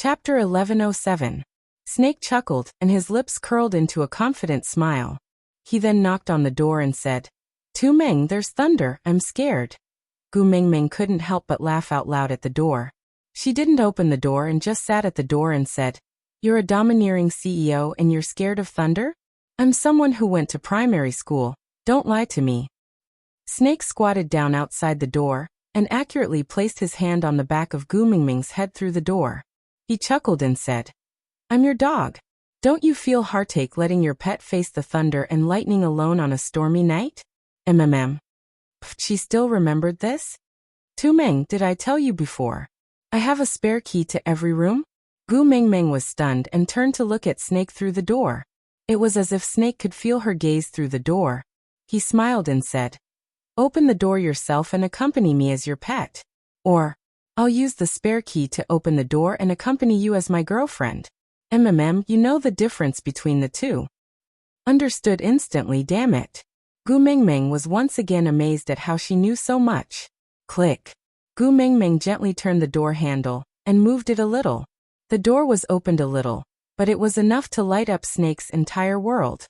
Chapter 1107. Snake chuckled, and his lips curled into a confident smile. He then knocked on the door and said, "Tu Meng, there's thunder, I'm scared." Gu Mingming couldn't help but laugh out loud at the door. She didn't open the door and just sat at the door and said, "You're a domineering CEO and you're scared of thunder? I'm someone who went to primary school, don't lie to me." Snake squatted down outside the door and accurately placed his hand on the back of Gu Mingming's head through the door. He chuckled and said, "I'm your dog. Don't you feel heartache letting your pet face the thunder and lightning alone on a stormy night?" She still remembered this? "Tu Meng, did I tell you before? I have a spare key to every room?" Gu Mingming was stunned and turned to look at Snake through the door. It was as if Snake could feel her gaze through the door. He smiled and said, "Open the door yourself and accompany me as your pet. Or, I'll use the spare key to open the door and accompany you as my girlfriend. You know the difference between the two." Understood instantly, damn it. Gu Mingming was once again amazed at how she knew so much. Click. Gu Mingming gently turned the door handle and moved it a little. The door was opened a little, but it was enough to light up Snake's entire world.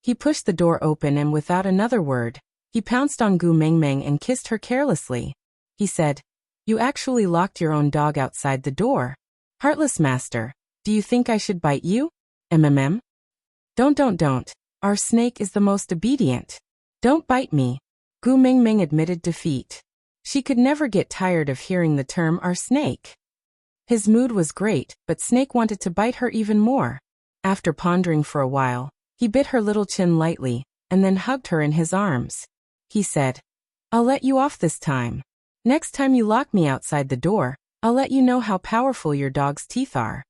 He pushed the door open and without another word, he pounced on Gu Mingming and kissed her carelessly. He said, "You actually locked your own dog outside the door. Heartless master, do you think I should bite you? Don't. Our Snake is the most obedient. Don't bite me." Gu Mingming admitted defeat. She could never get tired of hearing the term "our Snake." His mood was great, but Snake wanted to bite her even more. After pondering for a while, he bit her little chin lightly, and then hugged her in his arms. He said, "I'll let you off this time. Next time you lock me outside the door, I'll let you know how powerful your dog's teeth are."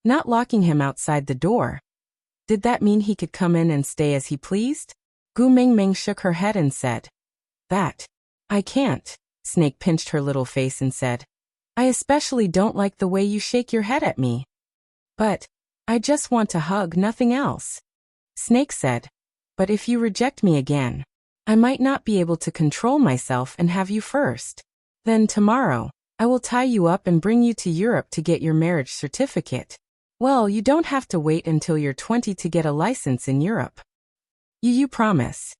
Not locking him outside the door. Did that mean he could come in and stay as he pleased? Gu Mingming shook her head and said, "That I can't." Snake pinched her little face and said, "I especially don't like the way you shake your head at me. But I just want to hug, nothing else." Snake said, "But if you reject me again, I might not be able to control myself and have you first. Then tomorrow, I will tie you up and bring you to Europe to get your marriage certificate. Well, you don't have to wait until you're 20 to get a license in Europe. You promise?"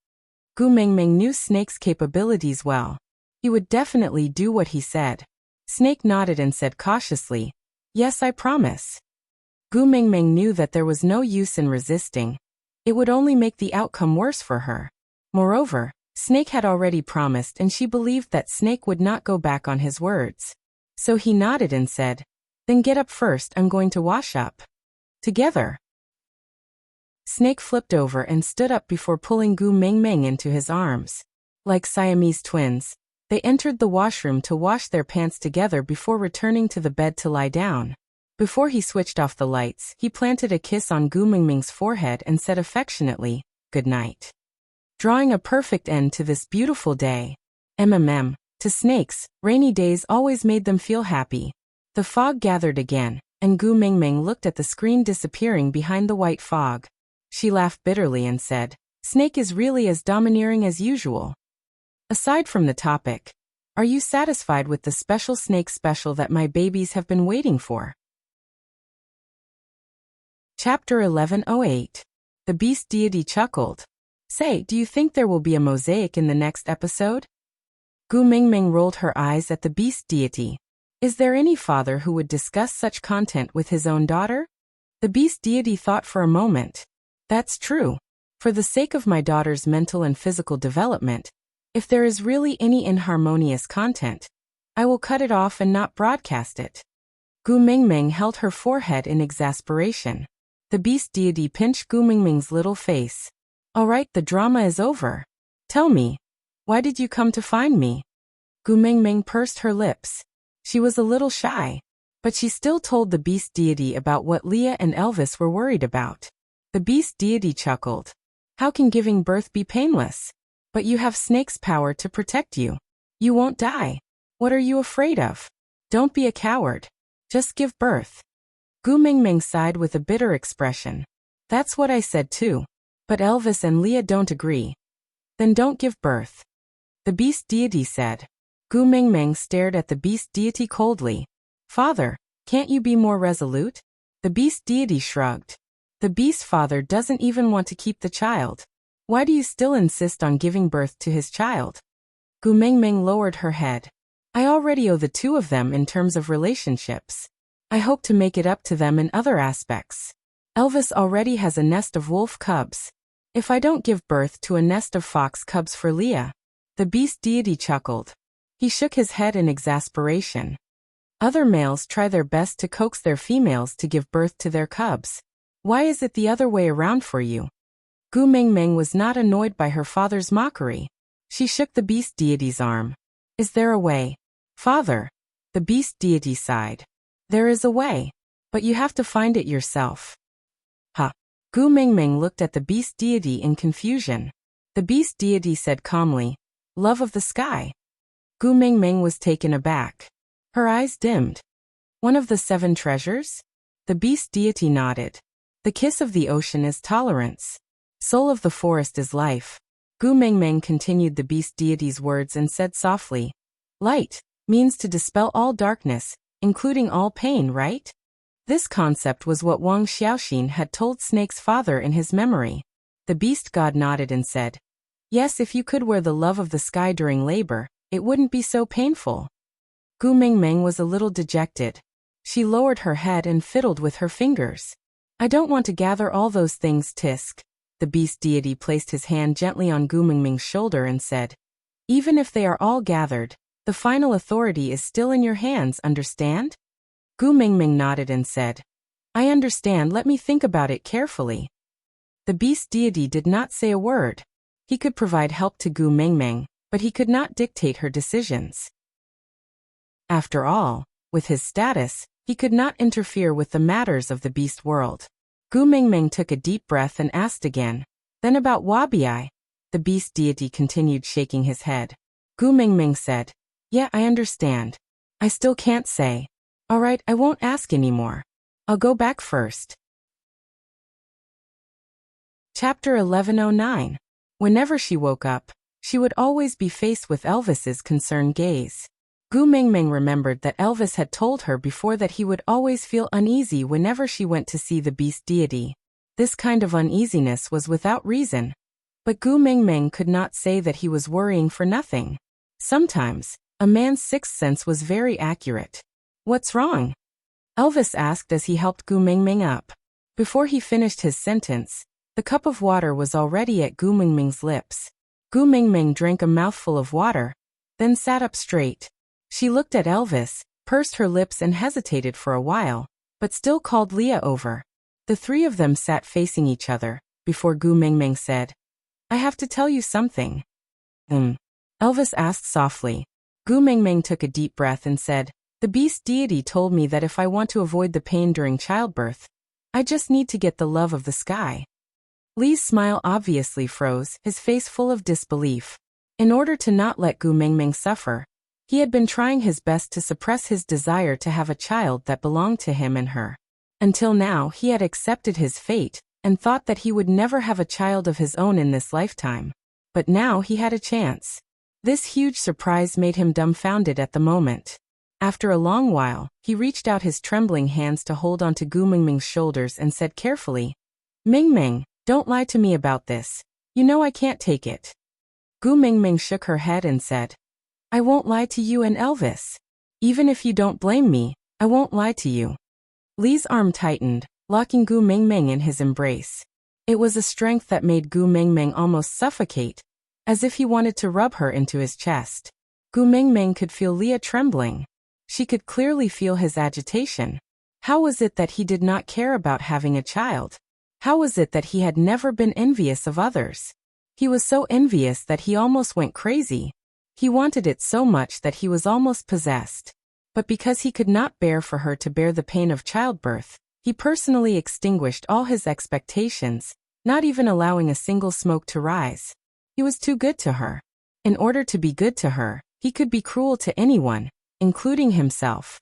Gu Mingming knew Snake's capabilities well. He would definitely do what he said. Snake nodded and said cautiously, "Yes, I promise." Gu Mingming knew that there was no use in resisting. It would only make the outcome worse for her. Moreover, Snake had already promised and she believed that Snake would not go back on his words. So he nodded and said, "Then get up first, I'm going to wash up." Together. Snake flipped over and stood up before pulling Gu Mingming into his arms. Like Siamese twins, they entered the washroom to wash their pants together before returning to the bed to lie down. Before he switched off the lights, he planted a kiss on Gu Mingming's forehead and said affectionately, "Good night." Drawing a perfect end to this beautiful day. To snakes, rainy days always made them feel happy. The fog gathered again, and Gu Mingming looked at the screen disappearing behind the white fog. She laughed bitterly and said, "Snake is really as domineering as usual." Aside from the topic, are you satisfied with the special Snake special that my babies have been waiting for? Chapter 1108. The Beast Deity chuckled. "Say, do you think there will be a mosaic in the next episode?" Gu Mingming rolled her eyes at the Beast Deity. Is there any father who would discuss such content with his own daughter? The Beast Deity thought for a moment. That's true. For the sake of my daughter's mental and physical development, if there is really any inharmonious content, I will cut it off and not broadcast it. Gu Mingming held her forehead in exasperation. The Beast Deity pinched Gu Mingming's little face. "All right, the drama is over. Tell me, why did you come to find me?" Gu Mingming pursed her lips. She was a little shy, but she still told the Beast Deity about what Leah and Elvis were worried about. The Beast Deity chuckled. "How can giving birth be painless? But you have Snake's power to protect you. You won't die. What are you afraid of? Don't be a coward. Just give birth." Gu Mingming sighed with a bitter expression. "That's what I said too. But Elvis and Leah don't agree." "Then don't give birth," the Beast Deity said. Gu Mingming stared at the Beast Deity coldly. "Father, Can't you be more resolute? The beast deity shrugged. The beast father doesn't even want to keep the child. Why do you still insist on giving birth to his child? Gu Mingming lowered her head. I already owe the two of them in terms of relationships. I hope to make it up to them in other aspects. Elvis already has a nest of wolf cubs. If I don't give birth to a nest of fox cubs for Leah. The beast deity chuckled. He shook his head in exasperation. Other males try their best to coax their females to give birth to their cubs. Why is it the other way around for you? Gu Mingming was not annoyed by her father's mockery. She shook the beast deity's arm. Is there a way? Father. The beast deity sighed. There is a way. But you have to find it yourself. Ha. Gu Mingming looked at the beast deity in confusion. The beast deity said calmly, love of the sky. Gu Mingming was taken aback. Her eyes dimmed. One of the 7 treasures? The beast deity nodded. The kiss of the ocean is tolerance. Soul of the forest is life. Gu Mingming continued the beast deity's words and said softly, light means to dispel all darkness, including all pain, right? This concept was what Wang Xiaoxin had told Snake's father in his memory. The beast god nodded and said, yes, if you could wear the love of the sky during labor, it wouldn't be so painful. Gu Mingming was a little dejected. She lowered her head and fiddled with her fingers. I don't want to gather all those things, Tisk. The beast deity placed his hand gently on Gu Mingming's shoulder and said, even if they are all gathered, the final authority is still in your hands, understand? Gu Mingming nodded and said, I understand, let me think about it carefully. The beast deity did not say a word. He could provide help to Gu Mingming, but he could not dictate her decisions. After all, with his status, he could not interfere with the matters of the beast world. Gu Mingming took a deep breath and asked again, then about Wabi? The beast deity continued shaking his head. Gu Mingming said, yeah, I understand. I still can't say. All right, I won't ask anymore. I'll go back first. Chapter 1109. Whenever she woke up, she would always be faced with Elvis's concerned gaze. Gu Mingming remembered that Elvis had told her before that he would always feel uneasy whenever she went to see the beast deity. This kind of uneasiness was without reason. But Gu Mingming could not say that he was worrying for nothing. Sometimes, a man's sixth sense was very accurate. What's wrong? Elvis asked as he helped Gu Mingming up. Before he finished his sentence, the cup of water was already at Gu Mingming's lips. Gu Mingming drank a mouthful of water, then sat up straight. She looked at Elvis, pursed her lips and hesitated for a while, but still called Leah over. The 3 of them sat facing each other, before Gu Mingming said, I have to tell you something. Elvis asked softly. Gu Mingming took a deep breath and said, the beast deity told me that if I want to avoid the pain during childbirth, I just need to get the love of the sky. Lee's smile obviously froze, his face full of disbelief. In order to not let Gu Mingming suffer, he had been trying his best to suppress his desire to have a child that belonged to him and her. Until now he had accepted his fate, and thought that he would never have a child of his own in this lifetime. But now he had a chance. This huge surprise made him dumbfounded at the moment. After a long while, he reached out his trembling hands to hold onto Gu Mingming's shoulders and said carefully, Mingming, don't lie to me about this. You know I can't take it. Gu Mingming shook her head and said, I won't lie to you and Elvis. Even if you don't blame me, I won't lie to you. Lee's arm tightened, locking Gu Mingming in his embrace. It was a strength that made Gu Mingming almost suffocate, as if he wanted to rub her into his chest. Gu Mingming could feel Leah trembling. She could clearly feel his agitation. How was it that he did not care about having a child? How was it that he had never been envious of others? He was so envious that he almost went crazy. He wanted it so much that he was almost possessed. But because he could not bear for her to bear the pain of childbirth, he personally extinguished all his expectations, not even allowing a single smoke to rise. He was too good to her. In order to be good to her, he could be cruel to anyone, including himself.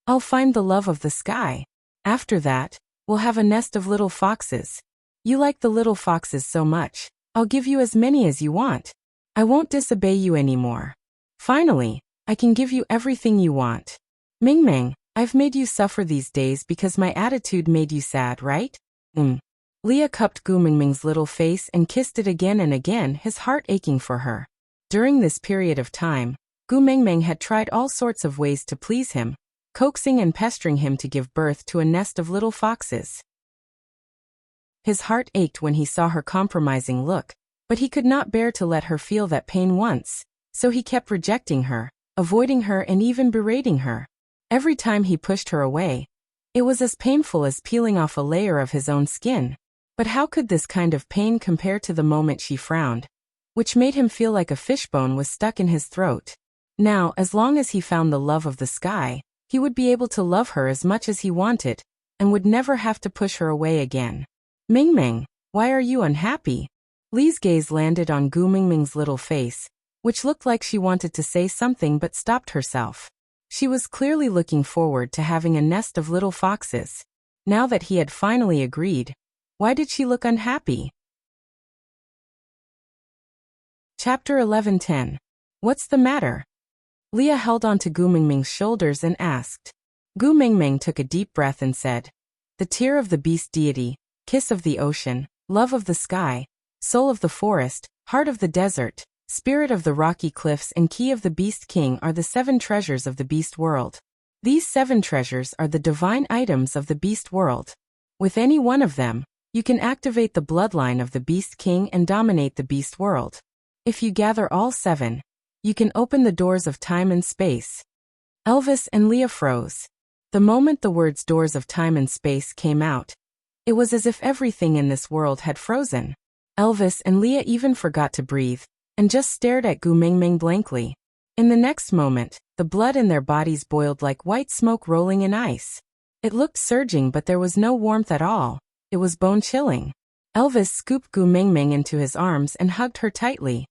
I'll find the love of the sky. After that, we'll have a nest of little foxes. You like the little foxes so much, I'll give you as many as you want. I won't disobey you anymore. Finally, I can give you everything you want. Mingming, I've made you suffer these days because my attitude made you sad, right? Leah cupped Gu Mingming's little face and kissed it again and again, his heart aching for her. During this period of time, Gu Mingming had tried all sorts of ways to please him, coaxing and pestering him to give birth to a nest of little foxes. His heart ached when he saw her compromising look, but he could not bear to let her feel that pain once, so he kept rejecting her, avoiding her and even berating her. Every time he pushed her away, it was as painful as peeling off a layer of his own skin. But how could this kind of pain compare to the moment she frowned, which made him feel like a fishbone was stuck in his throat? Now, as long as he found the love of the sky, he would be able to love her as much as he wanted, and would never have to push her away again. Mingming, why are you unhappy? Li's gaze landed on Gu Mingming's little face, which looked like she wanted to say something but stopped herself. She was clearly looking forward to having a nest of little foxes. Now that he had finally agreed, why did she look unhappy? Chapter 11:10. What's the matter? Leah held onto Gu Mingming's shoulders and asked. Gu Mingming took a deep breath and said, the tear of the beast deity, kiss of the ocean, love of the sky, soul of the forest, heart of the desert, spirit of the rocky cliffs and key of the beast king are the 7 treasures of the beast world. These 7 treasures are the divine items of the beast world. With any one of them, you can activate the bloodline of the Beast King and dominate the beast world. If you gather all 7, you can open the doors of time and space. Elvis and Leah froze. The moment the words doors of time and space came out, it was as if everything in this world had frozen. Elvis and Leah even forgot to breathe, and just stared at Gu Mingming blankly. In the next moment, the blood in their bodies boiled like white smoke rolling in ice. It looked surging, but there was no warmth at all. It was bone-chilling. Elvis scooped Gu Mingming into his arms and hugged her tightly.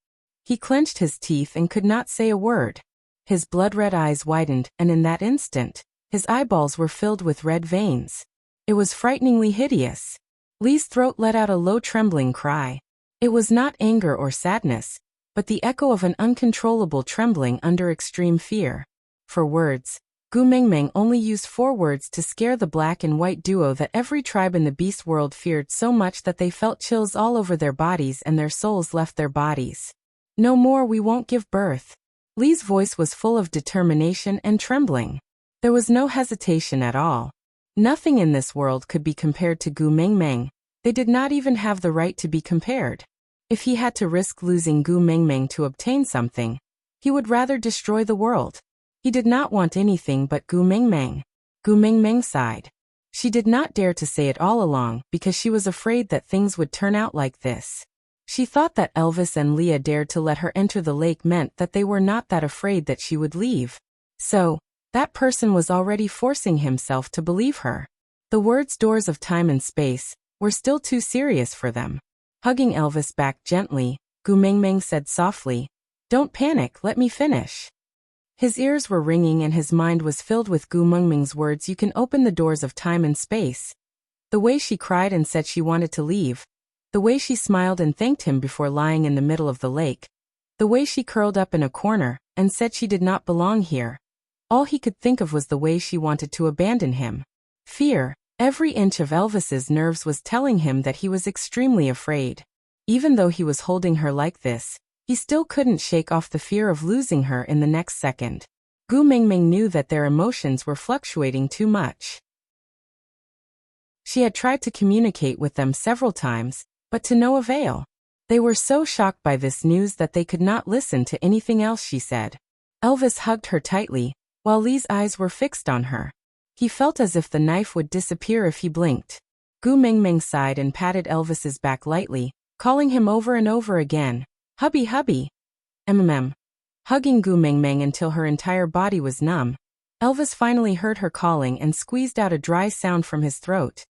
He clenched his teeth and could not say a word. His blood-red eyes widened, and in that instant, his eyeballs were filled with red veins. It was frighteningly hideous. Li's throat let out a low trembling cry. It was not anger or sadness, but the echo of an uncontrollable trembling under extreme fear. For words, Gu Mingming only used 4 words to scare the black and white duo that every tribe in the beast world feared so much that they felt chills all over their bodies and their souls left their bodies. No more, we won't give birth. Li's voice was full of determination and trembling. There was no hesitation at all. Nothing in this world could be compared to Gu Mingming. They did not even have the right to be compared. If he had to risk losing Gu Mingming to obtain something, he would rather destroy the world. He did not want anything but Gu Mingming. Gu Mingming sighed. She did not dare to say it all along because she was afraid that things would turn out like this. She thought that Elvis and Leah dared to let her enter the lake meant that they were not that afraid that she would leave. So, that person was already forcing himself to believe her. The words doors of time and space were still too serious for them. Hugging Elvis back gently, Gu Mingming said softly, don't panic, let me finish. His ears were ringing and his mind was filled with Gu Mingming's words, you can open the doors of time and space. The way she cried and said she wanted to leave. The way she smiled and thanked him before lying in the middle of the lake. The way she curled up in a corner and said she did not belong here. All he could think of was the way she wanted to abandon him. Fear, every inch of Elvis's nerves was telling him that he was extremely afraid. Even though he was holding her like this, he still couldn't shake off the fear of losing her in the next second. Gu Mingming knew that their emotions were fluctuating too much. She had tried to communicate with them several times, but to no avail. They were so shocked by this news that they could not listen to anything else she said. Elvis hugged her tightly, while Li's eyes were fixed on her. He felt as if the knife would disappear if he blinked. Gu Mingming sighed and patted Elvis's back lightly, calling him over and over again, hubby hubby. Hugging Gu Mingming until her entire body was numb, Elvis finally heard her calling and squeezed out a dry sound from his throat.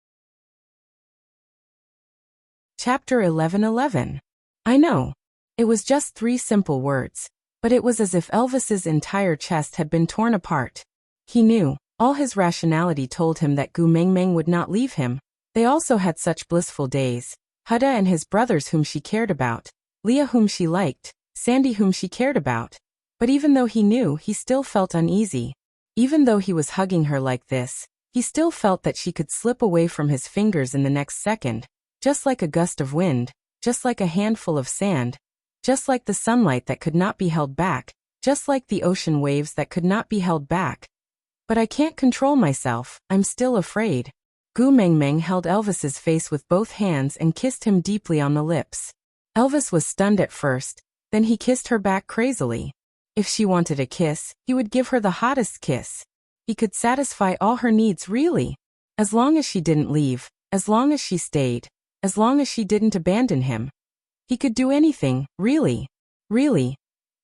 Chapter 11:11. I know. It was just 3 simple words, but it was as if Elvis's entire chest had been torn apart. He knew, all his rationality told him that Gu Mingming would not leave him. They also had such blissful days. Huda and his brothers whom she cared about, Leah whom she liked, Sandy whom she cared about. But even though he knew, he still felt uneasy. Even though he was hugging her like this, he still felt that she could slip away from his fingers in the next second, just like a gust of wind, just like a handful of sand, just like the sunlight that could not be held back, just like the ocean waves that could not be held back. But I can't control myself, I'm still afraid. Gu Mengmeng held Elvis's face with both hands and kissed him deeply on the lips. Elvis was stunned at first, then he kissed her back crazily. If she wanted a kiss, he would give her the hottest kiss. He could satisfy all her needs really. As long as she didn't leave, as long as she stayed, as long as she didn't abandon him. He could do anything, really. Really.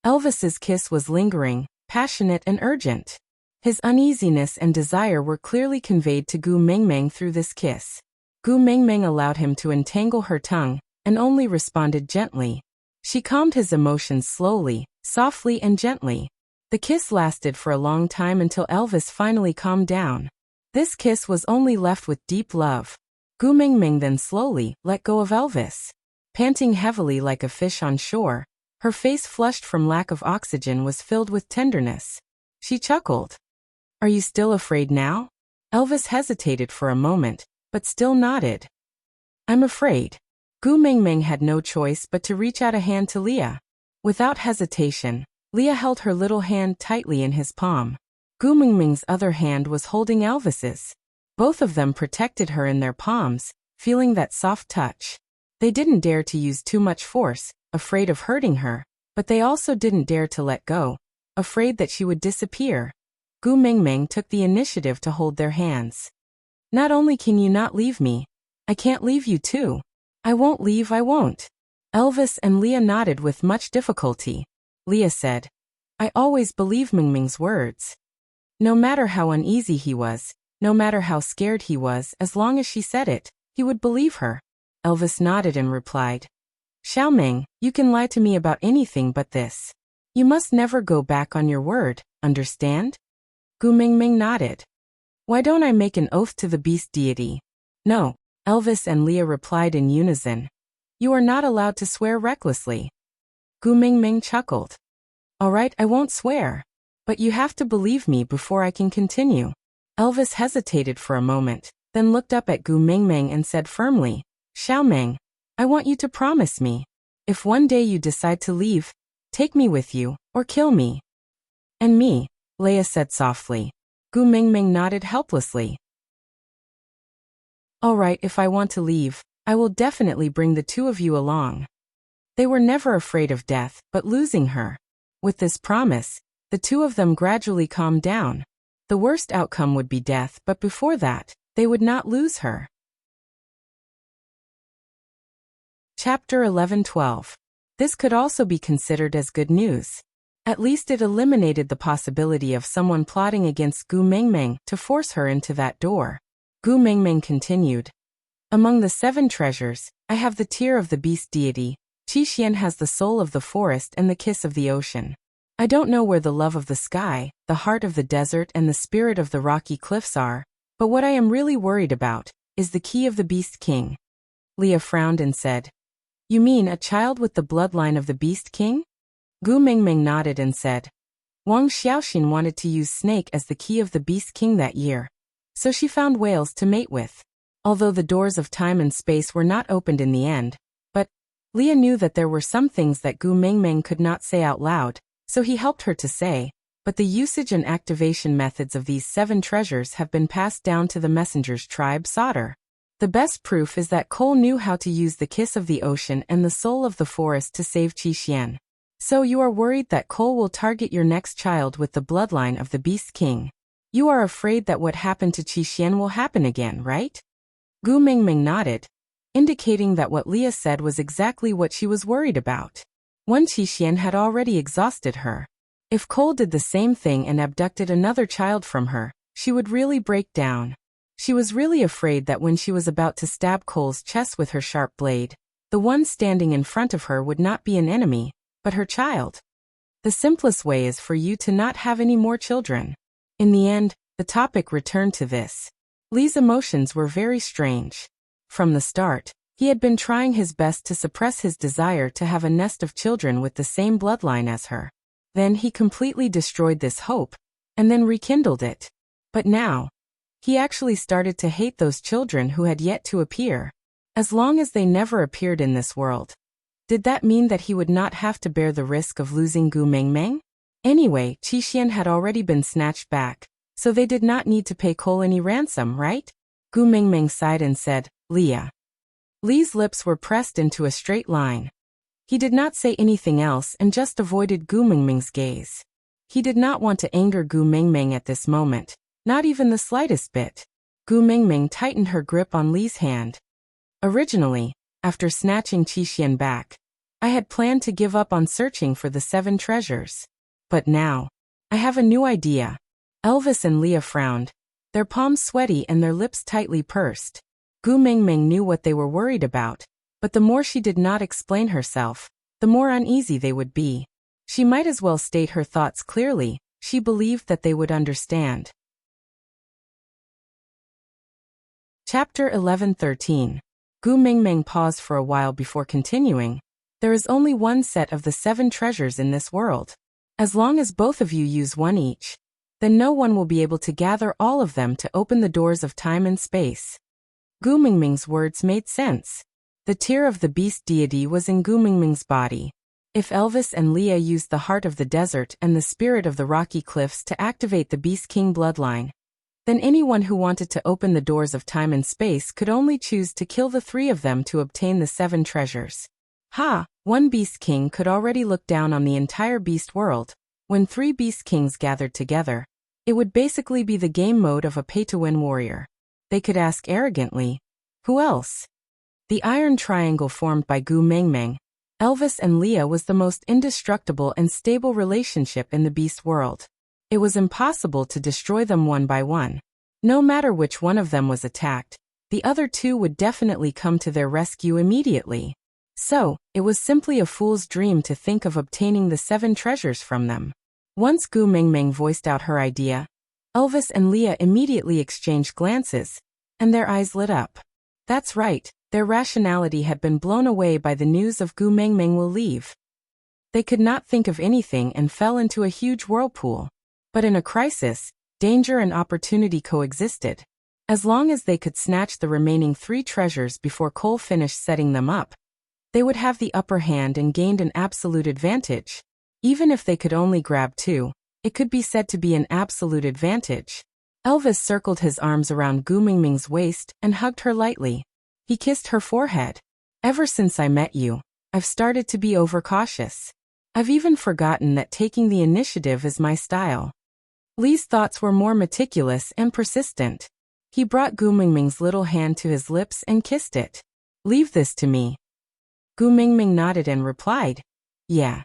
Elvis's kiss was lingering, passionate and urgent. His uneasiness and desire were clearly conveyed to Gu Mengmeng through this kiss. Gu Mengmeng allowed him to entangle her tongue, and only responded gently. She calmed his emotions slowly, softly and gently. The kiss lasted for a long time until Elvis finally calmed down. This kiss was only left with deep love. Gu Mengmeng then slowly let go of Elvis. Panting heavily like a fish on shore, her face flushed from lack of oxygen was filled with tenderness. She chuckled. Are you still afraid now? Elvis hesitated for a moment, but still nodded. I'm afraid. Gu Mengmeng had no choice but to reach out a hand to Leah. Without hesitation, Leah held her little hand tightly in his palm. Gu Mengmeng's other hand was holding Elvis's. Both of them protected her in their palms, feeling that soft touch. They didn't dare to use too much force, afraid of hurting her, but they also didn't dare to let go, afraid that she would disappear. Gu Mengmeng took the initiative to hold their hands. Not only can you not leave me, I can't leave you too. I won't leave, I won't. Elvis and Leah nodded with much difficulty. Leah said, I always believe Mengmeng's words. No matter how uneasy he was, no matter how scared he was, as long as she said it, he would believe her. Elvis nodded and replied, Xiaomeng, you can lie to me about anything but this. You must never go back on your word, understand? Gu Mengmeng nodded. Why don't I make an oath to the beast deity? No. Elvis and Leah replied in unison. You are not allowed to swear recklessly. Gu Mengmeng chuckled. All right, I won't swear. But you have to believe me before I can continue. Elvis hesitated for a moment, then looked up at Gu Mengmeng and said firmly, Xiaomeng, I want you to promise me. If one day you decide to leave, take me with you, or kill me. And me, Leah said softly. Gu Mengmeng nodded helplessly. All right, if I want to leave, I will definitely bring the two of you along. They were never afraid of death, but losing her. With this promise, the two of them gradually calmed down. The worst outcome would be death, but before that, they would not lose her. Chapter 11-12. This could also be considered as good news. At least it eliminated the possibility of someone plotting against Gu Mengmeng to force her into that door. Gu Mengmeng continued. Among the 7 treasures, I have the tear of the beast deity, Qi Xian has the soul of the forest and the kiss of the ocean. I don't know where the love of the sky, the heart of the desert and the spirit of the rocky cliffs are, but what I am really worried about is the key of the beast king. Leah frowned and said, You mean a child with the bloodline of the beast king? Gu Mengmeng nodded and said, Wang Xiaoxin wanted to use snake as the key of the beast king that year. So she found whales to mate with. Although the doors of time and space were not opened in the end, but Leah knew that there were some things that Gu Mengmeng could not say out loud, so he helped her to say, but the usage and activation methods of these 7 treasures have been passed down to the messenger's tribe Sauter. The best proof is that Cole knew how to use the kiss of the ocean and the soul of the forest to save Qi Xian. So you are worried that Cole will target your next child with the bloodline of the beast king. You are afraid that what happened to Qi Xian will happen again, right? Gu Mengmeng nodded, indicating that what Leah said was exactly what she was worried about. One Qi Xian had already exhausted her. If Cole did the same thing and abducted another child from her, she would really break down. She was really afraid that when she was about to stab Cole's chest with her sharp blade, the one standing in front of her would not be an enemy, but her child. The simplest way is for you to not have any more children. In the end, the topic returned to this. Lee's emotions were very strange. From the start, he had been trying his best to suppress his desire to have a nest of children with the same bloodline as her. Then he completely destroyed this hope, and then rekindled it. But now, he actually started to hate those children who had yet to appear. As long as they never appeared in this world. Did that mean that he would not have to bear the risk of losing Gu Mengmeng? Anyway, Qixuan had already been snatched back, so they did not need to pay Cole any ransom, right? Gu Mengmeng sighed and said, Leah. Li's lips were pressed into a straight line. He did not say anything else and just avoided Gu Mengmeng's gaze. He did not want to anger Gu Mengmeng at this moment, not even the slightest bit. Gu Mengmeng tightened her grip on Li's hand. Originally, after snatching Qixuan back, I had planned to give up on searching for the 7 treasures. But now, I have a new idea. Elvis and Leah frowned, their palms sweaty and their lips tightly pursed. Gu Mengmeng knew what they were worried about, but the more she did not explain herself, the more uneasy they would be. She might as well state her thoughts clearly, she believed that they would understand. Chapter 11-13. Gu Mengmeng paused for a while before continuing. There is only one set of the 7 treasures in this world. As long as both of you use one each, then no one will be able to gather all of them to open the doors of time and space. Gu Mengmeng's words made sense. The tear of the beast deity was in Gu Mengmeng's body. If Elvis and Leah used the heart of the desert and the spirit of the rocky cliffs to activate the Beast King bloodline, then anyone who wanted to open the doors of time and space could only choose to kill the 3 of them to obtain the 7 treasures. One Beast King could already look down on the entire beast world. When 3 Beast Kings gathered together, it would basically be the game mode of a pay-to-win warrior. They could ask arrogantly, who else? The iron triangle formed by Gu Mengmeng, Elvis and Leah was the most indestructible and stable relationship in the beast world. It was impossible to destroy them one by one. No matter which one of them was attacked, the other 2 would definitely come to their rescue immediately. So, it was simply a fool's dream to think of obtaining the 7 treasures from them. Once Gu Mengmeng voiced out her idea, Elvis and Leah immediately exchanged glances, and their eyes lit up. That's right, their rationality had been blown away by the news of Gu Mengmeng will leave. They could not think of anything and fell into a huge whirlpool. But in a crisis, danger and opportunity coexisted. As long as they could snatch the remaining 3 treasures before Cole finished setting them up, they would have the upper hand and gained an absolute advantage. Even if they could only grab 2, it could be said to be an absolute advantage. Elvis circled his arms around Gu Mengmeng's waist and hugged her lightly. He kissed her forehead. Ever since I met you, I've started to be overcautious. I've even forgotten that taking the initiative is my style. Li's thoughts were more meticulous and persistent. He brought Gu Mengmeng's little hand to his lips and kissed it. Leave this to me. Gu Mengmeng nodded and replied, yeah.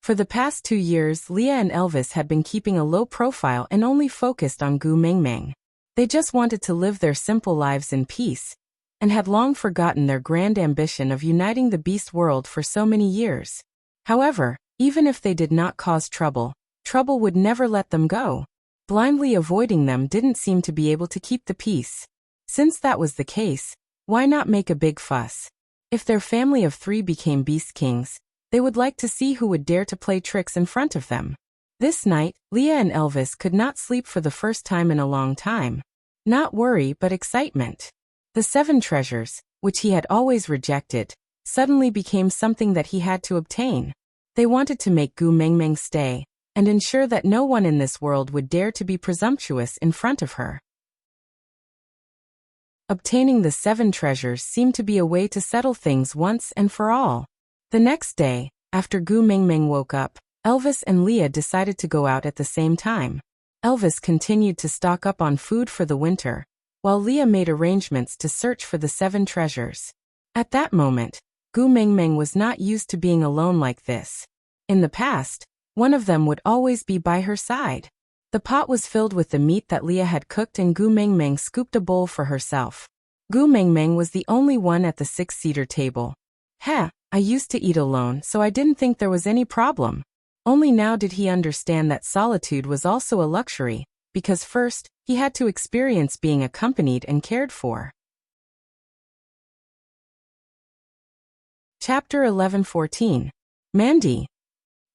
For the past 2 years, Leah and Elvis had been keeping a low profile and only focused on Gu Mengmeng. They just wanted to live their simple lives in peace, and had long forgotten their grand ambition of uniting the beast world for so many years. However, even if they did not cause trouble, trouble would never let them go. Blindly avoiding them didn't seem to be able to keep the peace. Since that was the case, why not make a big fuss? If their family of 3 became Beast Kings, they would like to see who would dare to play tricks in front of them. This night, Leah and Elvis could not sleep for the first time in a long time. Not worry but excitement. The 7 treasures, which he had always rejected, suddenly became something that he had to obtain. They wanted to make Gu Mengmeng stay, and ensure that no one in this world would dare to be presumptuous in front of her. Obtaining the 7 treasures seemed to be a way to settle things once and for all. The next day, after Gu Mengmeng woke up, Elvis and Leah decided to go out at the same time. Elvis continued to stock up on food for the winter, while Leah made arrangements to search for the 7 treasures. At that moment, Gu Mengmeng was not used to being alone like this. In the past, one of them would always be by her side. The pot was filled with the meat that Leah had cooked and Gu Mengmeng scooped a bowl for herself. Gu Mengmeng was the only one at the 6-seater table. I used to eat alone, so I didn't think there was any problem. Only now did he understand that solitude was also a luxury, because first, he had to experience being accompanied and cared for. Chapter 11-14. Mandy.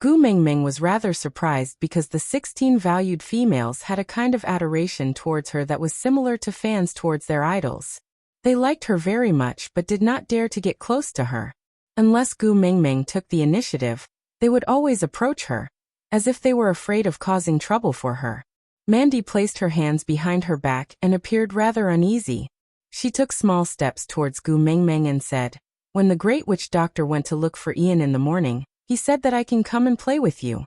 Gu Mingming was rather surprised because the 16 valued females had a kind of adoration towards her that was similar to fans towards their idols. They liked her very much but did not dare to get close to her. Unless Gu Mingming took the initiative, they would always approach her, as if they were afraid of causing trouble for her. Mandy placed her hands behind her back and appeared rather uneasy. She took small steps towards Gu Mingming and said, "When the Great Witch Doctor went to look for Ian in the morning, he said that I can come and play with you."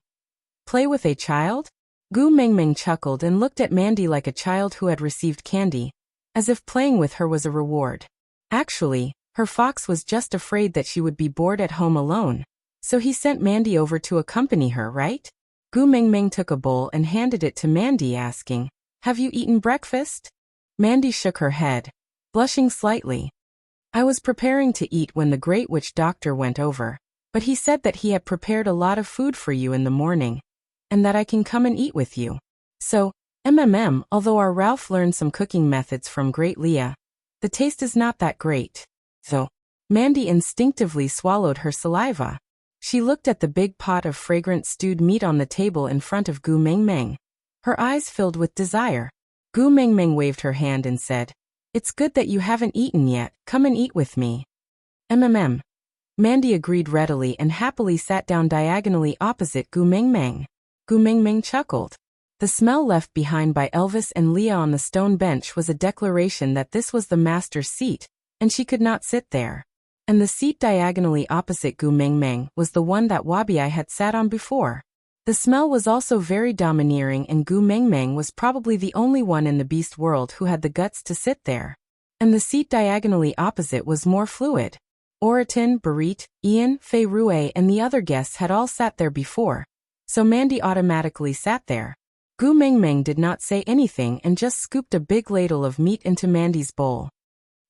"Play with a child?" Gu Mingming chuckled and looked at Mandy like a child who had received candy, as if playing with her was a reward. Actually, her fox was just afraid that she would be bored at home alone, so he sent Mandy over to accompany her, right? Gu Mingming took a bowl and handed it to Mandy, asking, "Have you eaten breakfast?" Mandy shook her head, blushing slightly. "I was preparing to eat when the Great Witch Doctor went over, but he said that he had prepared a lot of food for you in the morning, and that I can come and eat with you. So, although our Ralph learned some cooking methods from Great Leah, the taste is not that great, though." Mandy instinctively swallowed her saliva. She looked at the big pot of fragrant stewed meat on the table in front of Gu Mingming. Her eyes filled with desire. Gu Mingming waved her hand and said, "It's good that you haven't eaten yet, come and eat with me." Mandy agreed readily and happily sat down diagonally opposite Gu Mingming. Gu Mingming chuckled. The smell left behind by Elvis and Leah on the stone bench was a declaration that this was the master's seat, and she could not sit there. And the seat diagonally opposite Gu Mingming was the one that Wabi had sat on before. The smell was also very domineering, and Gu Mingming was probably the only one in the beast world who had the guts to sit there. And the seat diagonally opposite was more fluid. Oratin, Barit, Ian, Fei Rue and the other guests had all sat there before, so Mandy automatically sat there. Gu Mingming did not say anything and just scooped a big ladle of meat into Mandy's bowl.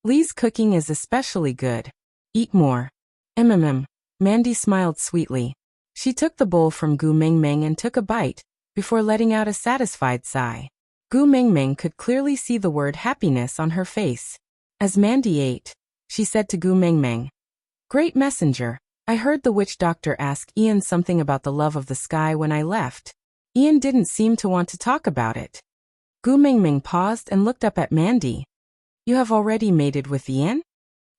"Lee's cooking is especially good. Eat more." Mandy smiled sweetly. She took the bowl from Gu Mingming and took a bite, before letting out a satisfied sigh. Gu Mingming could clearly see the word happiness on her face. As Mandy ate, she said to Gu Mingming, "Great messenger, I heard the witch doctor ask Ian something about the love of the sky when I left. Ian didn't seem to want to talk about it." Gu Mingming paused and looked up at Mandy. "You have already mated with Ian?"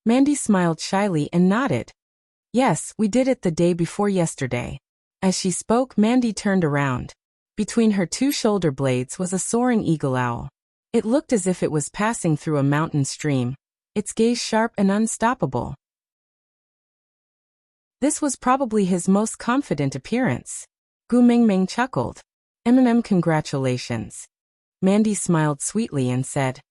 Mandy smiled shyly and nodded. "Yes, we did it the day before yesterday." As she spoke, Mandy turned around. Between her two shoulder blades was a soaring eagle owl. It looked as if it was passing through a mountain stream, its gaze sharp and unstoppable. This was probably his most confident appearance. Gu Mingming chuckled. Congratulations." Mandy smiled sweetly and said,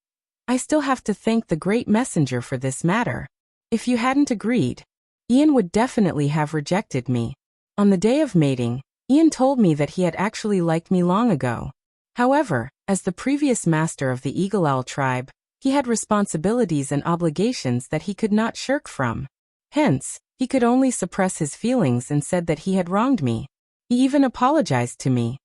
"I still have to thank the great messenger for this matter. If you hadn't agreed, Ian would definitely have rejected me. On the day of mating, Ian told me that he had actually liked me long ago. However, as the previous master of the Eagle Owl tribe, he had responsibilities and obligations that he could not shirk from. Hence, he could only suppress his feelings and said that he had wronged me. He even apologized to me."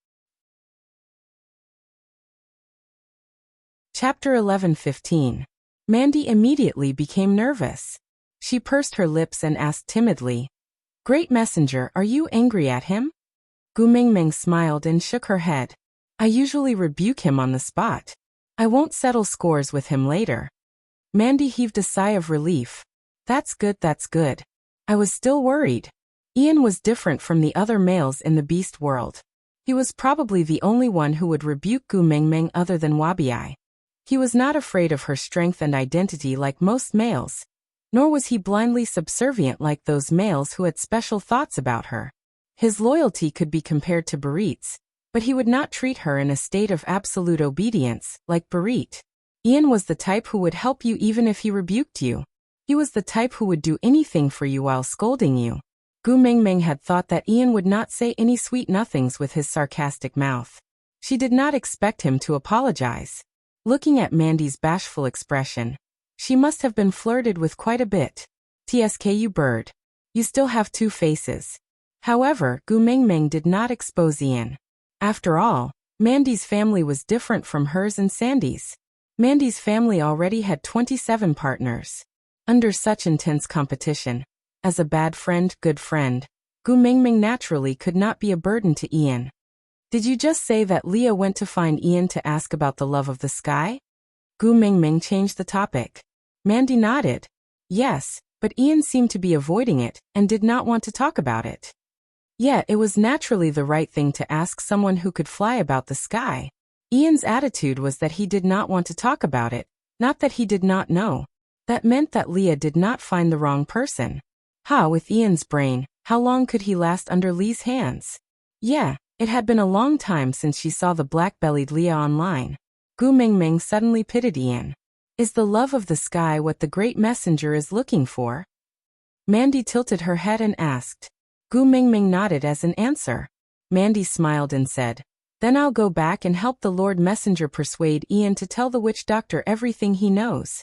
Chapter 11:15. Mandy immediately became nervous. She pursed her lips and asked timidly, "Great messenger, are you angry at him?" Gu Mingming smiled and shook her head. "I usually rebuke him on the spot. I won't settle scores with him later." Mandy heaved a sigh of relief. That's good. I was still worried. Ian was different from the other males in the beast world. He was probably the only one who would rebuke Gu Mingming other than Wabi. He was not afraid of her strength and identity like most males, nor was he blindly subservient like those males who had special thoughts about her. His loyalty could be compared to Barit's, but he would not treat her in a state of absolute obedience, like Barit. Ian was the type who would help you even if he rebuked you. He was the type who would do anything for you while scolding you. Gu Mingming had thought that Ian would not say any sweet nothings with his sarcastic mouth. She did not expect him to apologize. Looking at Mandy's bashful expression, she must have been flirted with quite a bit. "Tsku bird. You still have two faces." However, Gu Mingming did not expose Ian. After all, Mandy's family was different from hers and Sandy's. Mandy's family already had 27 partners. Under such intense competition, as a bad friend, good friend, Gu Mingming naturally could not be a burden to Ian. Did you just say that Leah went to find Ian to ask about the love of the sky? Gu Mingming changed the topic. Mandy nodded. Yes, but Ian seemed to be avoiding it and did not want to talk about it. Yeah, it was naturally the right thing to ask someone who could fly about the sky. Ian's attitude was that he did not want to talk about it, not that he did not know. That meant that Leah did not find the wrong person. With Ian's brain, how long could he last under Lee's hands? Yeah, it had been a long time since she saw the black-bellied Leah online. Gu Mingming suddenly pitied Ian. Is the love of the sky what the great messenger is looking for? Mandy tilted her head and asked. Gu Mingming nodded as an answer. Mandy smiled and said, then I'll go back and help the Lord Messenger persuade Ian to tell the witch doctor everything he knows.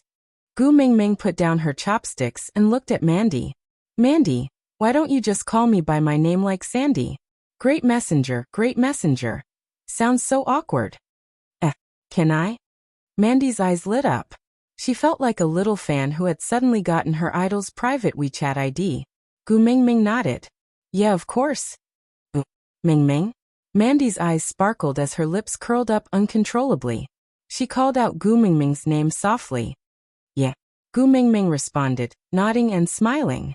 Gu Mingming put down her chopsticks and looked at Mandy. Mandy, why don't you just call me by my name like Sandy? Great messenger, great messenger. Sounds so awkward. Can I? Mandy's eyes lit up. She felt like a little fan who had suddenly gotten her idol's private WeChat ID. Gu Mingming nodded. Yeah, of course. Mingming? Mandy's eyes sparkled as her lips curled up uncontrollably. She called out Gu Mingming's name softly. Yeah. Gu Mingming responded, nodding and smiling.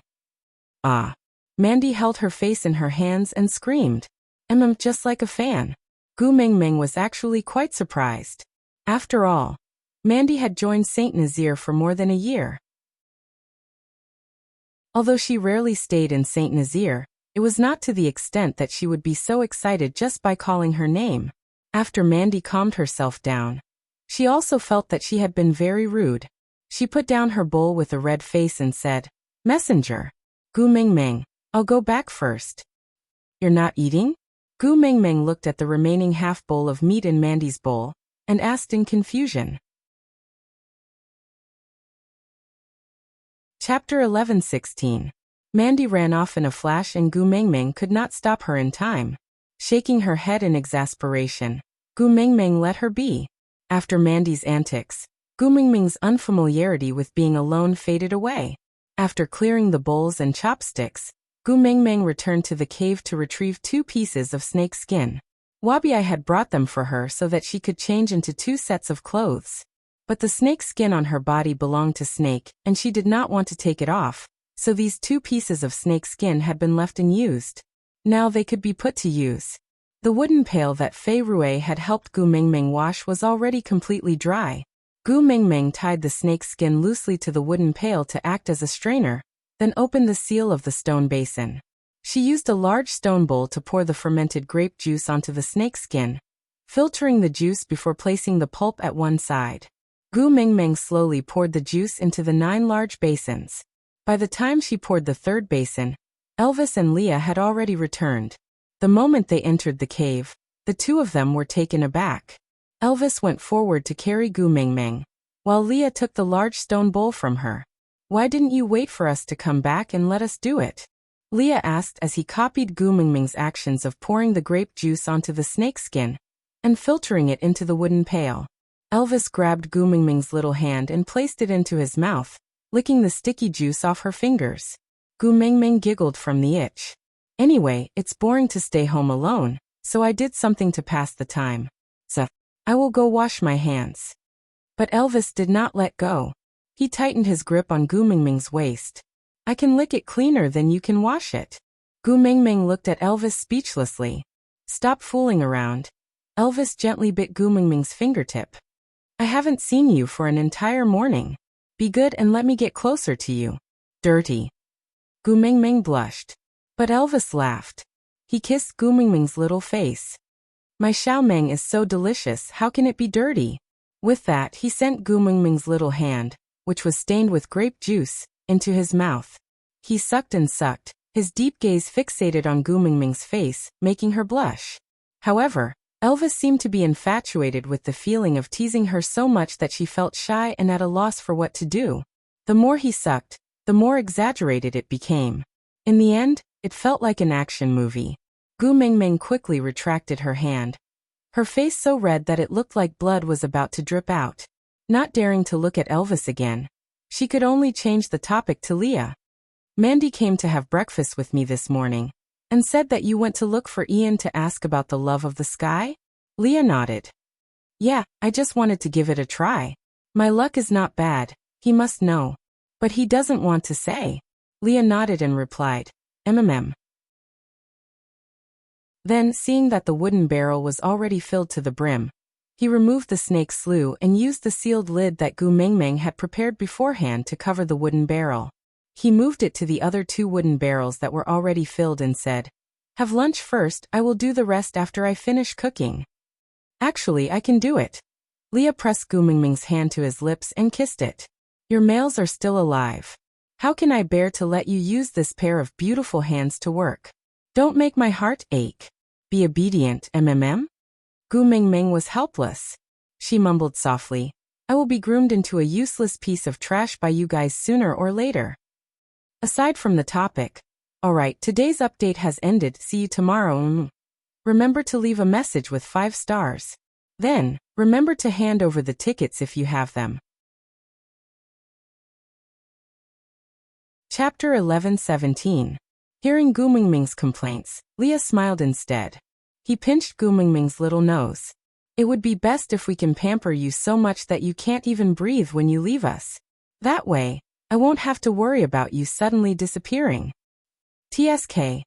Mandy held her face in her hands and screamed. Just like a fan. Gu Mingming was actually quite surprised. After all, Mandy had joined Saint Nazaire for more than a year. Although she rarely stayed in Saint Nazaire, it was not to the extent that she would be so excited just by calling her name. After Mandy calmed herself down, she also felt that she had been very rude. She put down her bowl with a red face and said, Messenger. Gu Mingming, I'll go back first. You're not eating? Gu Mingming looked at the remaining half bowl of meat in Mandy's bowl and asked in confusion. Chapter 11:16. Mandy ran off in a flash and Gu Mingming could not stop her in time. Shaking her head in exasperation, Gu Mingming let her be. After Mandy's antics, Gu Mingming's unfamiliarity with being alone faded away. After clearing the bowls and chopsticks, Gu Mingming returned to the cave to retrieve 2 pieces of snake skin. Wabi had brought them for her so that she could change into 2 sets of clothes. But the snake skin on her body belonged to Snake, and she did not want to take it off, so these 2 pieces of snake skin had been left unused. Now they could be put to use. The wooden pail that Fei Rui had helped Gu Mingming wash was already completely dry. Gu Mingming tied the snake skin loosely to the wooden pail to act as a strainer, then opened the seal of the stone basin. She used a large stone bowl to pour the fermented grape juice onto the snake skin, filtering the juice before placing the pulp at one side. Gu Mingming slowly poured the juice into the 9 large basins. By the time she poured the 3rd basin, Elvis and Leah had already returned. The moment they entered the cave, the 2 of them were taken aback. Elvis went forward to carry Gu Mingming, while Leah took the large stone bowl from her. Why didn't you wait for us to come back and let us do it? Leah asked as he copied Gu Mingming's actions of pouring the grape juice onto the snake skin and filtering it into the wooden pail. Elvis grabbed Gu Mingming's little hand and placed it into his mouth, licking the sticky juice off her fingers. Gu Mingming giggled from the itch. Anyway, it's boring to stay home alone, so I did something to pass the time. So, I will go wash my hands. But Elvis did not let go. He tightened his grip on Gu Mingming's waist. I can lick it cleaner than you can wash it. Gu Mingming looked at Elvis speechlessly. Stop fooling around. Elvis gently bit Gu Mingming's fingertip. I haven't seen you for an entire morning. Be good and let me get closer to you. Dirty. Gu Mingming blushed. But Elvis laughed. He kissed Gu Mingming's little face. My xiaomeng is so delicious, how can it be dirty? With that, he sent Gu Mingming's little hand, which was stained with grape juice, into his mouth. He sucked and sucked, his deep gaze fixated on Gu Mingming's face, making her blush. However, Elvis seemed to be infatuated with the feeling of teasing her so much that she felt shy and at a loss for what to do. The more he sucked, the more exaggerated it became. In the end, it felt like an action movie. Gu Mingming quickly retracted her hand, her face so red that it looked like blood was about to drip out. Not daring to look at Elvis again, she could only change the topic to Leah. Mandy came to have breakfast with me this morning. And said that you went to look for Ian to ask about the love of the sky? Leah nodded. Yeah, I just wanted to give it a try. My luck is not bad, he must know. But he doesn't want to say. Leah nodded and replied, "Mm." Then, seeing that the wooden barrel was already filled to the brim, he removed the snake's slough and used the sealed lid that Gu Mingming had prepared beforehand to cover the wooden barrel. He moved it to the other 2 wooden barrels that were already filled and said, "Have lunch first, I will do the rest after I finish cooking." Actually, I can do it. Leah pressed Gu Mingming's hand to his lips and kissed it. Your males are still alive. How can I bear to let you use this pair of beautiful hands to work? Don't make my heart ache. Be obedient, Gu Mingming was helpless. She mumbled softly, I will be groomed into a useless piece of trash by you guys sooner or later. Aside from the topic, alright, today's update has ended, see you tomorrow. Remember to leave a message with 5 stars. Then, remember to hand over the tickets if you have them. Chapter 11:17. Hearing Gu Mingming's complaints, Leah smiled instead. He pinched Gu Mingming's little nose. It would be best if we can pamper you so much that you can't even breathe when you leave us. That way, I won't have to worry about you suddenly disappearing. TSK.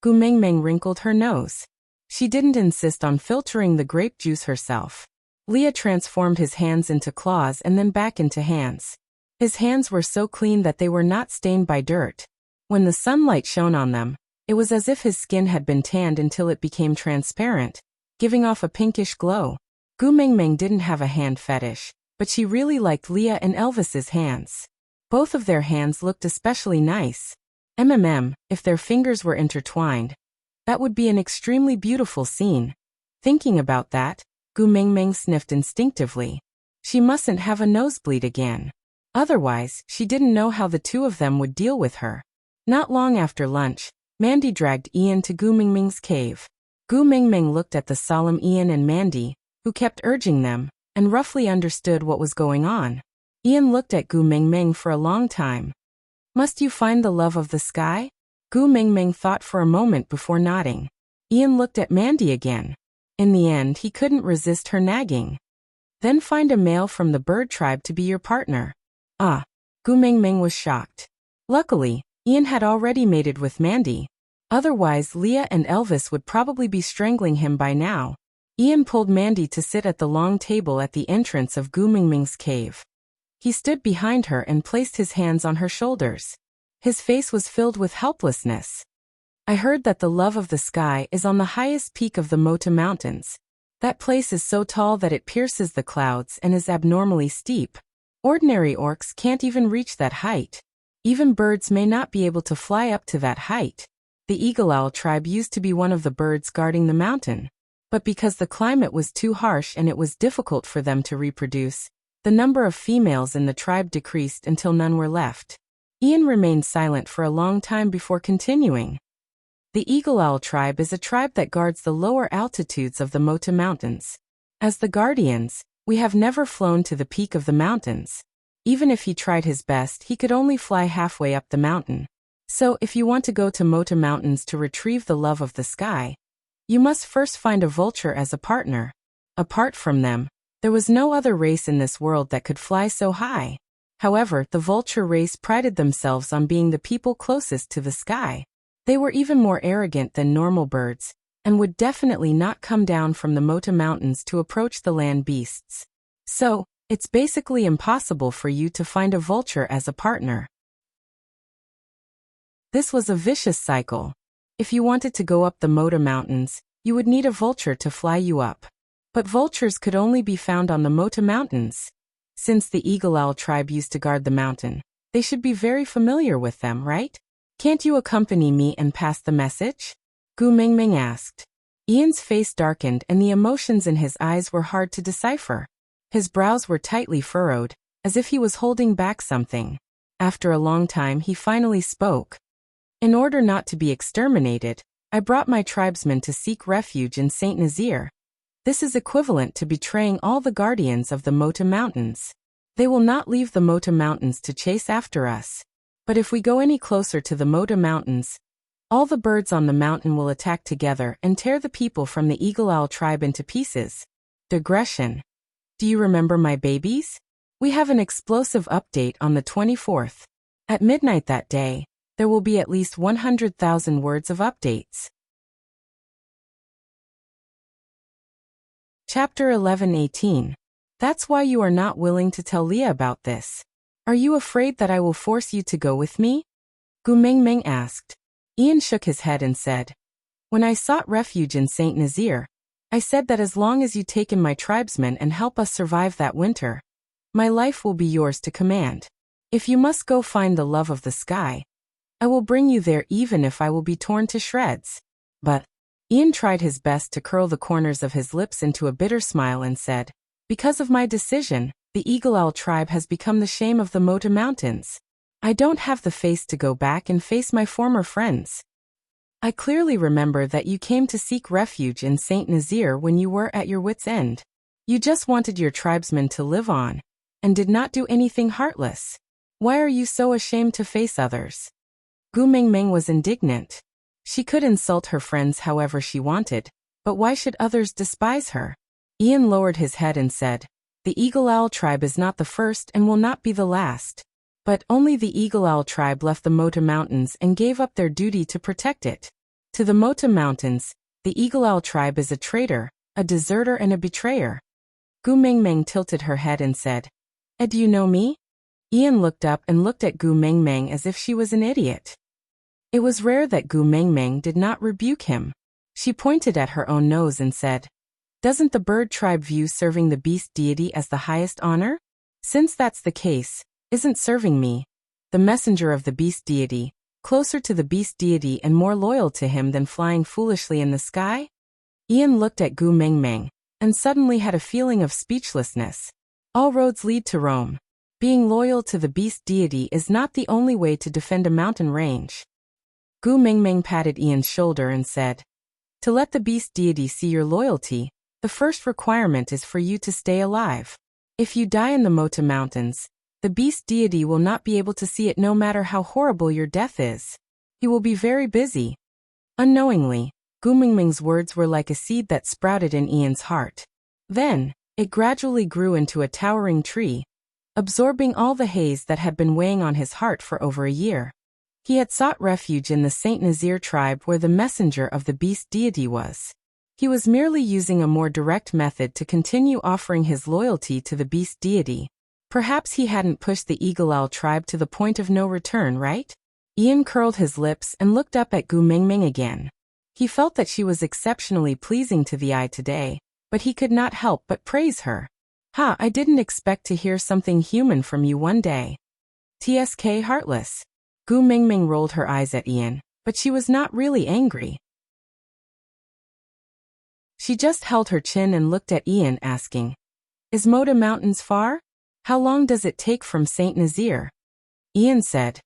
Gu Mingming wrinkled her nose. She didn't insist on filtering the grape juice herself. Leah transformed his hands into claws and then back into hands. His hands were so clean that they were not stained by dirt. When the sunlight shone on them, it was as if his skin had been tanned until it became transparent, giving off a pinkish glow. Gu Mingming didn't have a hand fetish, but she really liked Leah and Elvis's hands. Both of their hands looked especially nice. If their fingers were intertwined, that would be an extremely beautiful scene. Thinking about that, Gu Mingming sniffed instinctively. She mustn't have a nosebleed again. Otherwise, she didn't know how the 2 of them would deal with her. Not long after lunch, Mandy dragged Ian to Gu Mingming's cave. Gu Mingming looked at the solemn Ian and Mandy, who kept urging them, and roughly understood what was going on. Ian looked at Gu Mingming for a long time. Must you find the love of the sky? Gu Mingming thought for a moment before nodding. Ian looked at Mandy again. In the end, he couldn't resist her nagging. Then find a male from the bird tribe to be your partner. Ah, Gu Mingming was shocked. Luckily, Ian had already mated with Mandy. Otherwise, Leah and Elvis would probably be strangling him by now. Ian pulled Mandy to sit at the long table at the entrance of Gu Mingming's cave. He stood behind her and placed his hands on her shoulders. His face was filled with helplessness. I heard that the love of the sky is on the highest peak of the Mota Mountains. That place is so tall that it pierces the clouds and is abnormally steep. Ordinary orcs can't even reach that height. Even birds may not be able to fly up to that height. The Eagle Owl tribe used to be one of the birds guarding the mountain. But because the climate was too harsh and it was difficult for them to reproduce, the number of females in the tribe decreased until none were left. Ian remained silent for a long time before continuing. The Eagle Owl tribe is a tribe that guards the lower altitudes of the Mota Mountains. As the guardians, we have never flown to the peak of the mountains. Even if he tried his best, he could only fly halfway up the mountain. So, if you want to go to Mota Mountains to retrieve the love of the sky, you must first find a vulture as a partner. Apart from them, there was no other race in this world that could fly so high. However, the vulture race prided themselves on being the people closest to the sky. They were even more arrogant than normal birds, and would definitely not come down from the Mota Mountains to approach the land beasts. So, it's basically impossible for you to find a vulture as a partner. This was a vicious cycle. If you wanted to go up the Mota Mountains, you would need a vulture to fly you up. But vultures could only be found on the Mota Mountains. Since the Eagle Owl tribe used to guard the mountain, they should be very familiar with them, right? Can't you accompany me and pass the message? Gu Mingming asked. Ian's face darkened and the emotions in his eyes were hard to decipher. His brows were tightly furrowed, as if he was holding back something. After a long time he finally spoke. In order not to be exterminated, I brought my tribesmen to seek refuge in St. Nazir. This is equivalent to betraying all the guardians of the Mota Mountains. They will not leave the Mota Mountains to chase after us. But if we go any closer to the Mota Mountains, All the birds on the mountain will attack together and tear the people from the Eagle Owl tribe into pieces. Digression. Do you remember my babies? We have an explosive update on the 24th. At midnight that day, there will be at least 100,000 words of updates. Chapter 11:18. That's why you are not willing to tell Leah about this. Are you afraid that I will force you to go with me? Gu Mingming asked. Ian shook his head and said, When I sought refuge in St. Nazaire, I said that as long as you take in my tribesmen and help us survive that winter, my life will be yours to command. If you must go find the love of the sky, I will bring you there even if I will be torn to shreds. But Ian tried his best to curl the corners of his lips into a bitter smile and said, Because of my decision, the Eagle Owl tribe has become the shame of the Mota Mountains. I don't have the face to go back and face my former friends. I clearly remember that you came to seek refuge in St. Nazaire when you were at your wits' end. You just wanted your tribesmen to live on, and did not do anything heartless. Why are you so ashamed to face others? Gu Mingming was indignant. She could insult her friends however she wanted, but why should others despise her? Ian lowered his head and said, The Eagle Owl tribe is not the first and will not be the last. But only the Eagle Owl tribe left the Mota Mountains and gave up their duty to protect it. To the Mota Mountains, the Eagle Owl tribe is a traitor, a deserter and a betrayer. Gu Mingming tilted her head and said, Do you know me? Ian looked up and looked at Gu Mingming as if she was an idiot. It was rare that Gu Mingming did not rebuke him. She pointed at her own nose and said, Doesn't the bird tribe view serving the beast deity as the highest honor? Since that's the case, isn't serving me, the messenger of the beast deity, closer to the beast deity and more loyal to him than flying foolishly in the sky? Ian looked at Gu Mingming, and suddenly had a feeling of speechlessness. All roads lead to Rome. Being loyal to the beast deity is not the only way to defend a mountain range. Gu Mingming patted Ian's shoulder and said, To let the beast deity see your loyalty, the first requirement is for you to stay alive. If you die in the Mota Mountains, the beast deity will not be able to see it no matter how horrible your death is. He will be very busy. Unknowingly, Gu Mingming's words were like a seed that sprouted in Ian's heart. Then, it gradually grew into a towering tree, absorbing all the haze that had been weighing on his heart for over a year. He had sought refuge in the St. Nazaire tribe where the messenger of the beast deity was. He was merely using a more direct method to continue offering his loyalty to the beast deity. Perhaps he hadn't pushed the Eagle Owl tribe to the point of no return, right? Ian curled his lips and looked up at Gu Mingming again. He felt that she was exceptionally pleasing to the eye today, but he could not help but praise her. I didn't expect to hear something human from you one day. TSK heartless. Gu Mingming rolled her eyes at Ian, but she was not really angry. She just held her chin and looked at Ian asking, Is Mota Mountains far? How long does it take from St. Nazaire? Ian said,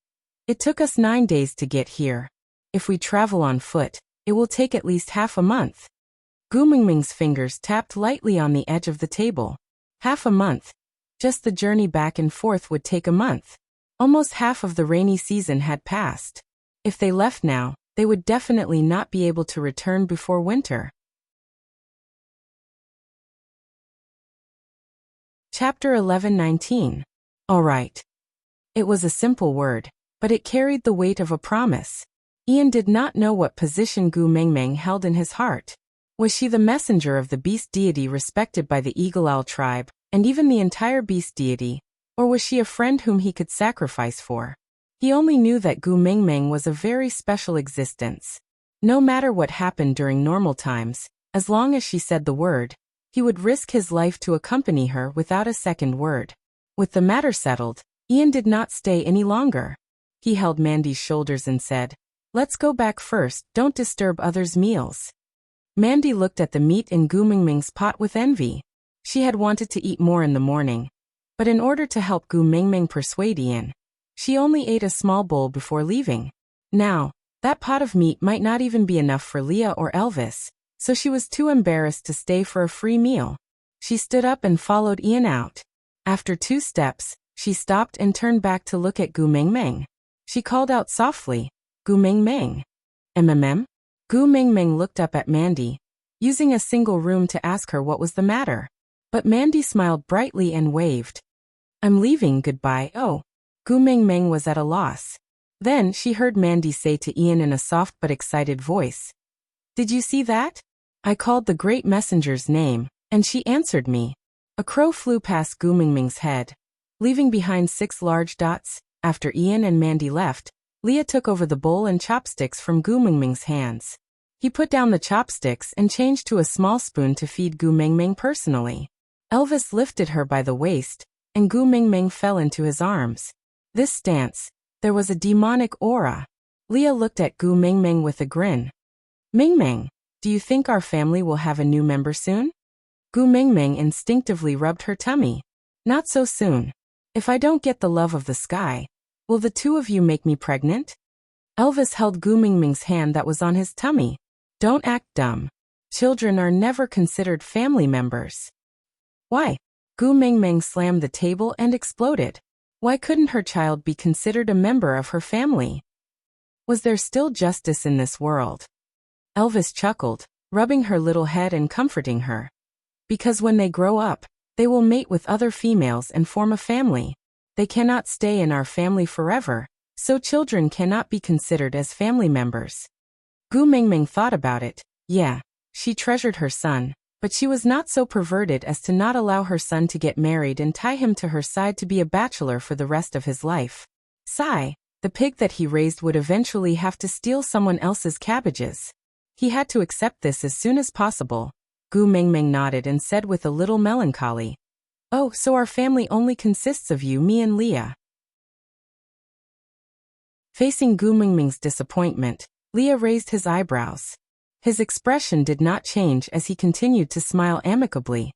It took us 9 days to get here. If we travel on foot, it will take at least half a month. Gu Mingming's fingers tapped lightly on the edge of the table. Half a month. Just the journey back and forth would take a month. Almost half of the rainy season had passed. If they left now, they would definitely not be able to return before winter. Chapter 11:19. All right. It was a simple word, but it carried the weight of a promise. Ian did not know what position Gu Mingming held in his heart. Was she the messenger of the beast deity respected by the Eagle Owl tribe, and even the entire beast deity? Or was she a friend whom he could sacrifice for? He only knew that Gu Mingming was a very special existence. No matter what happened during normal times, as long as she said the word, he would risk his life to accompany her without a second word. With the matter settled, Ian did not stay any longer. He held Mandy's shoulders and said, Let's go back first, don't disturb others' meals. Mandy looked at the meat in Gu Mingming's pot with envy. She had wanted to eat more in the morning, but in order to help Gu Mingming persuade Ian, she only ate a small bowl before leaving. Now, that pot of meat might not even be enough for Leah or Elvis, so she was too embarrassed to stay for a free meal. She stood up and followed Ian out. After 2 steps, she stopped and turned back to look at Gu Mingming. She called out softly, Gu Mingming. Gu Mingming looked up at Mandy, using a single room to ask her what was the matter. But Mandy smiled brightly and waved. I'm leaving, goodbye. Oh. Gu Mingming was at a loss. Then she heard Mandy say to Ian in a soft but excited voice, Did you see that? I called the great messenger's name, and she answered me. A crow flew past Gu Mingming's head, leaving behind 6 large dots. After Ian and Mandy left, Leah took over the bowl and chopsticks from Gu Mingming's hands. He put down the chopsticks and changed to a small spoon to feed Gu Mingming personally. Elvis lifted her by the waist, and Gu Mingming fell into his arms. This stance, there was a demonic aura. Leah looked at Gu Mingming with a grin. Mingming, do you think our family will have a new member soon? Gu Mingming instinctively rubbed her tummy. Not so soon. If I don't get the love of the sky, will the two of you make me pregnant? Elvis held Gu Mingming's hand that was on his tummy. Don't act dumb. Children are never considered family members. Why? Gu Mingming slammed the table and exploded. Why couldn't her child be considered a member of her family? Was there still justice in this world? Elvis chuckled, rubbing her little head and comforting her. Because when they grow up, they will mate with other females and form a family. They cannot stay in our family forever, so children cannot be considered as family members. Gu Mingming thought about it. Yeah, she treasured her son, but she was not so perverted as to not allow her son to get married and tie him to her side to be a bachelor for the rest of his life. Sigh, the pig that he raised would eventually have to steal someone else's cabbages. He had to accept this as soon as possible. Gu Mingming nodded and said with a little melancholy, Oh, so our family only consists of you, me and Leah. Facing Gu Mingming's disappointment, Leah raised his eyebrows. His expression did not change as he continued to smile amicably.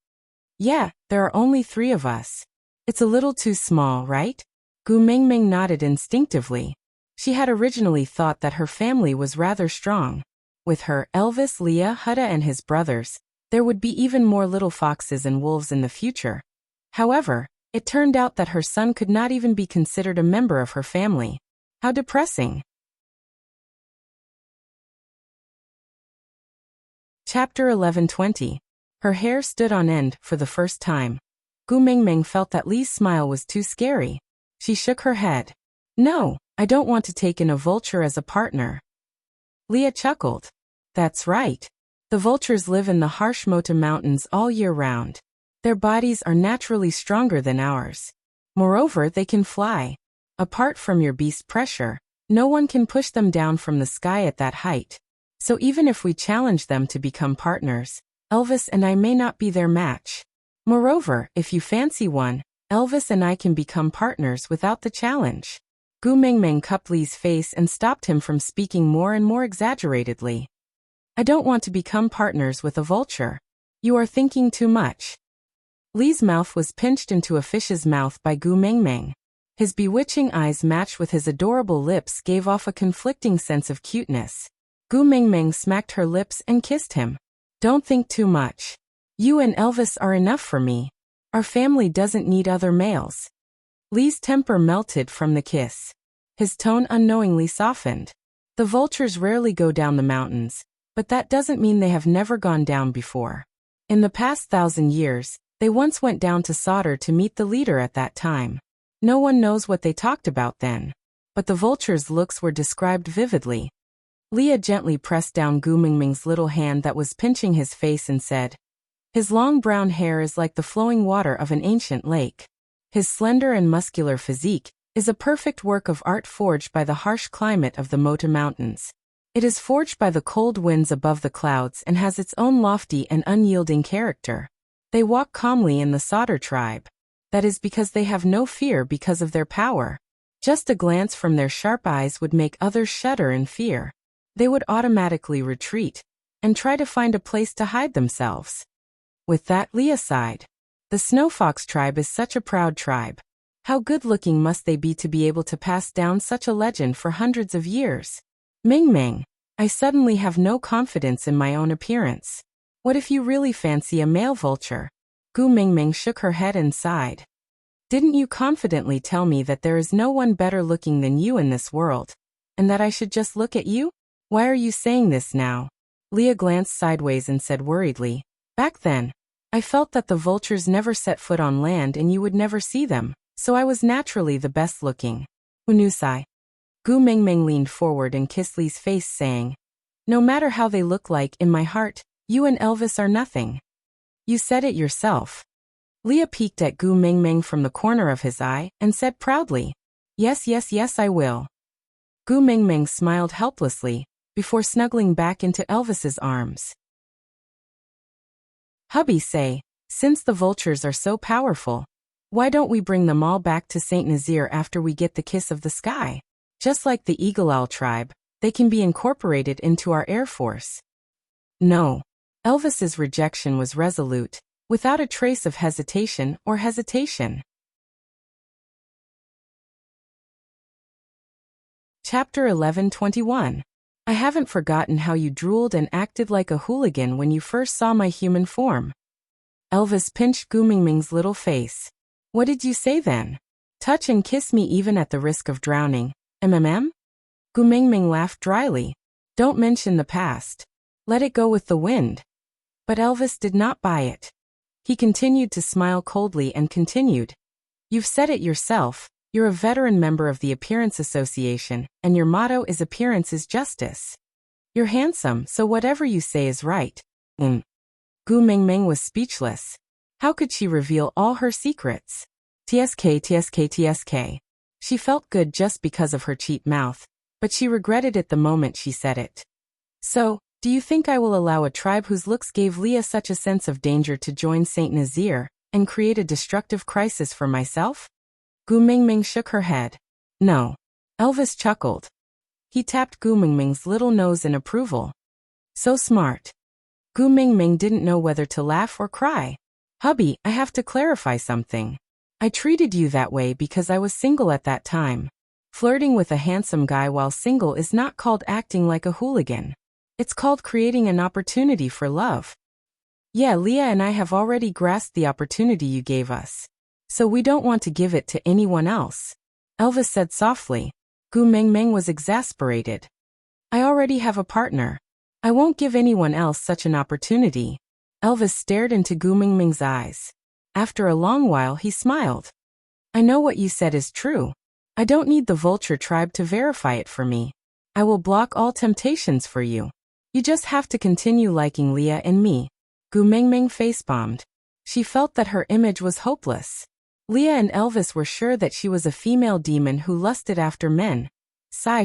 Yeah, there are only 3 of us. It's a little too small, right? Gu Mingming nodded instinctively. She had originally thought that her family was rather strong. With her, Elvis, Leah, Hutta and his brothers, there would be even more little foxes and wolves in the future. However, it turned out that her son could not even be considered a member of her family. How depressing. Chapter 11:20. Her hair stood on end for the first time. Gu Mingming felt that Li's smile was too scary. She shook her head. No, I don't want to take in a vulture as a partner. Leah chuckled. That's right. The vultures live in the harsh Mota Mountains all year round. Their bodies are naturally stronger than ours. Moreover, they can fly. Apart from your beast pressure, no one can push them down from the sky at that height. So even if we challenge them to become partners, Elvis and I may not be their match. Moreover, if you fancy one, Elvis and I can become partners without the challenge. Gu Mingming cupped Li's face and stopped him from speaking more and more exaggeratedly. I don't want to become partners with a vulture. You are thinking too much. Li's mouth was pinched into a fish's mouth by Gu Mingming. His bewitching eyes matched with his adorable lips gave off a conflicting sense of cuteness. Gu Mingming smacked her lips and kissed him. Don't think too much. You and Elvis are enough for me. Our family doesn't need other males. Li's temper melted from the kiss. His tone unknowingly softened. The vultures rarely go down the mountains, but that doesn't mean they have never gone down before. In the past 1,000 years, they once went down to Sauter to meet the leader at that time. No one knows what they talked about then. But the vulture's looks were described vividly. Leah gently pressed down Gu Mingming's little hand that was pinching his face and said, His long brown hair is like the flowing water of an ancient lake. His slender and muscular physique is a perfect work of art forged by the harsh climate of the Mota Mountains. It is forged by the cold winds above the clouds and has its own lofty and unyielding character. They walk calmly in the Sauter tribe. That is because they have no fear because of their power. Just a glance from their sharp eyes would make others shudder in fear. They would automatically retreat and try to find a place to hide themselves. With that, Leah sighed. The Snow Fox tribe is such a proud tribe. How good-looking must they be to be able to pass down such a legend for hundreds of years? Mingming, I suddenly have no confidence in my own appearance. What if you really fancy a male vulture? Gu Mingming shook her head and sighed. Didn't you confidently tell me that there is no one better looking than you in this world, and that I should just look at you? Why are you saying this now? Leah glanced sideways and said worriedly, back then, I felt that the vultures never set foot on land and you would never see them, so I was naturally the best looking. Unusai. Gu Mingming leaned forward and kissed Lee's face, saying, no matter how they look like, in my heart, you and Elvis are nothing. You said it yourself. Leah peeked at Gu Mingming from the corner of his eye and said proudly, yes, yes, yes, I will. Gu Mingming smiled helplessly, before snuggling back into Elvis's arms. Hubby say, since the vultures are so powerful, why don't we bring them all back to Saint Nazir after we get the kiss of the sky? Just like the Eagle Owl tribe, they can be incorporated into our air force. No. Elvis's rejection was resolute, without a trace of hesitation. Chapter 11:21. I haven't forgotten how you drooled and acted like a hooligan when you first saw my human form. Elvis pinched Gu Mingming's little face. What did you say then? Touch and kiss me even at the risk of drowning, mm? Gu Mingming laughed dryly. Don't mention the past. Let it go with the wind. But Elvis did not buy it. He continued to smile coldly and continued. You've said it yourself, you're a veteran member of the Appearance Association, and your motto is appearance is justice. You're handsome, so whatever you say is right. Gu Mingming was speechless. How could she reveal all her secrets? TSK. She felt good just because of her cheap mouth, but she regretted it the moment she said it. So, do you think I will allow a tribe whose looks gave Leah such a sense of danger to join Saint Nazir, and create a destructive crisis for myself? Gu Mingming shook her head. No. Elvis chuckled. He tapped Gu Mingming's little nose in approval. So smart. Gu Mingming didn't know whether to laugh or cry. Hubby, I have to clarify something. I treated you that way because I was single at that time. Flirting with a handsome guy while single is not called acting like a hooligan. It's called creating an opportunity for love. Yeah, Leah and I have already grasped the opportunity you gave us. So we don't want to give it to anyone else. Elvis said softly. Gu Mingming was exasperated. I already have a partner. I won't give anyone else such an opportunity. Elvis stared into Gu Mingming's eyes. After a long while he smiled. I know what you said is true. I don't need the vulture tribe to verify it for me. I will block all temptations for you. You just have to continue liking Leah and me. Gu Mingming facepalmed. She felt that her image was hopeless. Leah and Elvis were sure that she was a female demon who lusted after men.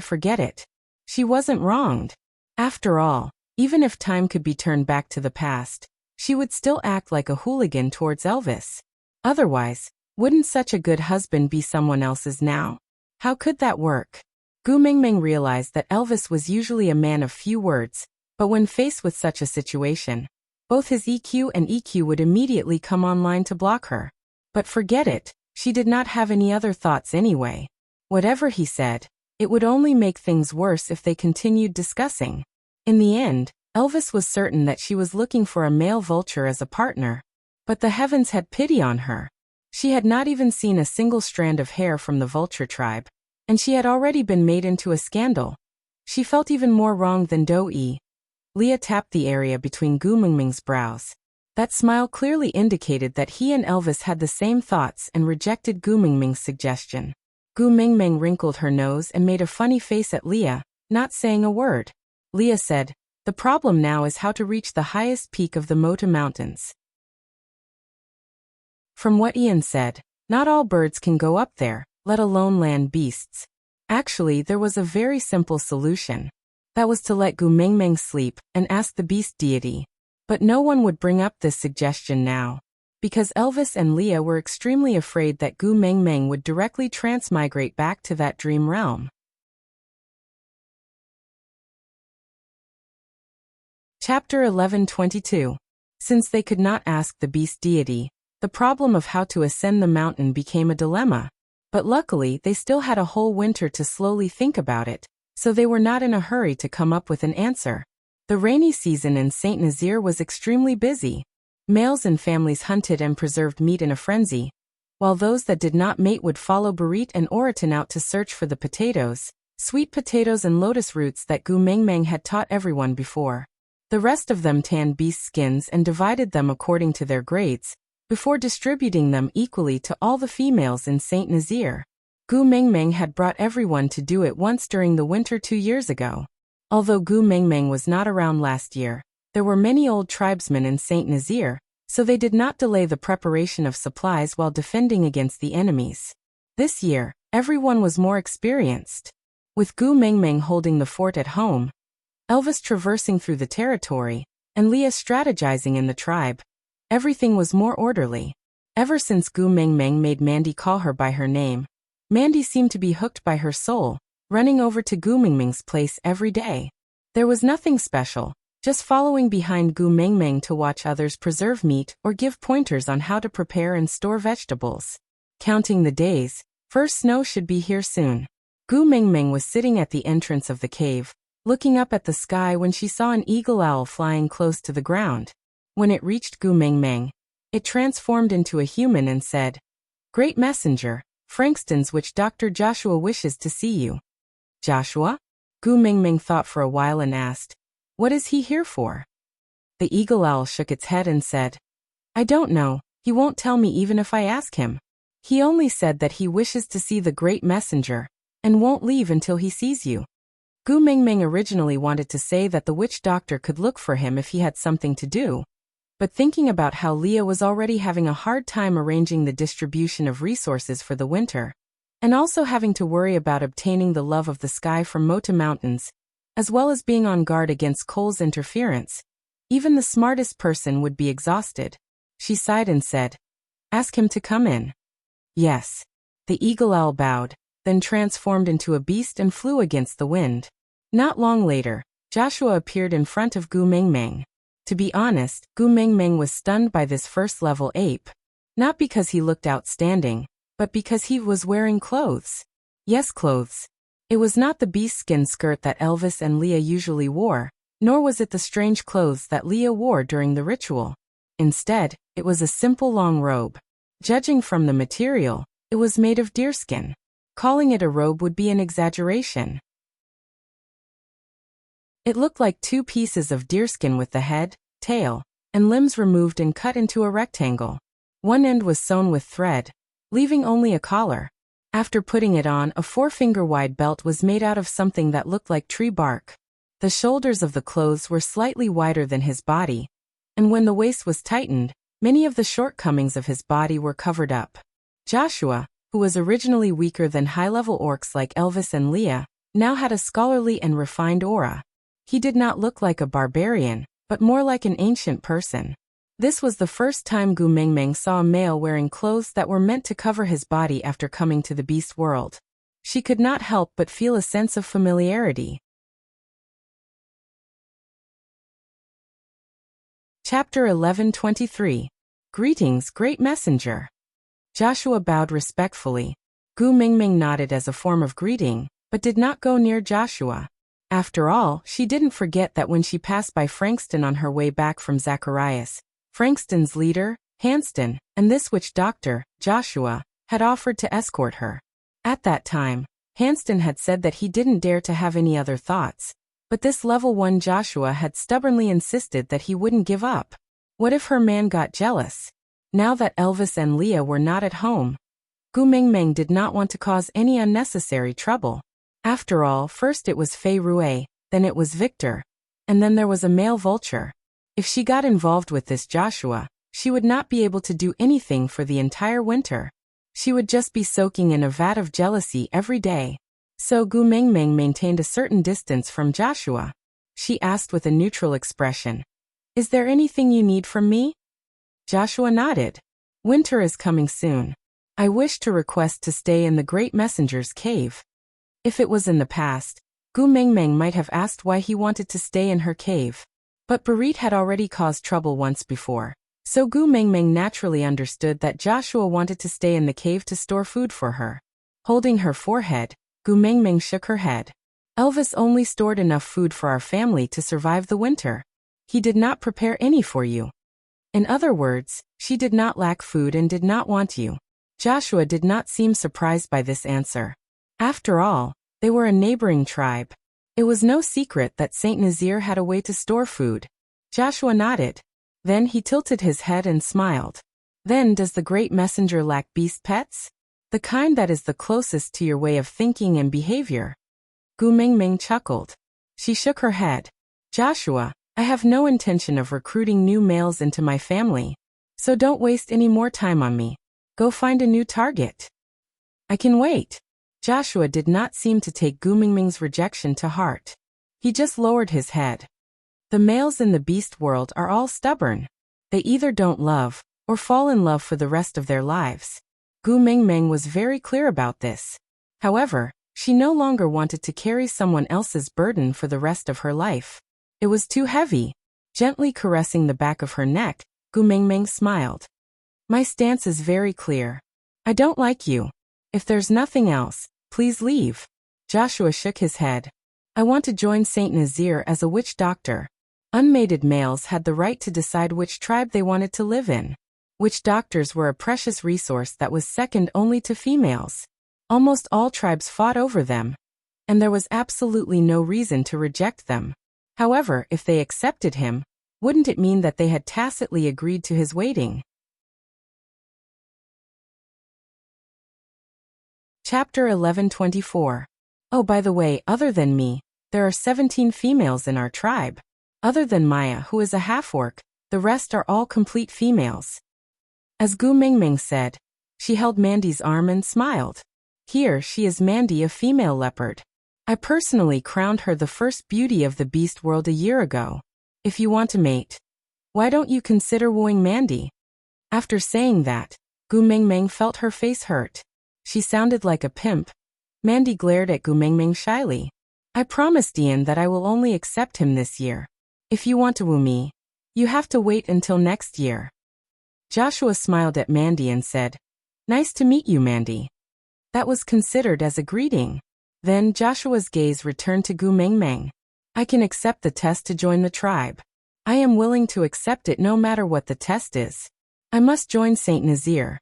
Forget it. She wasn't wronged. After all, even if time could be turned back to the past, she would still act like a hooligan towards Elvis. Otherwise, wouldn't such a good husband be someone else's now? How could that work? Gu Mingming realized that Elvis was usually a man of few words, but when faced with such a situation, both his EQ and EQ would immediately come online to block her. But forget it, she did not have any other thoughts anyway. Whatever he said, it would only make things worse if they continued discussing. In the end, Elvis was certain that she was looking for a male vulture as a partner. But the heavens had pity on her. She had not even seen a single strand of hair from the vulture tribe, and she had already been made into a scandal. She felt even more wronged than Do-e. Leah tapped the area between Gu Mingming's brows. That smile clearly indicated that he and Elvis had the same thoughts and rejected Gu Mingming's suggestion. Gu Mingming wrinkled her nose and made a funny face at Leah, not saying a word. Leah said, the problem now is how to reach the highest peak of the Mota Mountains. From what Ian said, not all birds can go up there, let alone land beasts. Actually, there was a very simple solution. That was to let Gu Mingming sleep and ask the beast deity. But no one would bring up this suggestion now, because Elvis and Leah were extremely afraid that Gu Mingming would directly transmigrate back to that dream realm. Chapter 11:22. Since they could not ask the beast deity, the problem of how to ascend the mountain became a dilemma. But luckily they still had a whole winter to slowly think about it, so they were not in a hurry to come up with an answer. The rainy season in Saint Nazir was extremely busy. Males and families hunted and preserved meat in a frenzy, while those that did not mate would follow Barit and Oriton out to search for the potatoes, sweet potatoes and lotus roots that Gu Mengmeng had taught everyone before. The rest of them tanned beast skins and divided them according to their grades, before distributing them equally to all the females in Saint Nazaire. Gu Mengmeng had brought everyone to do it once during the winter 2 years ago. Although Gu Mengmeng was not around last year, there were many old tribesmen in Saint Nazaire, so they did not delay the preparation of supplies while defending against the enemies. This year, everyone was more experienced. With Gu Mengmeng holding the fort at home, Elvis traversing through the territory, and Leah strategizing in the tribe, everything was more orderly. Ever since Gu Mengmeng made Mandy call her by her name, Mandy seemed to be hooked by her soul, running over to Gu Mengmeng's place every day. There was nothing special, just following behind Gu Mengmeng to watch others preserve meat or give pointers on how to prepare and store vegetables. Counting the days, first snow should be here soon. Gu Mengmeng was sitting at the entrance of the cave, looking up at the sky when she saw an eagle owl flying close to the ground. When it reached Gu Mengmeng, it transformed into a human and said, "Great messenger, Frankston's witch Dr. Joshua wishes to see you." Joshua? Gu Mengmeng thought for a while and asked, "What is he here for?" The eagle owl shook its head and said, "I don't know, he won't tell me even if I ask him. He only said that he wishes to see the great messenger, and won't leave until he sees you." Gu Mengmeng originally wanted to say that the witch doctor could look for him if he had something to do, but thinking about how Leah was already having a hard time arranging the distribution of resources for the winter, and also having to worry about obtaining the love of the sky from Mota Mountains, as well as being on guard against Cole's interference, even the smartest person would be exhausted. She sighed and said, "Ask him to come in." "Yes." The eagle owl bowed, then transformed into a beast and flew against the wind. Not long later, Joshua appeared in front of Gu Mengmeng. To be honest, Gu Mengmeng was stunned by this first-level ape. Not because he looked outstanding, but because he was wearing clothes. Yes, clothes. It was not the beast-skin skirt that Elvis and Leah usually wore, nor was it the strange clothes that Leah wore during the ritual. Instead, it was a simple long robe. Judging from the material, it was made of deerskin. Calling it a robe would be an exaggeration. It looked like 2 pieces of deerskin with the head, tail, and limbs removed and cut into a rectangle. One end was sewn with thread, leaving only a collar. After putting it on, a 4-finger-wide belt was made out of something that looked like tree bark. The shoulders of the clothes were slightly wider than his body, and when the waist was tightened, many of the shortcomings of his body were covered up. Joshua, who was originally weaker than high-level orcs like Elvis and Leah, now had a scholarly and refined aura. He did not look like a barbarian, but more like an ancient person. This was the first time Gu Mengmeng saw a male wearing clothes that were meant to cover his body after coming to the beast world. She could not help but feel a sense of familiarity. Chapter 11:23. Greetings, Great Messenger. Joshua bowed respectfully. Gu Mengmeng nodded as a form of greeting, but did not go near Joshua. After all, she didn't forget that when she passed by Frankston on her way back from Zacharias, Frankston's leader, Hanston, and this witch doctor, Joshua, had offered to escort her. At that time, Hanston had said that he didn't dare to have any other thoughts, but this level 1 Joshua had stubbornly insisted that he wouldn't give up. What if her man got jealous? Now that Elvis and Leah were not at home, Gu Mengmeng did not want to cause any unnecessary trouble. After all, first it was Fei Rue, then it was Victor, and then there was a male vulture. If she got involved with this Joshua, she would not be able to do anything for the entire winter. She would just be soaking in a vat of jealousy every day. So Gu Mengmeng maintained a certain distance from Joshua. She asked with a neutral expression, "Is there anything you need from me?" Joshua nodded. "Winter is coming soon. I wish to request to stay in the Great Messenger's cave." If it was in the past, Gu Mengmeng might have asked why he wanted to stay in her cave. But Barit had already caused trouble once before, so Gu Mengmeng naturally understood that Joshua wanted to stay in the cave to store food for her. Holding her forehead, Gu Mengmeng shook her head. "Elvis only stored enough food for our family to survive the winter. He did not prepare any for you." In other words, she did not lack food and did not want you. Joshua did not seem surprised by this answer. After all, They were a neighboring tribe. It was no secret that Saint Nazir had a way to store food. Joshua nodded. Then he tilted his head and smiled. Then does the great messenger lack beast pets? The kind that is the closest to your way of thinking and behavior? Gu Mingming chuckled. She shook her head. Joshua, I have no intention of recruiting new males into my family. So don't waste any more time on me. Go find a new target. I can wait. Joshua did not seem to take Gu Mingming's rejection to heart. He just lowered his head. The males in the beast world are all stubborn. They either don't love, or fall in love for the rest of their lives. Gu Mingming was very clear about this. However, she no longer wanted to carry someone else's burden for the rest of her life. It was too heavy. Gently caressing the back of her neck, Gu Mingming smiled. My stance is very clear. I don't like you. If there's nothing else, please leave. Joshua shook his head. I want to join Saint Nazir as a witch doctor. Unmated males had the right to decide which tribe they wanted to live in. Witch doctors were a precious resource that was second only to females. Almost all tribes fought over them, and there was absolutely no reason to reject them. However, if they accepted him, wouldn't it mean that they had tacitly agreed to his waiting? Chapter 1124. Oh, by the way, other than me, there are 17 females in our tribe. Other than Maya, who is a half-orc, the rest are all complete females. As Gu Mingming said, she held Mandy's arm and smiled. Here she is Mandy, a female leopard. I personally crowned her the first beauty of the beast world a year ago. If you want to mate, why don't you consider wooing Mandy? After saying that, Gu Mingming felt her face hurt. She sounded like a pimp. Mandy glared at Gu Mingming shyly. I promised Ian that I will only accept him this year. If you want to woo me, you have to wait until next year. Joshua smiled at Mandy and said, Nice to meet you, Mandy. That was considered as a greeting. Then Joshua's gaze returned to Gu Mingming. I can accept the test to join the tribe. I am willing to accept it no matter what the test is. I must join Saint Nazir.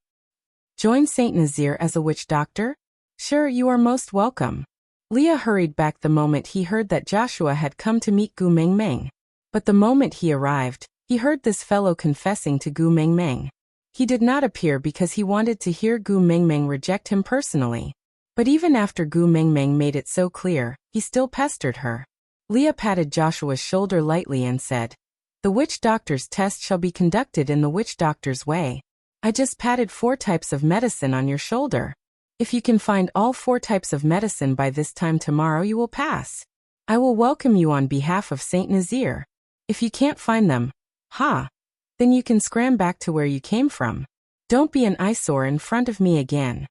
Join Saint Nazir as a witch doctor? Sure, you are most welcome. Leah hurried back the moment he heard that Joshua had come to meet Gu Mingming. But the moment he arrived, he heard this fellow confessing to Gu Mingming. He did not appear because he wanted to hear Gu Mingming reject him personally. But even after Gu Mingming made it so clear, he still pestered her. Leah patted Joshua's shoulder lightly and said, The witch doctor's test shall be conducted in the witch doctor's way. I just patted 4 types of medicine on your shoulder. If you can find all 4 types of medicine by this time tomorrow, you will pass. I will welcome you on behalf of Saint Nazir. If you can't find them, then you can scram back to where you came from. Don't be an eyesore in front of me again.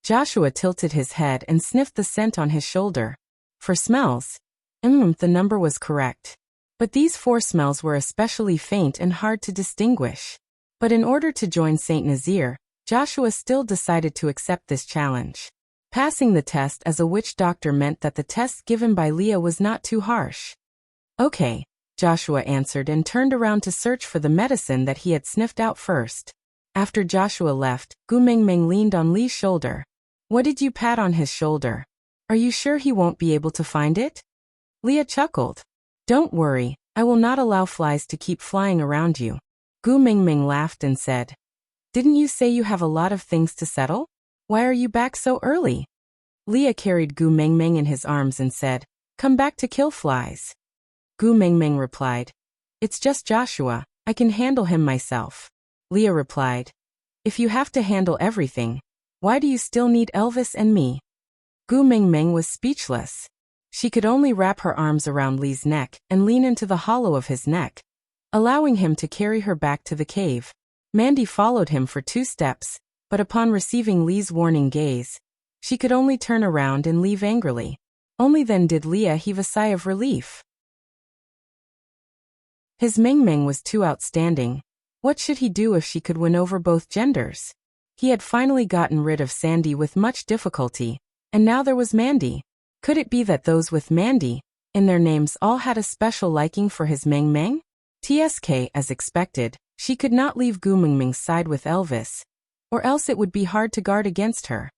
Joshua tilted his head and sniffed the scent on his shoulder. For smells, the number was correct. But these 4 smells were especially faint and hard to distinguish. But in order to join Saint Nazir, Joshua still decided to accept this challenge. Passing the test as a witch doctor meant that the test given by Leah was not too harsh. Okay, Joshua answered and turned around to search for the medicine that he had sniffed out first. After Joshua left, Gu Mingming leaned on Lee's shoulder. What did you pat on his shoulder? Are you sure he won't be able to find it? Leah chuckled. Don't worry, I will not allow flies to keep flying around you. Gu Mingming laughed and said, Didn't you say you have a lot of things to settle? Why are you back so early? Leah carried Gu Mingming in his arms and said, Come back to kill flies. Gu Mingming replied, It's just Joshua, I can handle him myself. Leah replied, If you have to handle everything, why do you still need Elvis and me? Gu Mingming was speechless. She could only wrap her arms around Lee's neck and lean into the hollow of his neck, allowing him to carry her back to the cave. Mandy followed him for 2 steps, but upon receiving Lee's warning gaze, she could only turn around and leave angrily. Only then did Leah heave a sigh of relief. His Mingming was too outstanding. What should he do if she could win over both genders? He had finally gotten rid of Sandy with much difficulty, and now there was Mandy. Could it be that those with Mandy in their names all had a special liking for his Mingming? TSK, as expected, she could not leave Gu Mingming's side with Elvis, or else it would be hard to guard against her.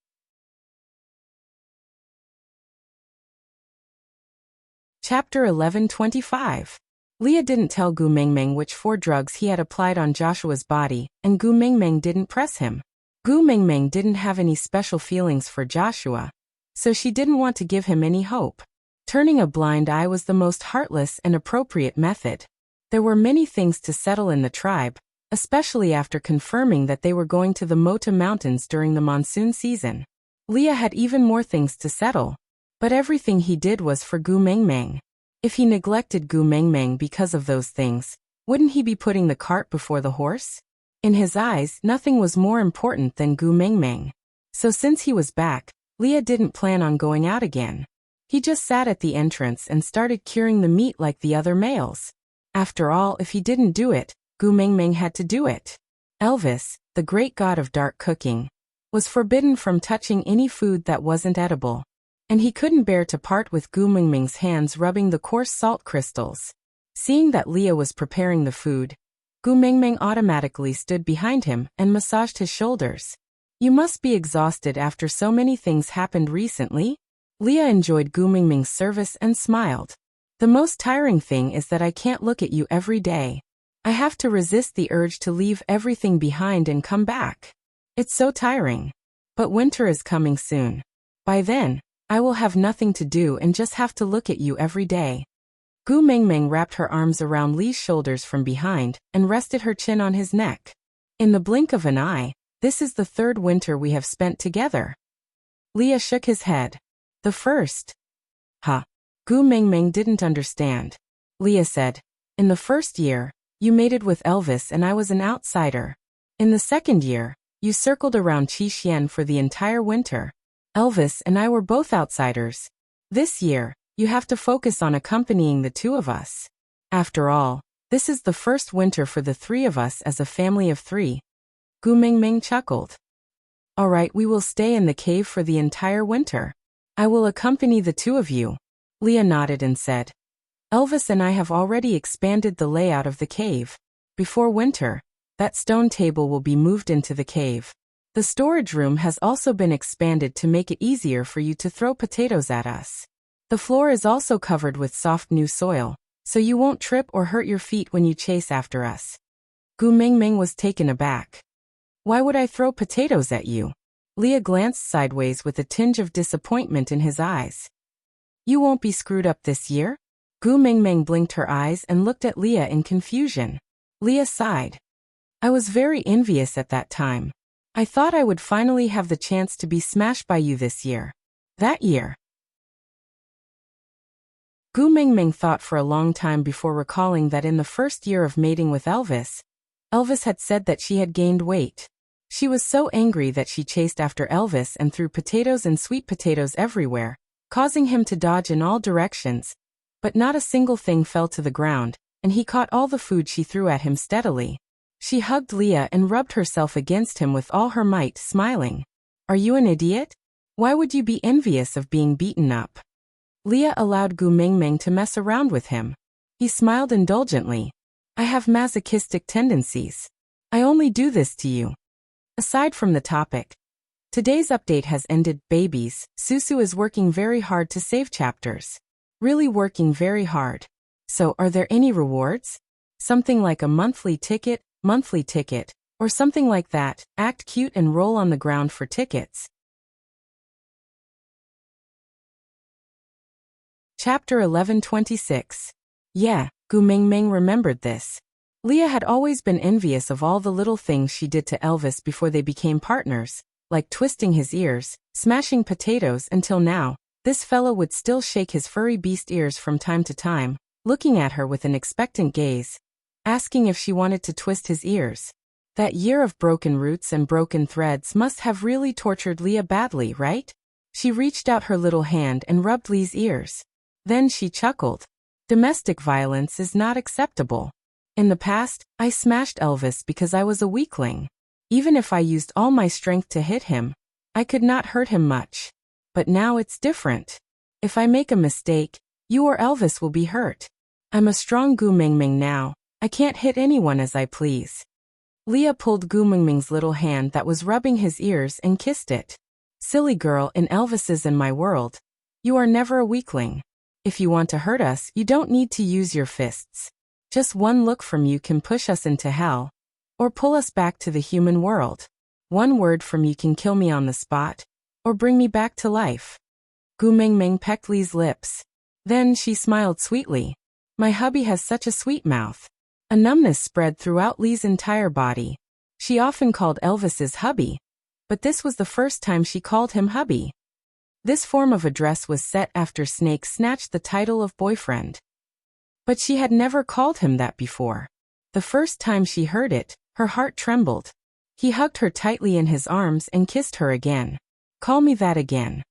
Chapter 1125. Leah didn't tell Gu Mingming which 4 drugs he had applied on Joshua's body, and Gu Mingming didn't press him. Gu Mingming didn't have any special feelings for Joshua, so she didn't want to give him any hope. Turning a blind eye was the most heartless and appropriate method. There were many things to settle in the tribe, especially after confirming that they were going to the Mota Mountains during the monsoon season. Leah had even more things to settle, but everything he did was for Gu Mingming. If he neglected Gu Mingming because of those things, wouldn't he be putting the cart before the horse? In his eyes, nothing was more important than Gu Mingming. So since he was back, Leah didn't plan on going out again. He just sat at the entrance and started curing the meat like the other males. After all, if he didn't do it, Gu Mingming had to do it. Elvis, the great god of dark cooking, was forbidden from touching any food that wasn't edible, and he couldn't bear to part with Gu Mingming's hands rubbing the coarse salt crystals. Seeing that Leah was preparing the food, Gu Mingming automatically stood behind him and massaged his shoulders. "You must be exhausted after so many things happened recently?" Leah enjoyed Gu Mingming's service and smiled. "The most tiring thing is that I can't look at you every day. I have to resist the urge to leave everything behind and come back. It's so tiring. But winter is coming soon. By then, I will have nothing to do and just have to look at you every day." Gu Mingming wrapped her arms around Lee's shoulders from behind and rested her chin on his neck. "In the blink of an eye, this is the 3rd winter we have spent together." Leah shook his head. "The first." "Huh." Gu Mingming didn't understand. Leah said, "In the first year, you mated with Elvis and I was an outsider. In the second year, you circled around Qixuan for the entire winter. Elvis and I were both outsiders. This year, you have to focus on accompanying the 2 of us. After all, this is the first winter for the 3 of us as a family of 3. Gu Mingming chuckled. "All right, we will stay in the cave for the entire winter. I will accompany the 2 of you." Leah nodded and said, "Elvis and I have already expanded the layout of the cave. Before winter, that stone table will be moved into the cave. The storage room has also been expanded to make it easier for you to throw potatoes at us. The floor is also covered with soft new soil, so you won't trip or hurt your feet when you chase after us." Gu Mingming was taken aback. "Why would I throw potatoes at you?" Leah glanced sideways with a tinge of disappointment in his eyes. "You won't be screwed up this year?" Gu Mingming blinked her eyes and looked at Leah in confusion. Leah sighed. "I was very envious at that time. I thought I would finally have the chance to be smashed by you this year." That year. Gu Mingming thought for a long time before recalling that in the first year of mating with Elvis, Elvis had said that she had gained weight. She was so angry that she chased after Elvis and threw potatoes and sweet potatoes everywhere, causing him to dodge in all directions, but not a single thing fell to the ground, and he caught all the food she threw at him steadily. She hugged Leah and rubbed herself against him with all her might, smiling. "Are you an idiot? Why would you be envious of being beaten up?" Leah allowed Gu Mingming to mess around with him. He smiled indulgently. "I have masochistic tendencies. I only do this to you." Aside from the topic, today's update has ended. Babies, Susu is working very hard to save chapters. Really working very hard. So, are there any rewards? Something like a monthly ticket, or something like that. Act cute and roll on the ground for tickets. Chapter 1126. Yeah, Gu Mingming remembered this. Leah had always been envious of all the little things she did to Elvis before they became partners, like twisting his ears, smashing potatoes, until now. This fellow would still shake his furry beast ears from time to time, looking at her with an expectant gaze, asking if she wanted to twist his ears. That year of broken roots and broken threads must have really tortured Leah badly, right? She reached out her little hand and rubbed Lee's ears. Then she chuckled. Domestic violence is not acceptable. In the past, I smashed Elvis because I was a weakling. Even if I used all my strength to hit him, I could not hurt him much. But now it's different. If I make a mistake, you or Elvis will be hurt. I'm a strong Gu Mingming now. I can't hit anyone as I please. Leah pulled Gu Mingming's little hand that was rubbing his ears and kissed it. Silly girl, in Elvis's and my world, you are never a weakling. If you want to hurt us, you don't need to use your fists. Just one look from you can push us into hell, or pull us back to the human world. One word from you can kill me on the spot, or bring me back to life. Gu Mingming pecked Li's lips. Then she smiled sweetly. My hubby has such a sweet mouth. A numbness spread throughout Li's entire body. She often called Elvis's hubby, but this was the first time she called him hubby. This form of address was set after Snake snatched the title of boyfriend. But she had never called him that before. The first time she heard it, her heart trembled. He hugged her tightly in his arms and kissed her again. Call me that again.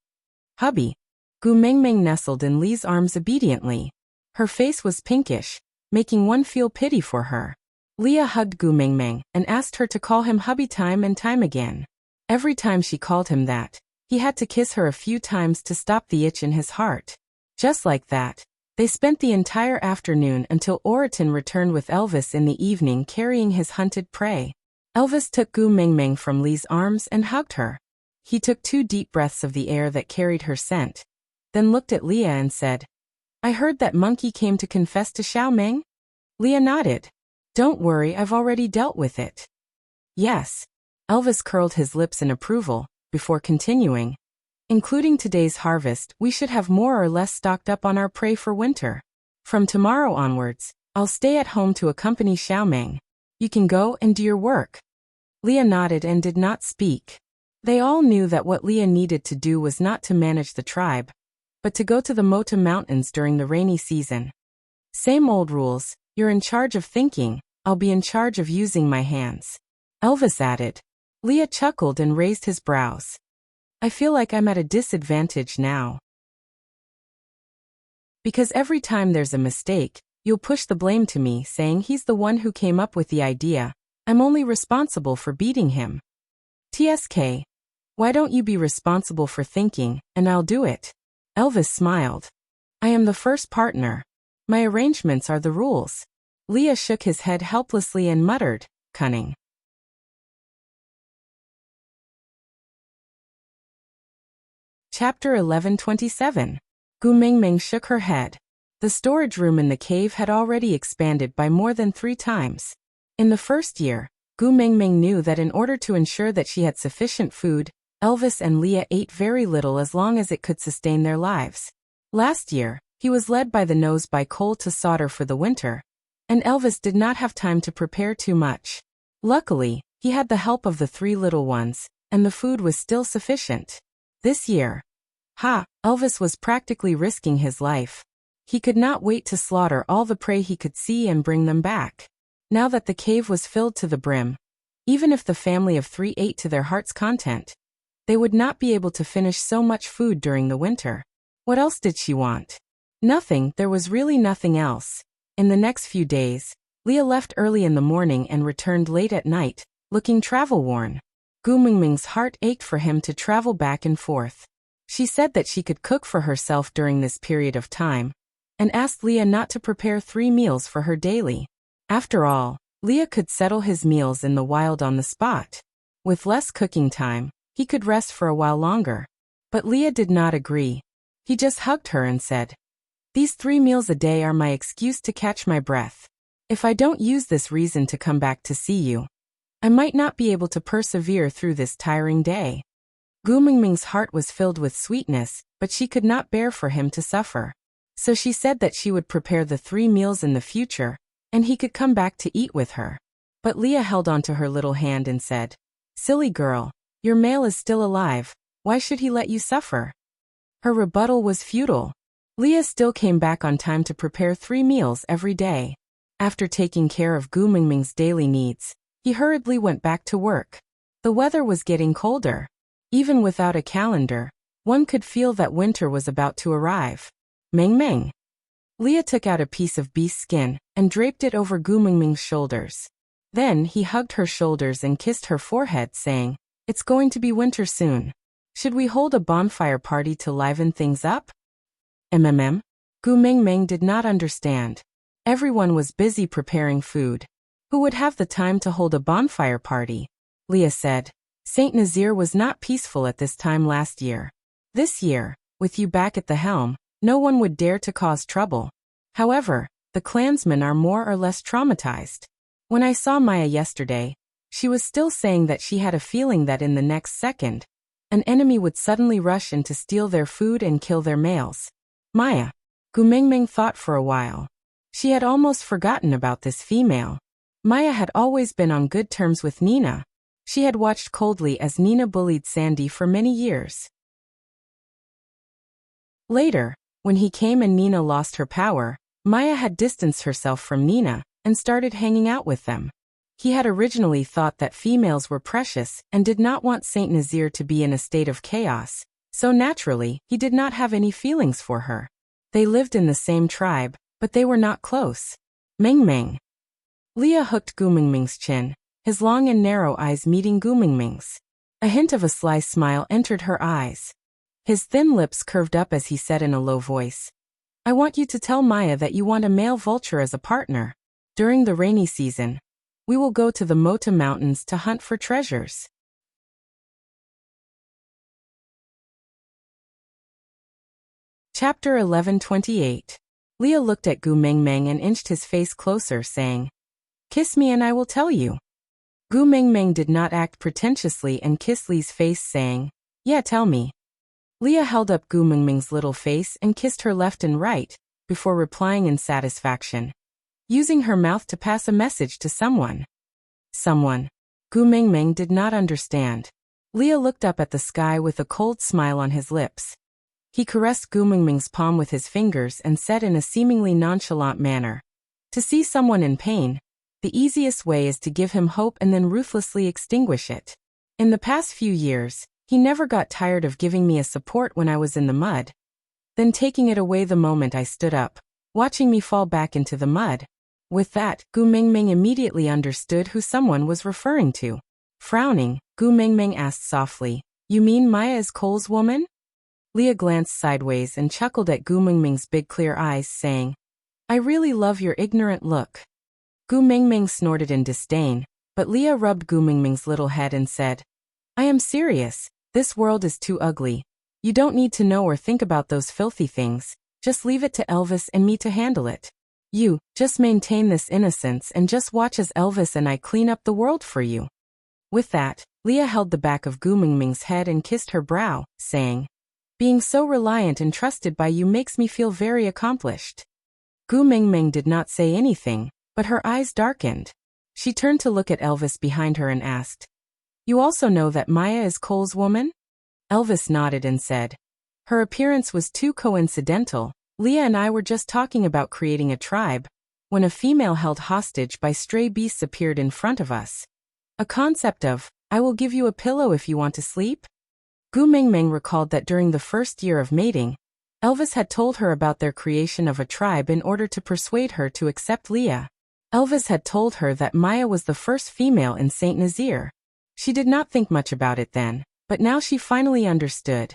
Hubby. Gu Mingming nestled in Li's arms obediently. Her face was pinkish, making one feel pity for her. Leah hugged Gu Mingming and asked her to call him hubby time and time again. Every time she called him that, he had to kiss her a few times to stop the itch in his heart. Just like that, they spent the entire afternoon until Oriton returned with Elvis in the evening carrying his hunted prey. Elvis took Gu Mingming from Li's arms and hugged her. He took 2 deep breaths of the air that carried her scent, then looked at Leah and said, I heard that monkey came to confess to Xiao Meng? Leah nodded. Don't worry, I've already dealt with it. Yes. Elvis curled his lips in approval, before continuing. Including today's harvest, we should have more or less stocked up on our prey for winter. From tomorrow onwards, I'll stay at home to accompany Xiao Meng. You can go and do your work. Leah nodded and did not speak. They all knew that what Leah needed to do was not to manage the tribe, but to go to the Mota Mountains during the rainy season. Same old rules, you're in charge of thinking, I'll be in charge of using my hands. Elvis added. Leah chuckled and raised his brows. I feel like I'm at a disadvantage now. Because every time there's a mistake, you'll push the blame to me, saying he's the one who came up with the idea. I'm only responsible for beating him. TSK. Why don't you be responsible for thinking, and I'll do it? Elvis smiled. I am the first partner. My arrangements are the rules. Leah shook his head helplessly and muttered, cunning. Chapter 1127. Gu Mingming shook her head. The storage room in the cave had already expanded by more than 3 times. In the first year, Gu Mingming knew that in order to ensure that she had sufficient food, Elvis and Leah ate very little as long as it could sustain their lives. Last year, he was led by the nose by coal to solder for the winter, and Elvis did not have time to prepare too much. Luckily, he had the help of the 3 little ones, and the food was still sufficient. This year, Elvis was practically risking his life. He could not wait to slaughter all the prey he could see and bring them back. Now that the cave was filled to the brim, even if the family of 3 ate to their heart's content, they would not be able to finish so much food during the winter. What else did she want? Nothing, there was really nothing else. In the next few days, Leah left early in the morning and returned late at night, looking travel-worn. Gu Mingming's heart ached for him to travel back and forth. She said that she could cook for herself during this period of time, and asked Leah not to prepare 3 meals for her daily. After all, Leah could settle his meals in the wild on the spot. With less cooking time, he could rest for a while longer. But Leah did not agree. He just hugged her and said, These 3 meals a day are my excuse to catch my breath. If I don't use this reason to come back to see you, I might not be able to persevere through this tiring day. Gu Mingming's heart was filled with sweetness, but she could not bear for him to suffer. So she said that she would prepare the 3 meals in the future, and he could come back to eat with her. But Leah held onto her little hand and said, Silly girl, your male is still alive, why should he let you suffer? Her rebuttal was futile. Leah still came back on time to prepare 3 meals every day. After taking care of Gu Mingming's daily needs, he hurriedly went back to work. The weather was getting colder. Even without a calendar, one could feel that winter was about to arrive. Ming. Leah took out a piece of beast skin and draped it over Gu Mingming's shoulders. Then he hugged her shoulders and kissed her forehead, saying, It's going to be winter soon. Should we hold a bonfire party to liven things up? Gu Mingming did not understand. Everyone was busy preparing food. Who would have the time to hold a bonfire party? Leah said. Saint Nazir was not peaceful at this time last year. This year, with you back at the helm, No one would dare to cause trouble. However, the clansmen are more or less traumatized. When I saw Maya yesterday, she was still saying that she had a feeling that in the next second, an enemy would suddenly rush in to steal their food and kill their males. Maya. Gu Mingming thought for a while. She had almost forgotten about this female. Maya had always been on good terms with Nina. She had watched coldly as Nina bullied Sandy for many years. Later, when he came and Nina lost her power, Maya had distanced herself from Nina and started hanging out with them. He had originally thought that females were precious and did not want Saint Nazir to be in a state of chaos, so naturally, he did not have any feelings for her. They lived in the same tribe, but they were not close. Mingming. Leah hooked Gu Mingming's chin, his long and narrow eyes meeting Gu Mingming's. A hint of a sly smile entered her eyes. His thin lips curved up as he said in a low voice, I want you to tell Maya that you want a male vulture as a partner. During the rainy season, we will go to the Mota Mountains to hunt for treasures. Chapter 1128. Leah looked at Gu Mingming and inched his face closer, saying, Kiss me and I will tell you. Gu Mingming did not act pretentiously and kissed Lee's face, saying, Yeah, tell me. Leah held up Gu Mingming's little face and kissed her left and right, before replying in satisfaction, using her mouth to pass a message to someone. Someone. Gu Mingming did not understand. Leah looked up at the sky with a cold smile on his lips. He caressed Gu Mingming's palm with his fingers and said in a seemingly nonchalant manner, To see someone in pain, the easiest way is to give him hope and then ruthlessly extinguish it. In the past few years, he never got tired of giving me a support when I was in the mud, then taking it away the moment I stood up, watching me fall back into the mud. With that, Gu Mingming immediately understood who someone was referring to. Frowning, Gu Mingming asked softly, You mean Maya is Cole's woman? Leah glanced sideways and chuckled at Gu Mingming's big clear eyes, saying, I really love your ignorant look. Gu Mingming snorted in disdain, but Leah rubbed Gu Mingming's little head and said, I am serious. This world is too ugly. You don't need to know or think about those filthy things, just leave it to Elvis and me to handle it. You, just maintain this innocence and just watch as Elvis and I clean up the world for you. With that, Leah held the back of Gu Mingming's head and kissed her brow, saying, Being so reliant and trusted by you makes me feel very accomplished. Gu Mingming did not say anything, but her eyes darkened. She turned to look at Elvis behind her and asked, You also know that Maya is Cole's woman? Elvis nodded and said, Her appearance was too coincidental. Leah and I were just talking about creating a tribe, when a female held hostage by stray beasts appeared in front of us. A concept of, I will give you a pillow if you want to sleep? Gu Mingming recalled that during the first year of mating, Elvis had told her about their creation of a tribe in order to persuade her to accept Leah. Elvis had told her that Maya was the first female in Saint Nazir. She did not think much about it then, but now she finally understood.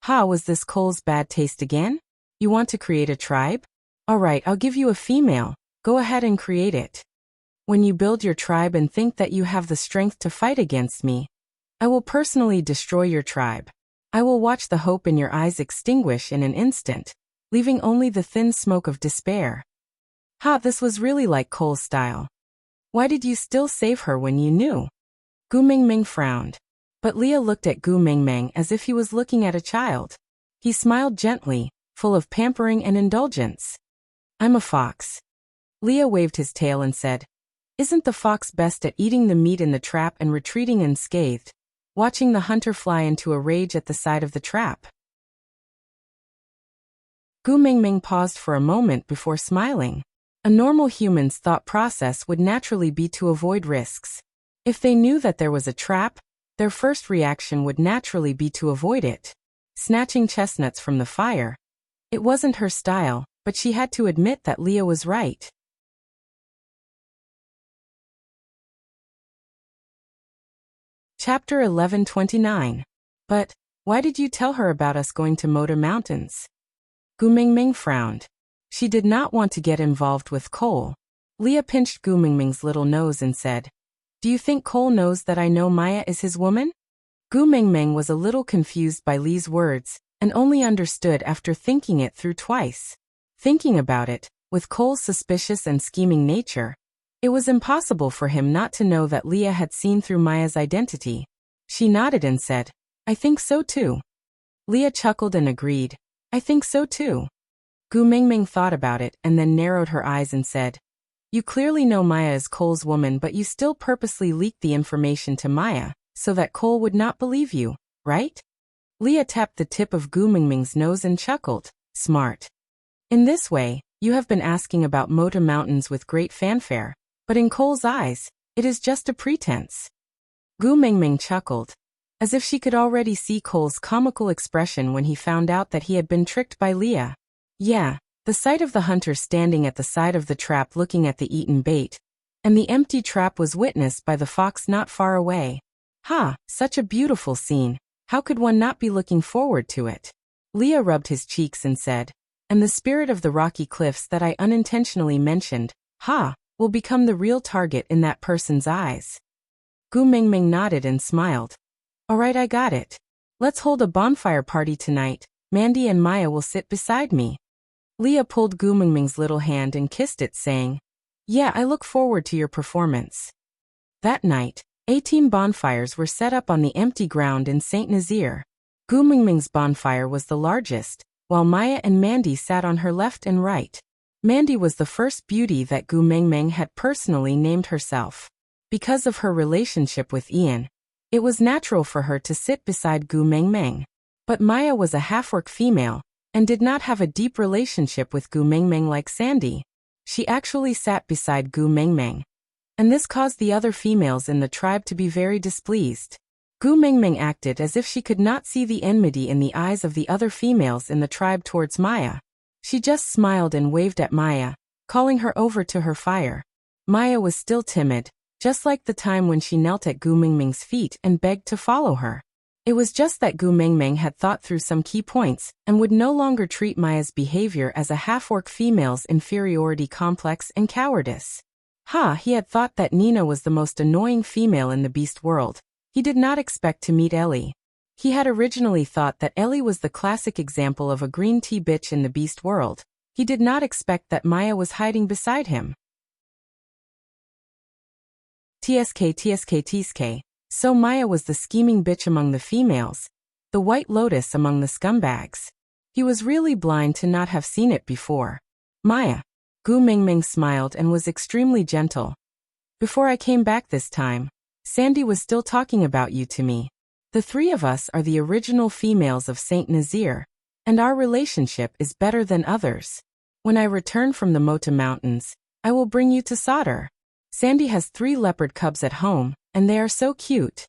Was this Cole's bad taste again? You want to create a tribe? Alright, I'll give you a female. Go ahead and create it. When you build your tribe and think that you have the strength to fight against me, I will personally destroy your tribe. I will watch the hope in your eyes extinguish in an instant, leaving only the thin smoke of despair. This was really like Cole's style. Why did you still save her when you knew? Gu Mingming frowned. But Leah looked at Gu Mingming as if he was looking at a child. He smiled gently, full of pampering and indulgence. I'm a fox. Leah waved his tail and said, Isn't the fox best at eating the meat in the trap and retreating unscathed, watching the hunter fly into a rage at the sight of the trap? Gu Mingming paused for a moment before smiling. A normal human's thought process would naturally be to avoid risks. If they knew that there was a trap, their first reaction would naturally be to avoid it. Snatching chestnuts from the fire. It wasn't her style, but she had to admit that Leah was right. Chapter 1129. But, why did you tell her about us going to Mota Mountains? Gu Mingming frowned. She did not want to get involved with Cole. Leah pinched Gu Mingming's little nose and said, Do you think Cole knows that I know Maya is his woman? Gu Mingming was a little confused by Lee's words, and only understood after thinking it through twice. Thinking about it, with Cole's suspicious and scheming nature, it was impossible for him not to know that Leah had seen through Maya's identity. She nodded and said, "I think so too." Leah chuckled and agreed, "I think so too." Gu Mingming thought about it and then narrowed her eyes and said, "You clearly know Maya is Cole's woman, but you still purposely leaked the information to Maya, so that Cole would not believe you, right?" Leah tapped the tip of Gu Mingming's nose and chuckled, "Smart. In this way, you have been asking about Mota Mountains with great fanfare, but in Cole's eyes, it is just a pretense." Gu Mingming chuckled, as if she could already see Cole's comical expression when he found out that he had been tricked by Leah. Yeah, the sight of the hunter standing at the side of the trap looking at the eaten bait, and the empty trap was witnessed by the fox not far away. Ha, such a beautiful scene. How could one not be looking forward to it? Leah rubbed his cheeks and said, "And the spirit of the rocky cliffs that I unintentionally mentioned, will become the real target in that person's eyes." Gu Mingming nodded and smiled. "All right, I got it. Let's hold a bonfire party tonight. Mandy and Maya will sit beside me." Leah pulled Gu Mingming's little hand and kissed it, saying, "Yeah, I look forward to your performance." That night, 18 bonfires were set up on the empty ground in Saint Nazaire. Gu Mingming's bonfire was the largest, while Maya and Mandy sat on her left and right. Mandy was the first beauty that Gu Mingming had personally named herself. Because of her relationship with Ian, it was natural for her to sit beside Gu Mingming. But Maya was a half-orc female, and did not have a deep relationship with Gu Mingming like Sandy. She actually sat beside Gu Mingming, and this caused the other females in the tribe to be very displeased. Gu Mingming acted as if she could not see the enmity in the eyes of the other females in the tribe towards Maya. She just smiled and waved at Maya, calling her over to her fire. Maya was still timid, just like the time when she knelt at Gu Mingming's feet and begged to follow her. It was just that Gu Mingming had thought through some key points and would no longer treat Maya's behavior as a half-orc female's inferiority complex and cowardice. He had thought that Nina was the most annoying female in the beast world. He did not expect to meet Ellie. He had originally thought that Ellie was the classic example of a green tea bitch in the beast world. He did not expect that Maya was hiding beside him. TSK. So Maya was the scheming bitch among the females, the white lotus among the scumbags. He was really blind to not have seen it before. "Maya." Gu Mingming smiled and was extremely gentle. "Before I came back this time, Sandy was still talking about you to me. The three of us are the original females of Saint Nazaire, and our relationship is better than others. When I return from the Mota Mountains, I will bring you to Sadr. Sandy has 3 leopard cubs at home, and they are so cute."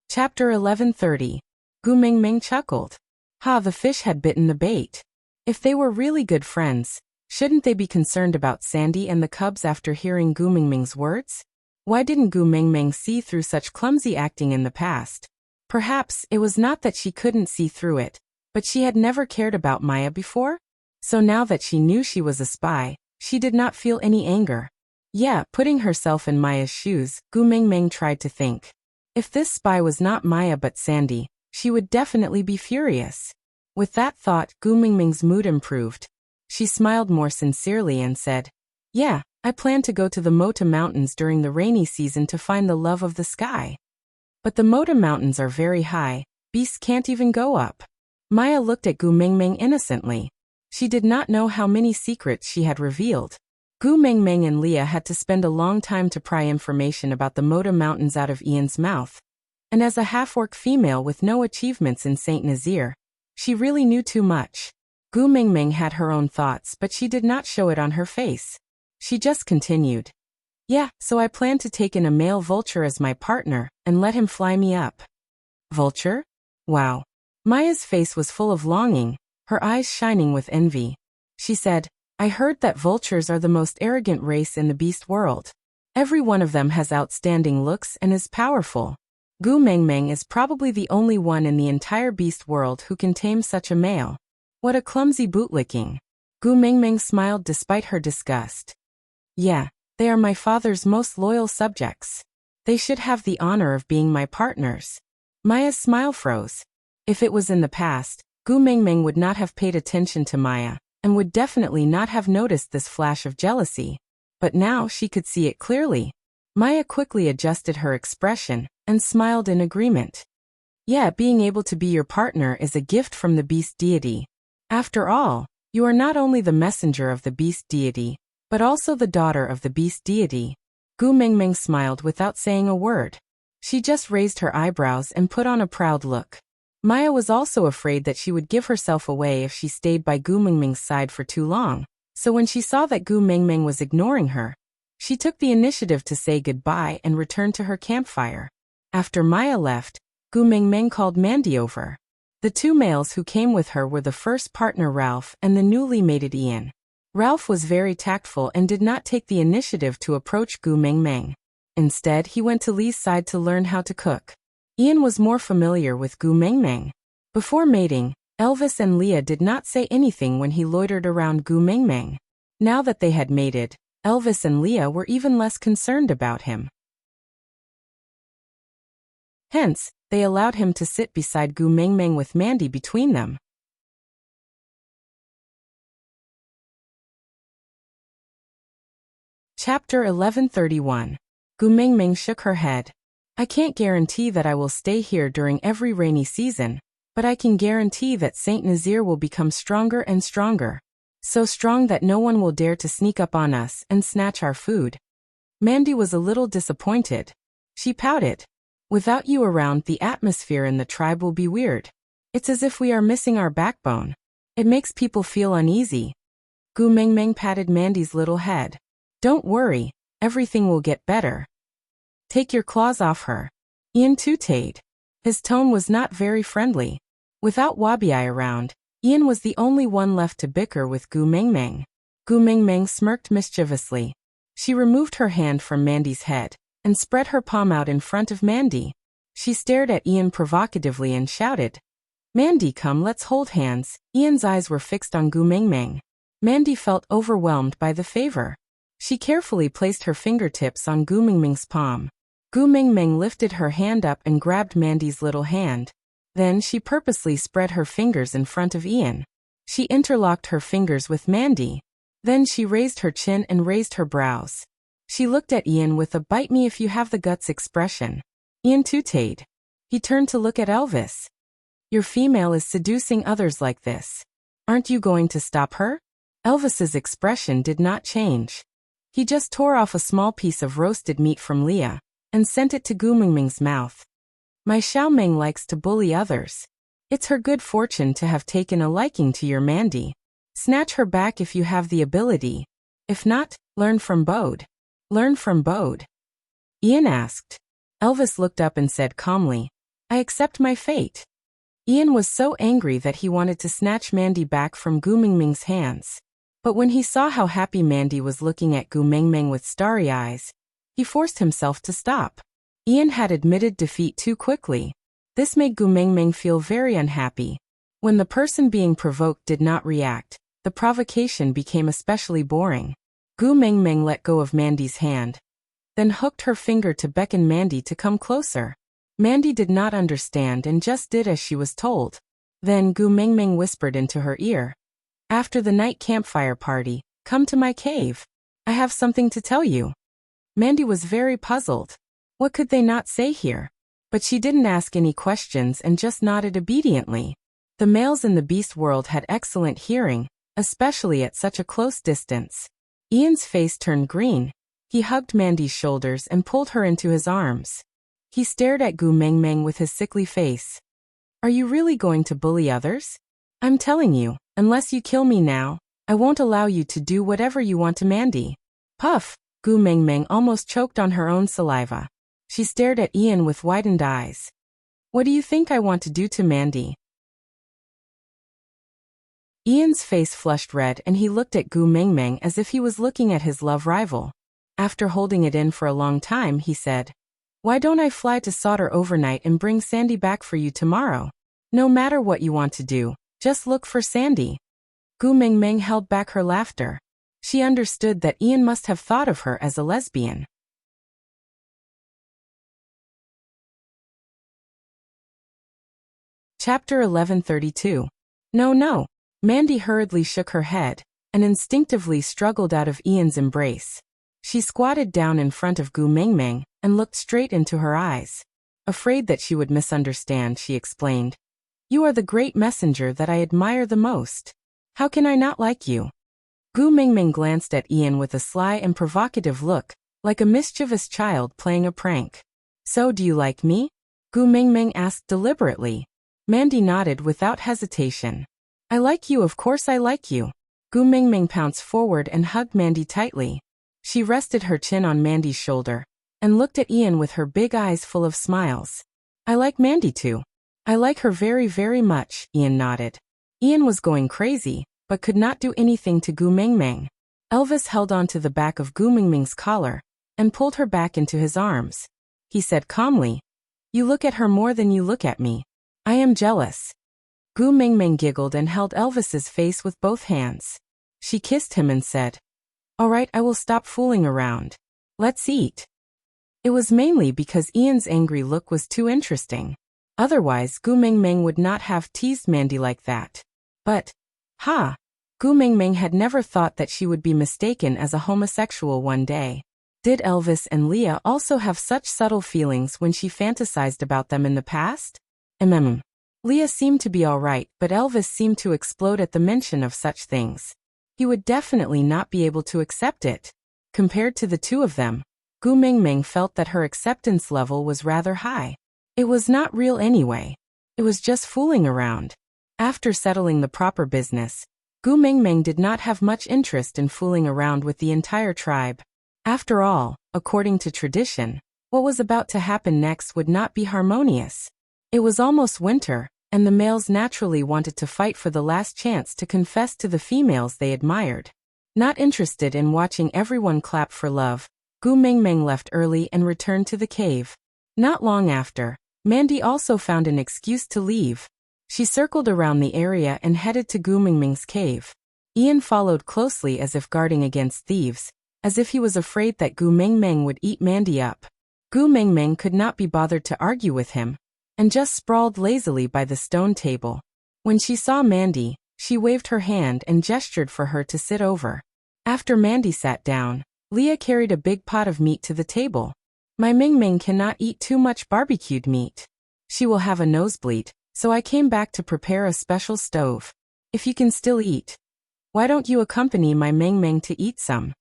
Chapter 11:30. Gu Mingming chuckled. The fish had bitten the bait. If they were really good friends, shouldn't they be concerned about Sandy and the cubs after hearing Gu Mingming's words? Why didn't Gu Mingming see through such clumsy acting in the past? Perhaps it was not that she couldn't see through it, but she had never cared about Maya before? So now that she knew she was a spy, she did not feel any anger. Putting herself in Maya's shoes, Gu Mingming tried to think. If this spy was not Maya but Sandy, she would definitely be furious. With that thought, Gu Mingming's mood improved. She smiled more sincerely and said, "I plan to go to the Mota Mountains during the rainy season to find the love of the sky. But the Mota Mountains are very high, beasts can't even go up." Maya looked at Gu Mingming innocently. She did not know how many secrets she had revealed. Gu Mingming and Leah had to spend a long time to pry information about the Mota Mountains out of Ian's mouth. And as a half-orc female with no achievements in Saint Nazaire, she really knew too much. Gu Mingming had her own thoughts, but she did not show it on her face. She just continued. So I plan to take in a male vulture as my partner, and let him fly me up." "Vulture? Wow." Maya's face was full of longing, her eyes shining with envy. She said, "I heard that vultures are the most arrogant race in the beast world. Every one of them has outstanding looks and is powerful. Gu Mingming is probably the only one in the entire beast world who can tame such a male. What a clumsy bootlicking." Gu Mingming smiled despite her disgust. "They are my father's most loyal subjects. They should have the honor of being my partners. Maya's smile froze. If it was in the past, Gu Mingming would not have paid attention to Maya, and would definitely not have noticed this flash of jealousy. But now she could see it clearly. Maya quickly adjusted her expression, and smiled in agreement. Yeah, being able to be your partner is a gift from the beast deity. After all, you are not only the messenger of the beast deity, but also the daughter of the beast deity. Gu Mingming smiled without saying a word. She just raised her eyebrows and put on a proud look. Maya was also afraid that she would give herself away if she stayed by Gu Mingming's side for too long, so when she saw that Gu Mingming was ignoring her, she took the initiative to say goodbye and returned to her campfire. After Maya left, Gu Mingming called Mandy over. The two males who came with her were the first partner Ralph and the newly mated Ian. Ralph was very tactful and did not take the initiative to approach Gu Mingming. Instead, he went to Lee's side to learn how to cook. Ian was more familiar with Gu Mingming. Before mating, Elvis and Leah did not say anything when he loitered around Gu Mingming. Now that they had mated, Elvis and Leah were even less concerned about him. Hence, they allowed him to sit beside Gu Mingming with Mandy between them. Chapter 1131. Gu Mingming shook her head. I can't guarantee that I will stay here during every rainy season, but I can guarantee that Saint Nazir will become stronger and stronger. So strong that no one will dare to sneak up on us and snatch our food. Mandy was a little disappointed. She pouted. Without you around, the atmosphere in the tribe will be weird. It's as if we are missing our backbone. It makes people feel uneasy. Gu Mingming patted Mandy's little head. Don't worry, everything will get better. Take your claws off her. Ian tooted. His tone was not very friendly. Without Wabi-Ai around, Ian was the only one left to bicker with Gu Mingming. Gu Mingming smirked mischievously. She removed her hand from Mandy's head, and spread her palm out in front of Mandy. She stared at Ian provocatively and shouted, Mandy, come, let's hold hands. Ian's eyes were fixed on Gu Mingming. Mandy felt overwhelmed by the favor. She carefully placed her fingertips on Gu Mingming's palm. Gu Mingming lifted her hand up and grabbed Mandy's little hand. Then she purposely spread her fingers in front of Ian. She interlocked her fingers with Mandy. Then she raised her chin and raised her brows. She looked at Ian with a bite me if you have the guts expression. Ian tooted. He turned to look at Elvis. Your female is seducing others like this. Aren't you going to stop her? Elvis's expression did not change. He just tore off a small piece of roasted meat from Leah and sent it to Gu Mingming's mouth. My Xiaoming likes to bully others. It's her good fortune to have taken a liking to your Mandy. Snatch her back if you have the ability. If not, learn from Bode. Learn from Bode. Ian asked. Elvis looked up and said calmly, I accept my fate. Ian was so angry that he wanted to snatch Mandy back from Gu Mingming's hands. But when he saw how happy Mandy was looking at Gu Mingming with starry eyes, he forced himself to stop. Ian had admitted defeat too quickly. This made Gu Mingming feel very unhappy. When the person being provoked did not react, the provocation became especially boring. Gu Mingming let go of Mandy's hand, then hooked her finger to beckon Mandy to come closer. Mandy did not understand and just did as she was told. Then Gu Mingming whispered into her ear. After the night campfire party, come to my cave. I have something to tell you. Mandy was very puzzled. What could they not say here? But she didn't ask any questions and just nodded obediently. The males in the beast world had excellent hearing, especially at such a close distance. Ian's face turned green. He hugged Mandy's shoulders and pulled her into his arms. He stared at Gu Mingming with his sickly face. Are you really going to bully others? I'm telling you, unless you kill me now, I won't allow you to do whatever you want to Mandy. Puff! Gu Mingming almost choked on her own saliva. She stared at Ian with widened eyes. What do you think I want to do to Mandy? Ian's face flushed red and he looked at Gu Mingming as if he was looking at his love rival. After holding it in for a long time, he said, Why don't I fly to Sauter overnight and bring Sandy back for you tomorrow? No matter what you want to do, just look for Sandy. Gu Mingming held back her laughter. She understood that Ian must have thought of her as a lesbian. Chapter 1132. No, no. Mandy hurriedly shook her head and instinctively struggled out of Ian's embrace. She squatted down in front of Gu Mingming and looked straight into her eyes. Afraid that she would misunderstand, she explained. You are the great messenger that I admire the most. How can I not like you? Gu Mingming glanced at Ian with a sly and provocative look, like a mischievous child playing a prank. So do you like me? Gu Mingming asked deliberately. Mandy nodded without hesitation. I like you, of course I like you. Gu Mingming pounced forward and hugged Mandy tightly. She rested her chin on Mandy's shoulder and looked at Ian with her big eyes full of smiles. I like Mandy too. I like her very, very much, Ian nodded. Ian was going crazy, but could not do anything to Gu Mingming. Elvis held on to the back of Gu Mingming's collar and pulled her back into his arms. He said calmly, You look at her more than you look at me. I am jealous. Gu Mingming giggled and held Elvis's face with both hands. She kissed him and said, All right, I will stop fooling around. Let's eat. It was mainly because Ian's angry look was too interesting. Otherwise, Gu Mingming would not have teased Mandy like that. But, Gu Mingming had never thought that she would be mistaken as a homosexual one day. Did Elvis and Leah also have such subtle feelings when she fantasized about them in the past? Leah seemed to be all right, but Elvis seemed to explode at the mention of such things. He would definitely not be able to accept it. Compared to the two of them, Gu Mingming felt that her acceptance level was rather high. It was not real anyway. It was just fooling around. After settling the proper business, Gu Mingming did not have much interest in fooling around with the entire tribe. After all, according to tradition, what was about to happen next would not be harmonious. It was almost winter, and the males naturally wanted to fight for the last chance to confess to the females they admired. Not interested in watching everyone clap for love, Gu Mingming left early and returned to the cave. Not long after, Mandy also found an excuse to leave. She circled around the area and headed to Gu Mingming's cave. Ian followed closely as if guarding against thieves, as if he was afraid that Gu Mingming would eat Mandy up. Gu Mingming could not be bothered to argue with him, and just sprawled lazily by the stone table. When she saw Mandy, she waved her hand and gestured for her to sit over. After Mandy sat down, Leah carried a big pot of meat to the table. My Mingming cannot eat too much barbecued meat. She will have a nosebleed, so I came back to prepare a special stove. If you can still eat, why don't you accompany my Mingming to eat some?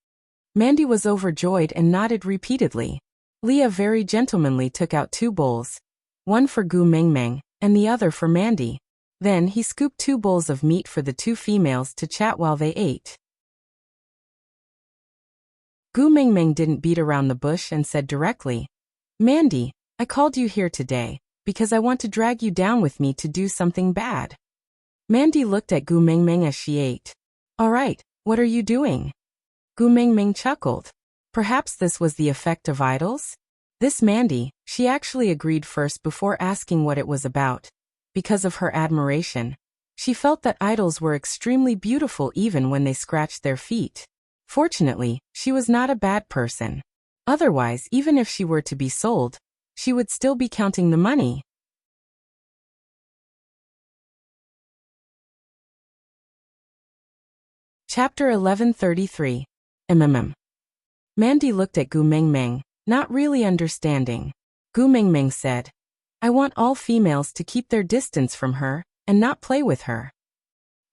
Mandy was overjoyed and nodded repeatedly. Leah very gentlemanly took out 2 bowls, one for Gu Mingming and the other for Mandy. Then he scooped 2 bowls of meat for the 2 females to chat while they ate. Gu Mingming didn't beat around the bush and said directly, Mandy, I called you here today because I want to drag you down with me to do something bad. Mandy looked at Gu Mingming as she ate. All right, what are you doing? Gu Mingming chuckled. Perhaps this was the effect of idols? This Mandy, she actually agreed first before asking what it was about. Because of her admiration, she felt that idols were extremely beautiful even when they scratched their feet. Fortunately, she was not a bad person. Otherwise, even if she were to be sold, she would still be counting the money. Chapter 1133. Mandy looked at Gu Mingming, not really understanding. Gu Mingming said, I want all females to keep their distance from her and not play with her.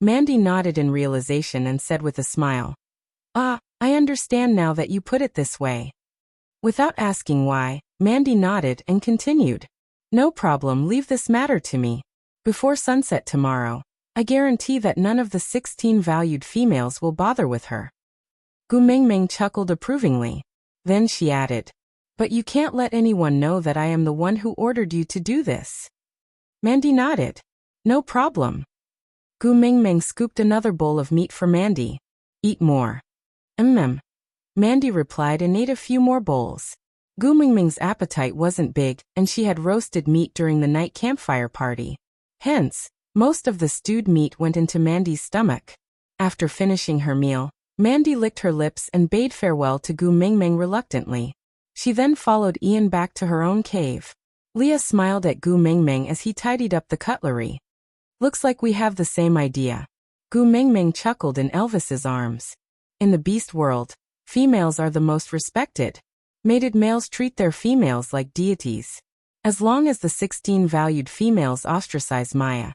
Mandy nodded in realization and said with a smile, I understand now that you put it this way. Without asking why, Mandy nodded and continued. No problem, leave this matter to me. Before sunset tomorrow, I guarantee that none of the 16 valued females will bother with her. Gu Mingming chuckled approvingly. Then she added, But you can't let anyone know that I am the one who ordered you to do this. Mandy nodded. No problem. Gu Mingming scooped another bowl of meat for Mandy. Eat more. Mandy replied and ate a few more bowls. Gu Mingming's appetite wasn't big, and she had roasted meat during the night campfire party. Hence, most of the stewed meat went into Mandy's stomach. After finishing her meal, Mandy licked her lips and bade farewell to Gu Mingming reluctantly. She then followed Ian back to her own cave. Leah smiled at Gu Mingming as he tidied up the cutlery. Looks like we have the same idea. Gu Mingming chuckled in Elvis's arms. In the beast world, females are the most respected. Mated males treat their females like deities. As long as the 16 valued females ostracize Maya,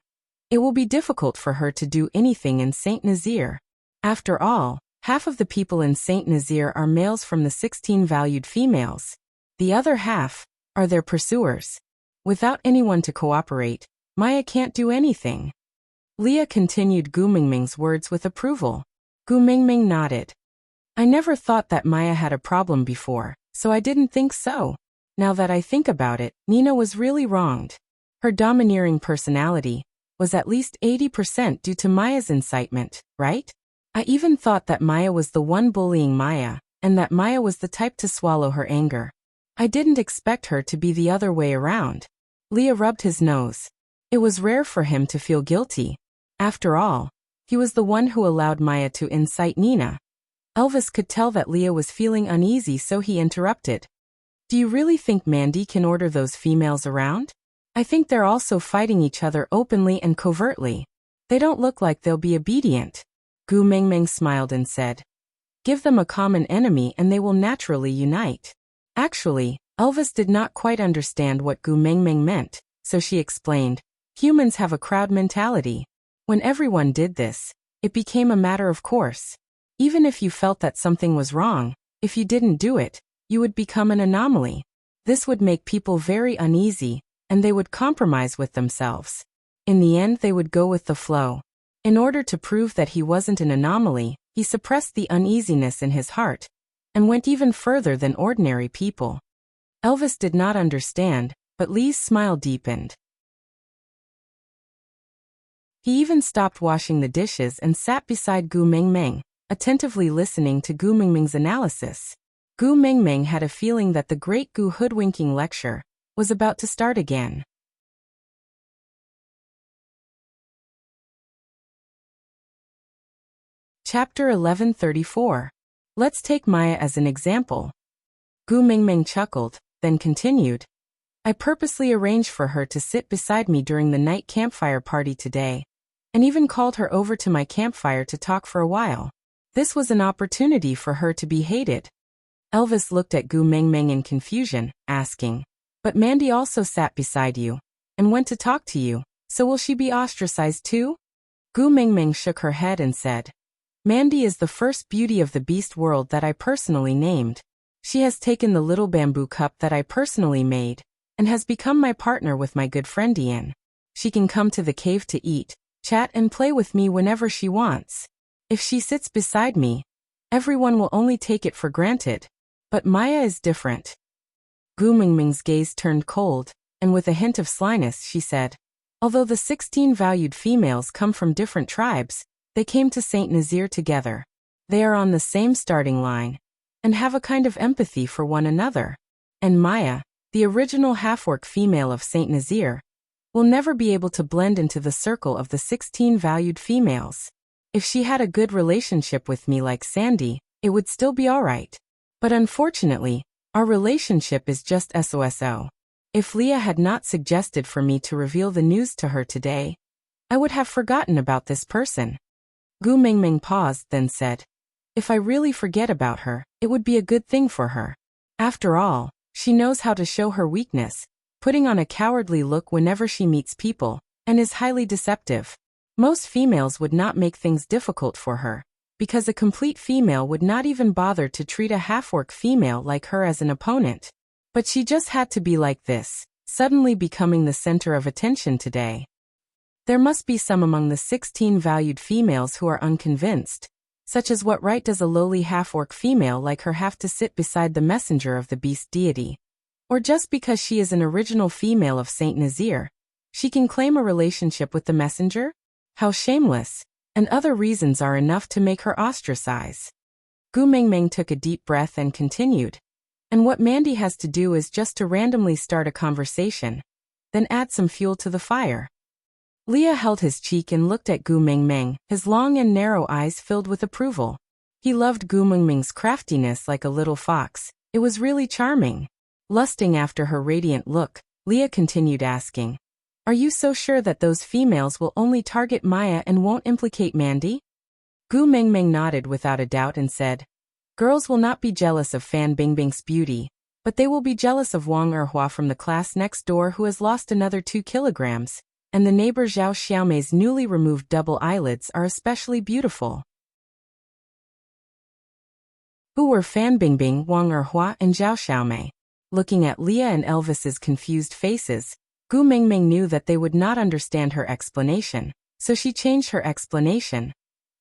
it will be difficult for her to do anything in Saint Nazaire. After all, half of the people in Saint Nazaire are males from the 16 valued females. The other half are their pursuers. Without anyone to cooperate, Maya can't do anything. Leah continued Gu Mingming's words with approval. Gu Mingming nodded. I never thought that Maya had a problem before, so I didn't think so. Now that I think about it, Nina was really wronged. Her domineering personality was at least 80% due to Maya's incitement, right? I even thought that Maya was the one bullying Maya, and that Maya was the type to swallow her anger. I didn't expect her to be the other way around. Leah rubbed his nose. It was rare for him to feel guilty. After all, he was the one who allowed Maya to incite Nina. Elvis could tell that Leah was feeling uneasy, so he interrupted. Do you really think Mandy can order those females around? I think they're also fighting each other openly and covertly. They don't look like they'll be obedient. Gu Mingming smiled and said, give them a common enemy and they will naturally unite. Actually, Elvis did not quite understand what Gu Mingming meant, so she explained, humans have a crowd mentality. When everyone did this, it became a matter of course. Even if you felt that something was wrong, if you didn't do it, you would become an anomaly. This would make people very uneasy, and they would compromise with themselves. In the end, they would go with the flow. In order to prove that he wasn't an anomaly, he suppressed the uneasiness in his heart, and went even further than ordinary people. Elvis did not understand, but Lee's smile deepened. He even stopped washing the dishes and sat beside Gu Mingming, attentively listening to Gu Mingming's analysis. Gu Mingming had a feeling that the great Gu hoodwinking lecture was about to start again. Chapter 1134. Let's take Maya as an example. Gu Mingming chuckled, then continued. I purposely arranged for her to sit beside me during the night campfire party today, and even called her over to my campfire to talk for a while. This was an opportunity for her to be hated. Elvis looked at Gu Mingming in confusion, asking, but Mandy also sat beside you, and went to talk to you, so will she be ostracized too? Gu Mingming shook her head and said, Mandy is the first beauty of the beast world that I personally named. She has taken the little bamboo cup that I personally made, and has become my partner with my good friend Ian. She can come to the cave to eat, chat and play with me whenever she wants. If she sits beside me, everyone will only take it for granted. But Maya is different. Gu Mingming's gaze turned cold, and with a hint of slyness she said, although the 16 valued females come from different tribes, they came to Saint Nazaire together. They are on the same starting line, and have a kind of empathy for one another. And Maya, the original half-orc female of Saint Nazaire, will never be able to blend into the circle of the 16 valued females. If she had a good relationship with me like Sandy, it would still be alright. But unfortunately, our relationship is just SOSO. If Leah had not suggested for me to reveal the news to her today, I would have forgotten about this person. Gu Mingming paused, then said, if I really forget about her, it would be a good thing for her. After all, she knows how to show her weakness, putting on a cowardly look whenever she meets people, and is highly deceptive. Most females would not make things difficult for her, because a complete female would not even bother to treat a half-orc female like her as an opponent. But she just had to be like this, suddenly becoming the center of attention today. There must be some among the 16 valued females who are unconvinced, such as what right does a lowly half-orc female like her have to sit beside the messenger of the beast deity? Or just because she is an original female of Saint Nazaire, she can claim a relationship with the messenger? How shameless! And other reasons are enough to make her ostracize. Gu Mingming took a deep breath and continued. And what Mandy has to do is just to randomly start a conversation, then add some fuel to the fire. Leah held his cheek and looked at Gu Mingming, his long and narrow eyes filled with approval. He loved Gu Mingming's craftiness like a little fox. It was really charming. Lusting after her radiant look, Leah continued asking. Are you so sure that those females will only target Maya and won't implicate Mandy? Gu Mingming nodded without a doubt and said, girls will not be jealous of Fan Bingbing's beauty, but they will be jealous of Wang Erhua from the class next door who has lost another 2 kilograms, and the neighbor Zhao Xiaomei's newly removed double eyelids are especially beautiful. Who were Fan Bingbing, Wang Erhua, and Zhao Xiaomei? Looking at Leah and Elvis's confused faces, Gu Mingming knew that they would not understand her explanation, so she changed her explanation.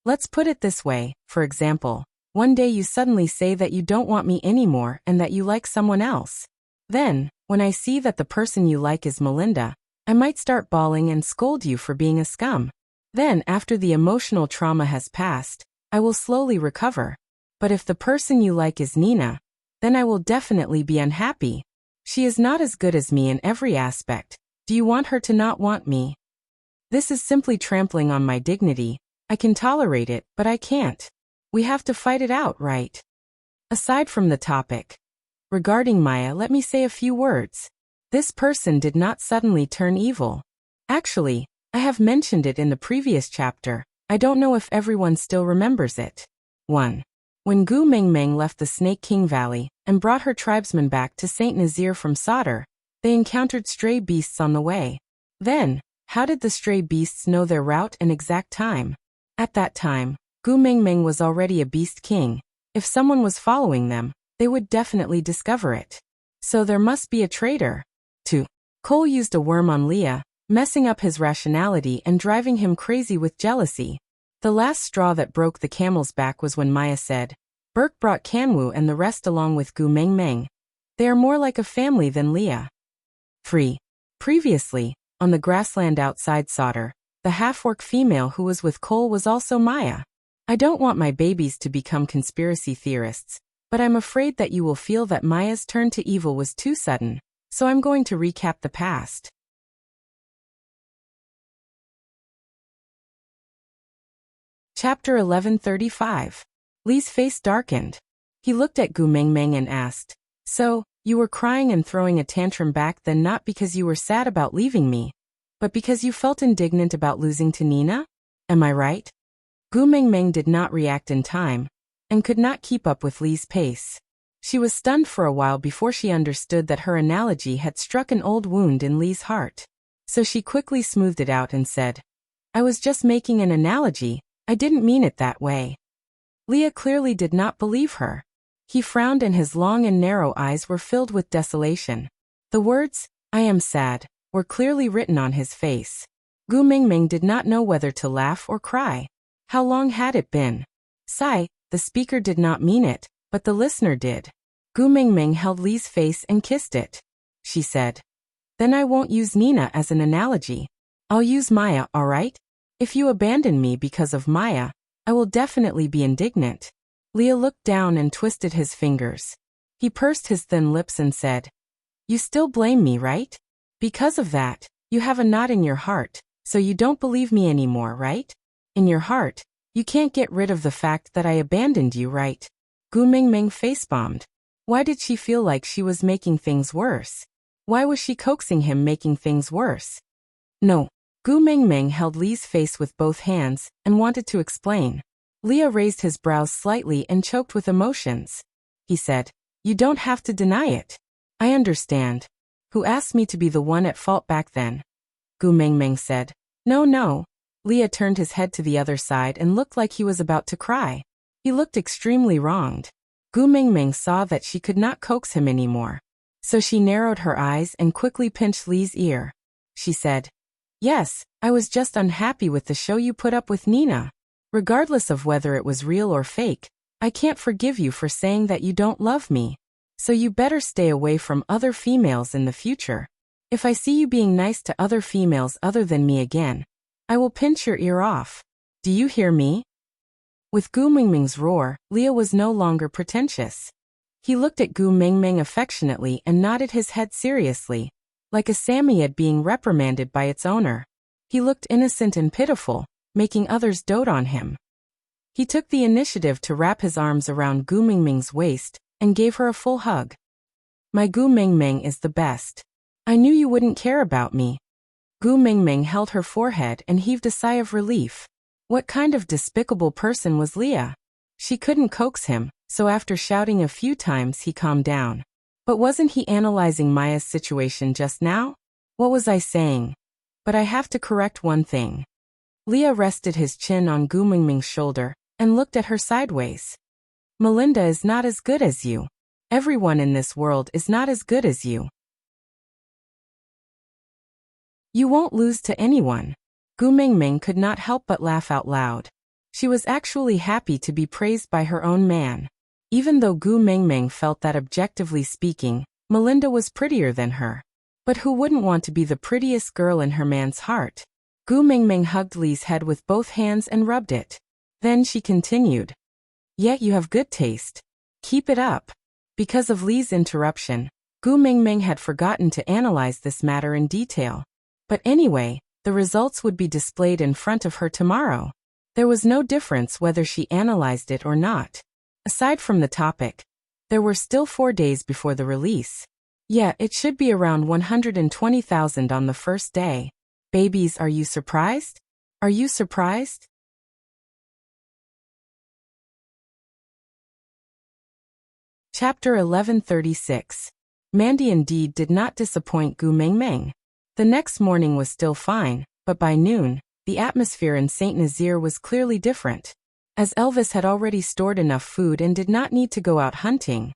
Let's put it this way, for example, one day you suddenly say that you don't want me anymore and that you like someone else. Then, when I see that the person you like is Melinda, I might start bawling and scold you for being a scum. Then, after the emotional trauma has passed, I will slowly recover. But if the person you like is Nina, then I will definitely be unhappy. She is not as good as me in every aspect. Do you want her to not want me? This is simply trampling on my dignity. I can tolerate it, but I can't. We have to fight it out, right? Aside from the topic. Regarding Maya, let me say a few words. This person did not suddenly turn evil. Actually, I have mentioned it in the previous chapter. I don't know if everyone still remembers it. 1. When Gu Mingming left the Snake King Valley and brought her tribesmen back to Saint Nazir from Sadr, they encountered stray beasts on the way. Then, how did the stray beasts know their route and exact time? At that time, Gu Mingming was already a beast king. If someone was following them, they would definitely discover it. So there must be a traitor. 2. Cole used a worm on Leah, messing up his rationality and driving him crazy with jealousy. The last straw that broke the camel's back was when Maya said, Burke brought Kanwu and the rest along with Gu Mingming. They are more like a family than Leah. 3. Previously, on the grassland outside Sadr, the half-orc female who was with Cole was also Maya. I don't want my babies to become conspiracy theorists, but I'm afraid that you will feel that Maya's turn to evil was too sudden, so I'm going to recap the past. Chapter 1135. Li's face darkened. He looked at Gu Mingming and asked, So, you were crying and throwing a tantrum back then not because you were sad about leaving me, but because you felt indignant about losing to Nina? Am I right? Gu Mingming did not react in time, and could not keep up with Li's pace. She was stunned for a while before she understood that her analogy had struck an old wound in Li's heart. So she quickly smoothed it out and said, I was just making an analogy, I didn't mean it that way. Leah clearly did not believe her. He frowned and his long and narrow eyes were filled with desolation. The words, I am sad, were clearly written on his face. Gu Mingming did not know whether to laugh or cry. How long had it been? Sigh, the speaker did not mean it, but the listener did. Gu Mingming held Li's face and kissed it. She said, Then I won't use Nina as an analogy. I'll use Maya, alright? If you abandon me because of Maya, I will definitely be indignant. Leah looked down and twisted his fingers. He pursed his thin lips and said, You still blame me, right? Because of that, you have a knot in your heart, so you don't believe me anymore, right? In your heart, you can't get rid of the fact that I abandoned you, right? Gu Mingming face-bombed. Why did she feel like she was making things worse? Why was she coaxing him making things worse? No. Gu Mingming held Li's face with both hands and wanted to explain. Leah raised his brows slightly and choked with emotions. He said, You don't have to deny it. I understand. Who asked me to be the one at fault back then? Gu Mingming said, No. Leah turned his head to the other side and looked like he was about to cry. He looked extremely wronged. Gu Mingming saw that she could not coax him anymore. So she narrowed her eyes and quickly pinched Li's ear. She said, Yes, I was just unhappy with the show you put up with Nina. Regardless of whether it was real or fake, I can't forgive you for saying that you don't love me. So you better stay away from other females in the future. If I see you being nice to other females other than me again, I will pinch your ear off. Do you hear me? With Gu Mingming's roar, Leah was no longer pretentious. He looked at Gu Mingming affectionately and nodded his head seriously, like a Samoyed being reprimanded by its owner. He looked innocent and pitiful, making others dote on him. He took the initiative to wrap his arms around Gu Mingming's waist and gave her a full hug. My Gu Mingming is the best. I knew you wouldn't care about me. Gu Mingming held her forehead and heaved a sigh of relief. What kind of despicable person was Leah? She couldn't coax him, so after shouting a few times he calmed down. But wasn't he analyzing Maya's situation just now? What was I saying? But I have to correct one thing. Leah rested his chin on Gu Mingming's shoulder and looked at her sideways. Melinda is not as good as you. Everyone in this world is not as good as you. You won't lose to anyone. Gu Mingming could not help but laugh out loud. She was actually happy to be praised by her own man. Even though Gu Mingming felt that objectively speaking, Melinda was prettier than her. But who wouldn't want to be the prettiest girl in her man's heart? Gu Mingming hugged Li's head with both hands and rubbed it. Then she continued. Yet you have good taste. Keep it up. Because of Li's interruption, Gu Mingming had forgotten to analyze this matter in detail. But anyway, the results would be displayed in front of her tomorrow. There was no difference whether she analyzed it or not. Aside from the topic, there were still 4 days before the release. Yeah, it should be around 120,000 on the first day. Babies, are you surprised? Are you surprised? Chapter 1136. Mandy indeed did not disappoint Gu Mingming. The next morning was still fine, but by noon, the atmosphere in St. Nazaire was clearly different. As Elvis had already stored enough food and did not need to go out hunting,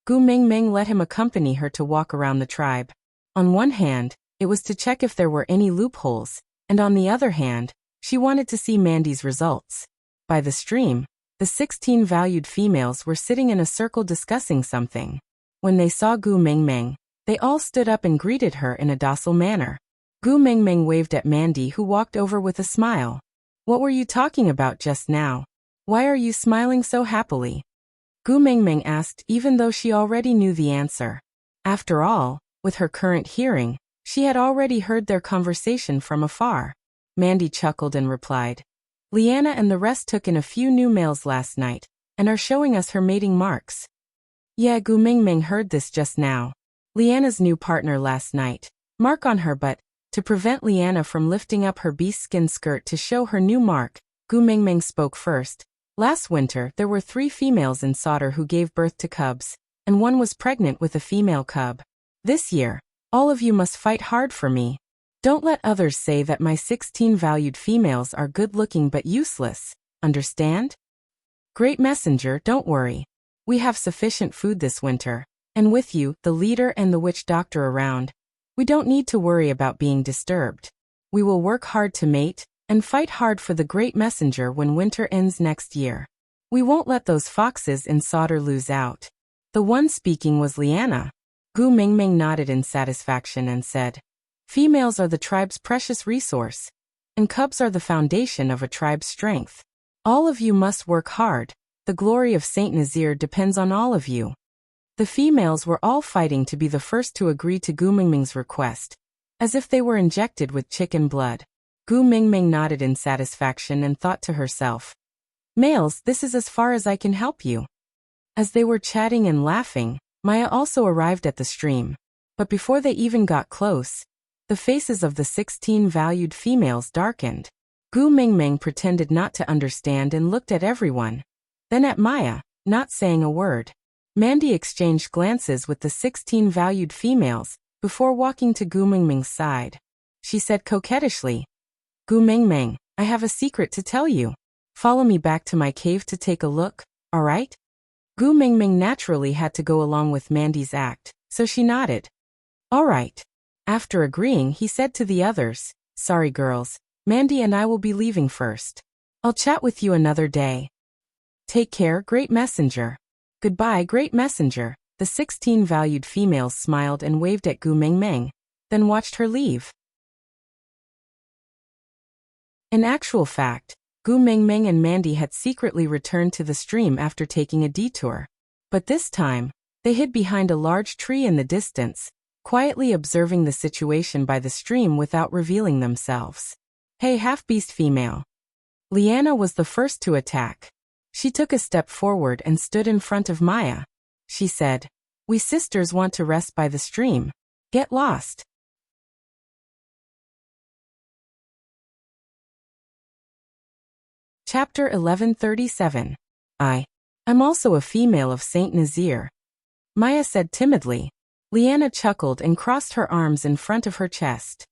Gu Mingming let him accompany her to walk around the tribe. On one hand, it was to check if there were any loopholes, and on the other hand, she wanted to see Mandy's results. By the stream, the 16 valued females were sitting in a circle discussing something. When they saw Gu Mingming, they all stood up and greeted her in a docile manner. Gu Mingming waved at Mandy, who walked over with a smile. What were you talking about just now? Why are you smiling so happily? Gu Mingming asked, even though she already knew the answer. After all, with her current hearing, she had already heard their conversation from afar. Mandy chuckled and replied, Leanna and the rest took in a few new males last night, and are showing us her mating marks. Yeah, Gu Mingming heard this just now. Leanna's new partner last night. Mark on her butt. To prevent Leanna from lifting up her beast-skin skirt to show her new mark, Gu Mingming spoke first. Last winter, there were 3 females in Sauter who gave birth to cubs, and one was pregnant with a female cub. This year, all of you must fight hard for me. Don't let others say that my 16 valued females are good-looking but useless, understand? Great Messenger, don't worry. We have sufficient food this winter, and with you, the leader and the witch doctor around, we don't need to worry about being disturbed. We will work hard to mate, and fight hard for the Great Messenger when winter ends next year. We won't let those foxes in Sauter lose out. The one speaking was Leanna. Gu Mingming nodded in satisfaction and said, Females are the tribe's precious resource, and cubs are the foundation of a tribe's strength. All of you must work hard. The glory of St. Nazaire depends on all of you. The females were all fighting to be the first to agree to Gu Mingming's request, as if they were injected with chicken blood. Gu Mingming nodded in satisfaction and thought to herself, Males, this is as far as I can help you. As they were chatting and laughing, Maya also arrived at the stream. But before they even got close, the faces of the 16 valued females darkened. Gu Mingming pretended not to understand and looked at everyone. Then at Maya, not saying a word. Mandy exchanged glances with the 16 valued females, before walking to Gu Mingming's side. She said coquettishly, Gu Mingming, I have a secret to tell you. Follow me back to my cave to take a look, alright? Gu Mingming naturally had to go along with Mandy's act, so she nodded. Alright. After agreeing, he said to the others, Sorry girls, Mandy and I will be leaving first. I'll chat with you another day. Take care, Great Messenger. Goodbye, Great Messenger. The 16 valued females smiled and waved at Gu Mingming, then watched her leave. In actual fact, Gu Mingming and Mandy had secretly returned to the stream after taking a detour. But this time, they hid behind a large tree in the distance, quietly observing the situation by the stream without revealing themselves. Hey, half-beast female. Leanna was the first to attack. She took a step forward and stood in front of Maya. She said, We sisters want to rest by the stream. Get lost. Chapter 1137. I'm also a female of Saint Nazir, Maya said timidly. Liana chuckled and crossed her arms in front of her chest.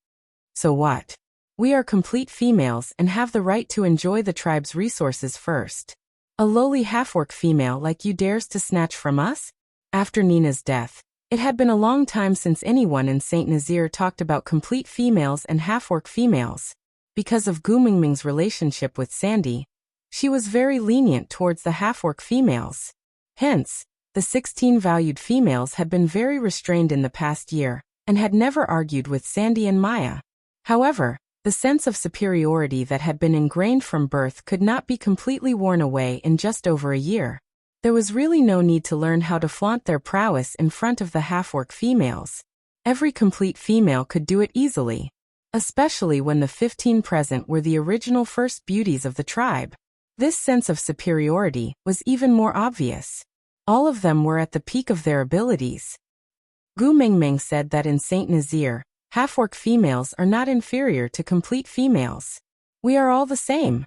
So what? We are complete females and have the right to enjoy the tribe's resources first. A lowly half-orc female like you dares to snatch from us? After Nina's death, it had been a long time since anyone in Saint Nazir talked about complete females and half-orc females. Because of Gu Mingming's relationship with Sandy, she was very lenient towards the half-orc females. Hence, the 16 valued females had been very restrained in the past year, and had never argued with Sandy and Maya. However, the sense of superiority that had been ingrained from birth could not be completely worn away in just over a year. There was really no need to learn how to flaunt their prowess in front of the half-orc females. Every complete female could do it easily, especially when the 15 present were the original first beauties of the tribe. This sense of superiority was even more obvious. All of them were at the peak of their abilities. Gu Mingming said that in Saint Nazir, half-orc females are not inferior to complete females. We are all the same.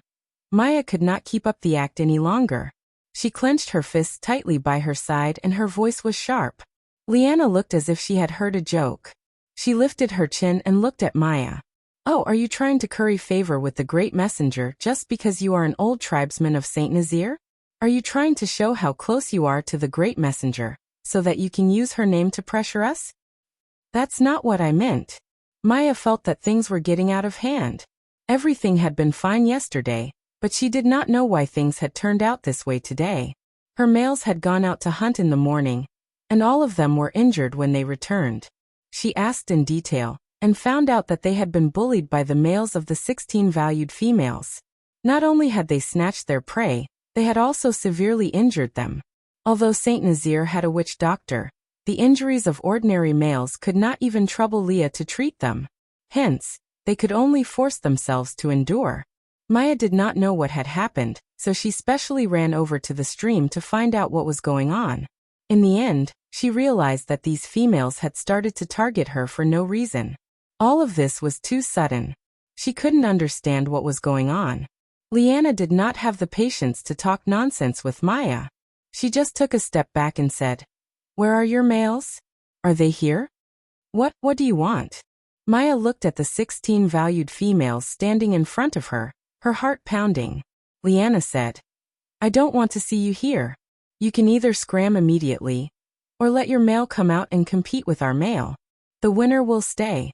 Maya could not keep up the act any longer. She clenched her fists tightly by her side and her voice was sharp. Liana looked as if she had heard a joke. She lifted her chin and looked at Maya. Oh, are you trying to curry favor with the great messenger just because you are an old tribesman of Saint Nazir? Are you trying to show how close you are to the great messenger, so that you can use her name to pressure us? That's not what I meant. Maya felt that things were getting out of hand. Everything had been fine yesterday, but she did not know why things had turned out this way today. Her males had gone out to hunt in the morning, and all of them were injured when they returned. She asked in detail, and found out that they had been bullied by the males of the 16 valued females. Not only had they snatched their prey, they had also severely injured them. Although Saint Nazir had a witch doctor, the injuries of ordinary males could not even trouble Leah to treat them. Hence, they could only force themselves to endure. Maya did not know what had happened, so she specially ran over to the stream to find out what was going on. In the end, she realized that these females had started to target her for no reason. All of this was too sudden. She couldn't understand what was going on. Liana did not have the patience to talk nonsense with Maya. She just took a step back and said, "Where are your males? Are they here? What do you want?" Maya looked at the 16 valued females standing in front of her, her heart pounding. Liana said, "I don't want to see you here. You can either scram immediately, or let your male come out and compete with our male. The winner will stay."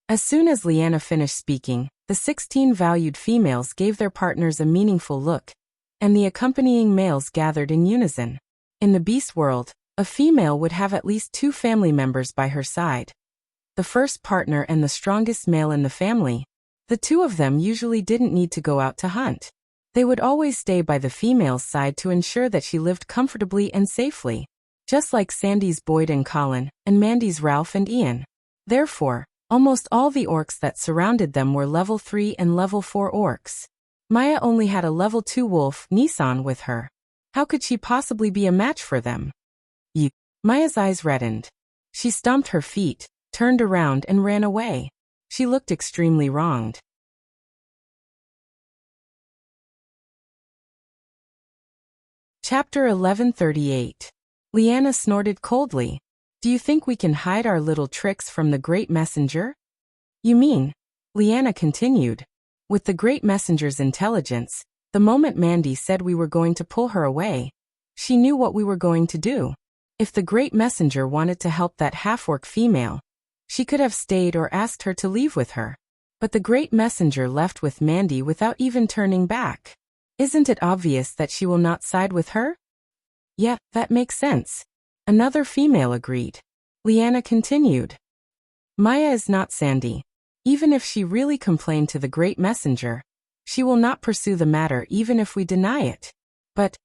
As soon as Liana finished speaking, the 16 valued females gave their partners a meaningful look, and the accompanying males gathered in unison. In the beast world, a female would have at least 2 family members by her side. The first partner and the strongest male in the family. The 2 of them usually didn't need to go out to hunt. They would always stay by the female's side to ensure that she lived comfortably and safely, just like Sandy's Boyd and Colin, and Mandy's Ralph and Ian. Therefore, almost all the orcs that surrounded them were level 3 and level 4 orcs. Maya only had a level 2 wolf, Nissan, with her. How could she possibly be a match for them? Maya's eyes reddened. She stomped her feet, turned around and ran away. She looked extremely wronged. Chapter 1138. Liana snorted coldly. Do you think we can hide our little tricks from the great messenger? You mean? Liana continued. With the great messenger's intelligence, the moment Mandy said we were going to pull her away, she knew what we were going to do. If the great messenger wanted to help that half-orc female, she could have stayed or asked her to leave with her. But the great messenger left with Mandy without even turning back. Isn't it obvious that she will not side with her? Yeah, that makes sense. Another female agreed. Liana continued. Maya is not Sandy. Even if she really complained to the great messenger, she will not pursue the matter even if we deny it. But,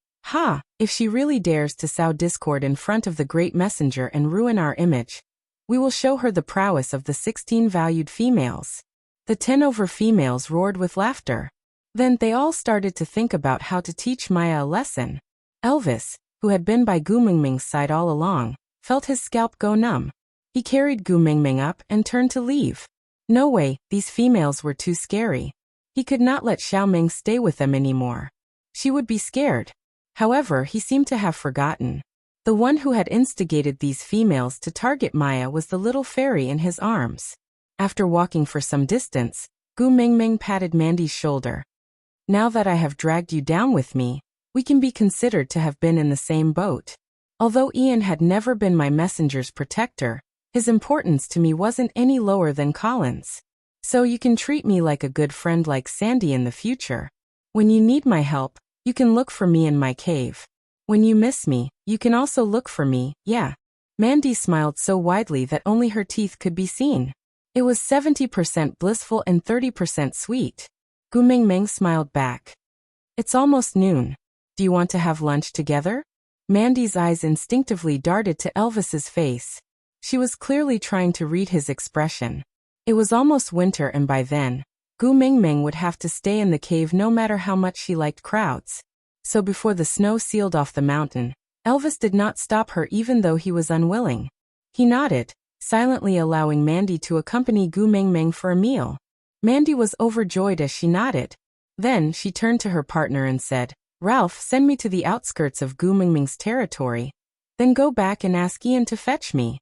if she really dares to sow discord in front of the great messenger and ruin our image, we will show her the prowess of the 16 valued females. The 10 over females roared with laughter. Then they all started to think about how to teach Maya a lesson. Elvis, who had been by Gu Mingming's side all along, felt his scalp go numb. He carried Gu Mingming up and turned to leave. No way, these females were too scary. He could not let Xiaoming stay with them anymore. She would be scared. However, he seemed to have forgotten. The one who had instigated these females to target Maya was the little fairy in his arms. After walking for some distance, Gu Mingming patted Mandy's shoulder. Now that I have dragged you down with me, we can be considered to have been in the same boat. Although Ian had never been my messenger's protector, his importance to me wasn't any lower than Colin's. So you can treat me like a good friend like Sandy in the future. When you need my help, you can look for me in my cave. When you miss me, you can also look for me, yeah. Mandy smiled so widely that only her teeth could be seen. It was 70% blissful and 30% sweet. Gu Mingming smiled back. It's almost noon. Do you want to have lunch together? Mandy's eyes instinctively darted to Elvis's face. She was clearly trying to read his expression. It was almost winter and by then, Gu Mingming would have to stay in the cave no matter how much she liked crowds. So before the snow sealed off the mountain, Elvis did not stop her even though he was unwilling. He nodded, silently allowing Mandy to accompany Gu Mingming for a meal. Mandy was overjoyed as she nodded. Then she turned to her partner and said, Ralph, send me to the outskirts of Gu Mingming's territory. Then go back and ask Ian to fetch me.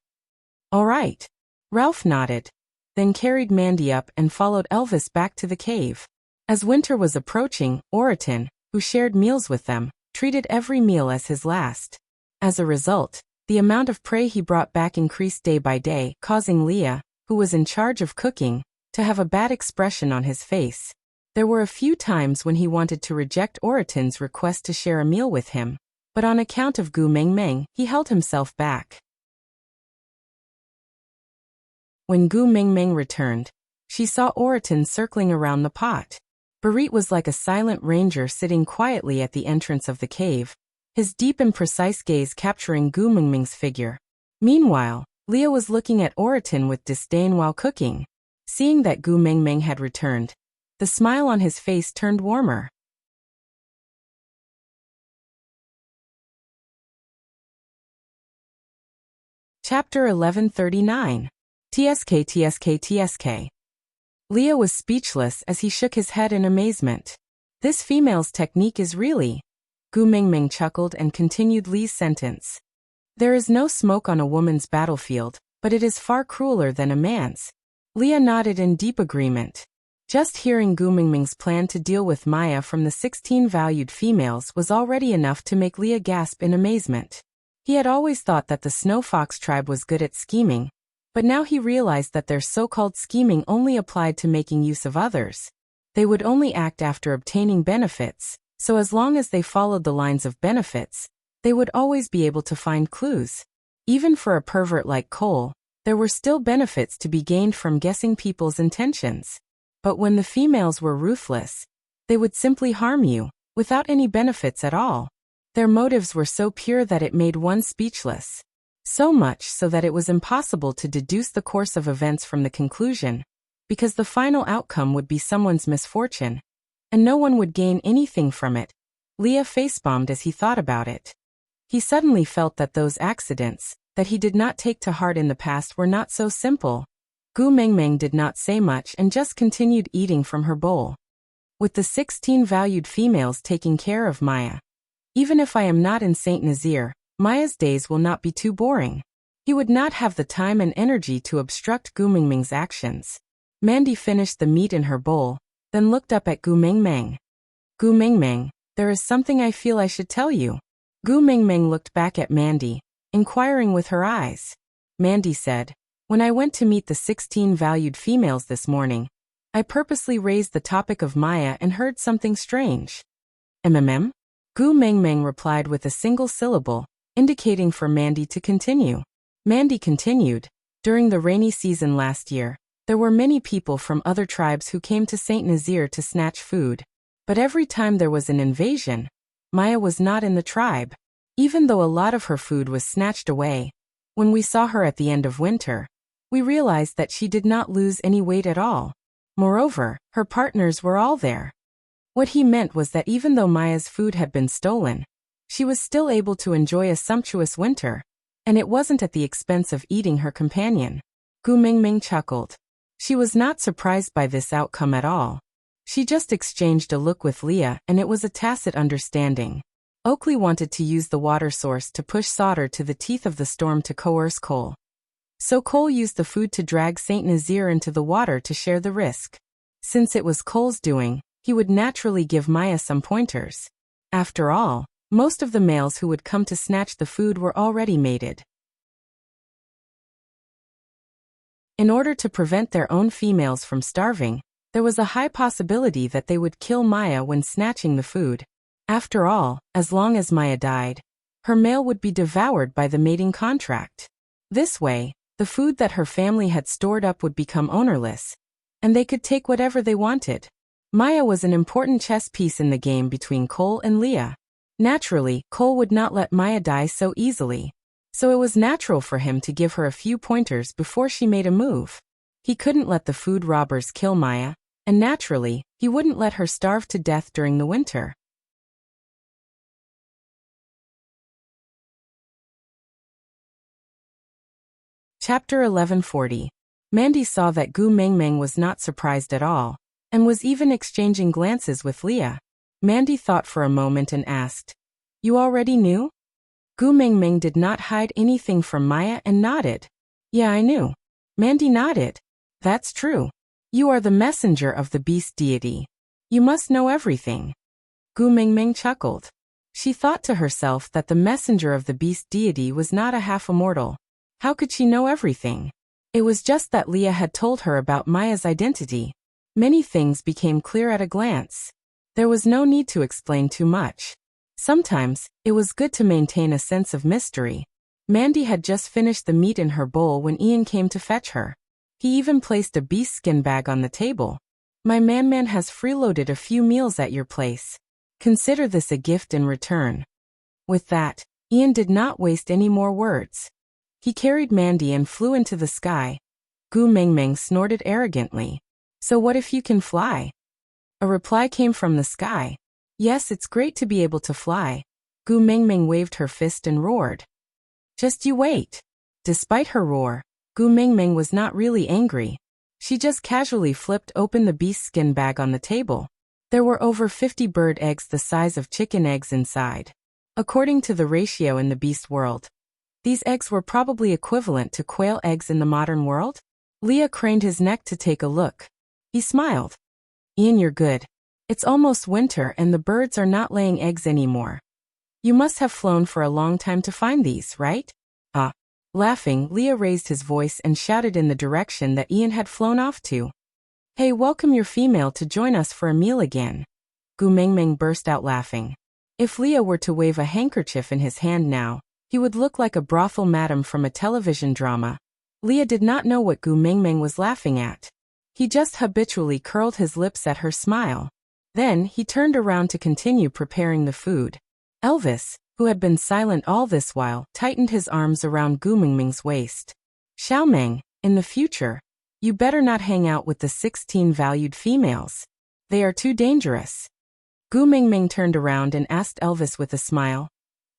All right. Ralph nodded, then carried Mandy up and followed Elvis back to the cave. As winter was approaching, Oriton, who shared meals with them, treated every meal as his last. As a result, the amount of prey he brought back increased day by day, causing Leah, who was in charge of cooking, to have a bad expression on his face. There were a few times when he wanted to reject Oriton's request to share a meal with him, but on account of Gu Mingming, he held himself back. When Gu Mingming returned, she saw Oriton circling around the pot. Barit was like a silent ranger sitting quietly at the entrance of the cave, his deep and precise gaze capturing Gu Mingming's figure. Meanwhile, Leah was looking at Oriton with disdain while cooking. Seeing that Gu Mingming had returned, the smile on his face turned warmer. Chapter 1139. TSK. Leah was speechless as he shook his head in amazement. This female's technique is really... Gu Mingming chuckled and continued Lee's sentence. There is no smoke on a woman's battlefield, but it is far crueler than a man's. Leah nodded in deep agreement. Just hearing Gu Mingming's plan to deal with Maya from the 16 valued females was already enough to make Leah gasp in amazement. He had always thought that the Snow Fox tribe was good at scheming, but now he realized that their so-called scheming only applied to making use of others. They would only act after obtaining benefits, so as long as they followed the lines of benefits, they would always be able to find clues. Even for a pervert like Cole, there were still benefits to be gained from guessing people's intentions. But when the females were ruthless, they would simply harm you, without any benefits at all. Their motives were so pure that it made one speechless. So much so that it was impossible to deduce the course of events from the conclusion, because the final outcome would be someone's misfortune, and no one would gain anything from it. Leah facepalmed as he thought about it. He suddenly felt that those accidents, that he did not take to heart in the past, were not so simple. Gu Mingming did not say much and just continued eating from her bowl. With the 16 valued females taking care of Maya. Even if I am not in Saint Nazaire, Maya's days will not be too boring. He would not have the time and energy to obstruct Gu Mingming's actions. Mandy finished the meat in her bowl, then looked up at Gu Mingming. Gu Mingming, there is something I feel I should tell you. Gu Mingming looked back at Mandy, inquiring with her eyes. Mandy said, when I went to meet the 16 valued females this morning, I purposely raised the topic of Maya and heard something strange. MMM? Gu Mingming replied with a single syllable, indicating for Mandy to continue. Mandy continued, during the rainy season last year, there were many people from other tribes who came to Saint Nazaire to snatch food. But every time there was an invasion, Maya was not in the tribe. Even though a lot of her food was snatched away, when we saw her at the end of winter, we realized that she did not lose any weight at all. Moreover, her partners were all there. What he meant was that even though Maya's food had been stolen, she was still able to enjoy a sumptuous winter, and it wasn't at the expense of eating her companion. Gu Mingming chuckled. She was not surprised by this outcome at all. She just exchanged a look with Leah and it was a tacit understanding. Oakley wanted to use the water source to push Sauter to the teeth of the storm to coerce Cole. So Cole used the food to drag Saint Nazir into the water to share the risk. Since it was Cole's doing, he would naturally give Maya some pointers. After all, most of the males who would come to snatch the food were already mated. In order to prevent their own females from starving, there was a high possibility that they would kill Maya when snatching the food. After all, as long as Maya died, her male would be devoured by the mating contract. This way, the food that her family had stored up would become ownerless, and they could take whatever they wanted. Maya was an important chess piece in the game between Cole and Leah. Naturally, Cole would not let Maya die so easily, so it was natural for him to give her a few pointers before she made a move. He couldn't let the food robbers kill Maya, and naturally, he wouldn't let her starve to death during the winter. Chapter 1140. Mandy saw that Gu Mengmeng was not surprised at all, and was even exchanging glances with Leah. Mandy thought for a moment and asked, "You already knew?" Gu Mengmeng did not hide anything from Maya and nodded. "Yeah, I knew." Mandy nodded. "That's true. You are the messenger of the beast deity. You must know everything." Gu Mengmeng chuckled. She thought to herself that the messenger of the beast deity was not a half-immortal. How could she know everything? It was just that Leah had told her about Maya's identity. Many things became clear at a glance. There was no need to explain too much. Sometimes, it was good to maintain a sense of mystery. Mandy had just finished the meat in her bowl when Ian came to fetch her. He even placed a beast skin bag on the table. "My man has freeloaded a few meals at your place. Consider this a gift in return." With that, Ian did not waste any more words. He carried Mandy and flew into the sky. Gu Mengmeng snorted arrogantly. "So what if you can fly?" A reply came from the sky. "Yes, it's great to be able to fly." Gu Mengmeng waved her fist and roared. "Just you wait." Despite her roar, Gu Mengmeng was not really angry. She just casually flipped open the beast skin bag on the table. There were over 50 bird eggs the size of chicken eggs inside. According to the ratio in the beast world, these eggs were probably equivalent to quail eggs in the modern world. Leah craned his neck to take a look. He smiled. "Ian, you're good. It's almost winter and the birds are not laying eggs anymore. You must have flown for a long time to find these, right?" Laughing, Leah raised his voice and shouted in the direction that Ian had flown off to. "Hey, welcome your female to join us for a meal again." Gu Mengmeng burst out laughing. If Leah were to wave a handkerchief in his hand now, he would look like a brothel madam from a television drama. Leah did not know what Gu Mengmeng was laughing at. He just habitually curled his lips at her smile. Then, he turned around to continue preparing the food. Elvis, who had been silent all this while, tightened his arms around Gu Mengmeng's waist. "Xiaomeng, in the future, you better not hang out with the 16 valued females. They are too dangerous." Gu Mengmeng turned around and asked Elvis with a smile,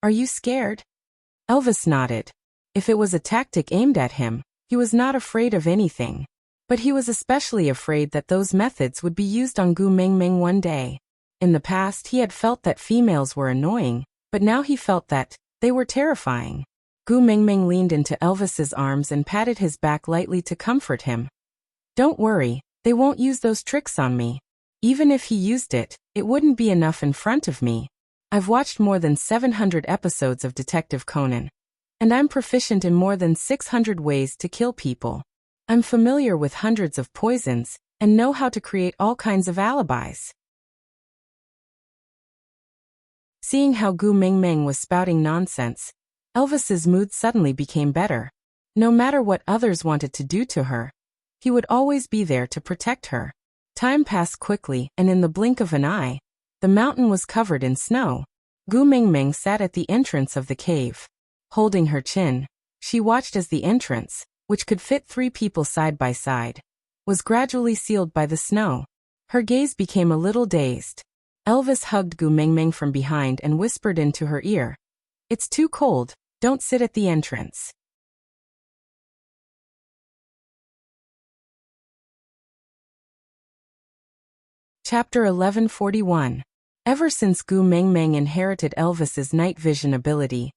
"Are you scared?" Elvis nodded. If it was a tactic aimed at him, he was not afraid of anything. But he was especially afraid that those methods would be used on Gu Mengmeng one day. In the past he had felt that females were annoying, but now he felt that they were terrifying. Gu Mengmeng leaned into Elvis's arms and patted his back lightly to comfort him. "Don't worry, they won't use those tricks on me. Even if he used it, it wouldn't be enough in front of me. I've watched more than 700 episodes of Detective Conan. And I'm proficient in more than 600 ways to kill people. I'm familiar with hundreds of poisons, and know how to create all kinds of alibis." Seeing how Gu Mengmeng was spouting nonsense, Elvis's mood suddenly became better. No matter what others wanted to do to her, he would always be there to protect her. Time passed quickly, and in the blink of an eye, the mountain was covered in snow. Gu Mengmeng sat at the entrance of the cave. Holding her chin, she watched as the entrance, which could fit 3 people side by side, was gradually sealed by the snow. Her gaze became a little dazed. Elvis hugged Gu Mengmeng from behind and whispered into her ear, "It's too cold, don't sit at the entrance." Chapter 1141. Ever since Gu Mengmeng inherited Elvis's night vision ability,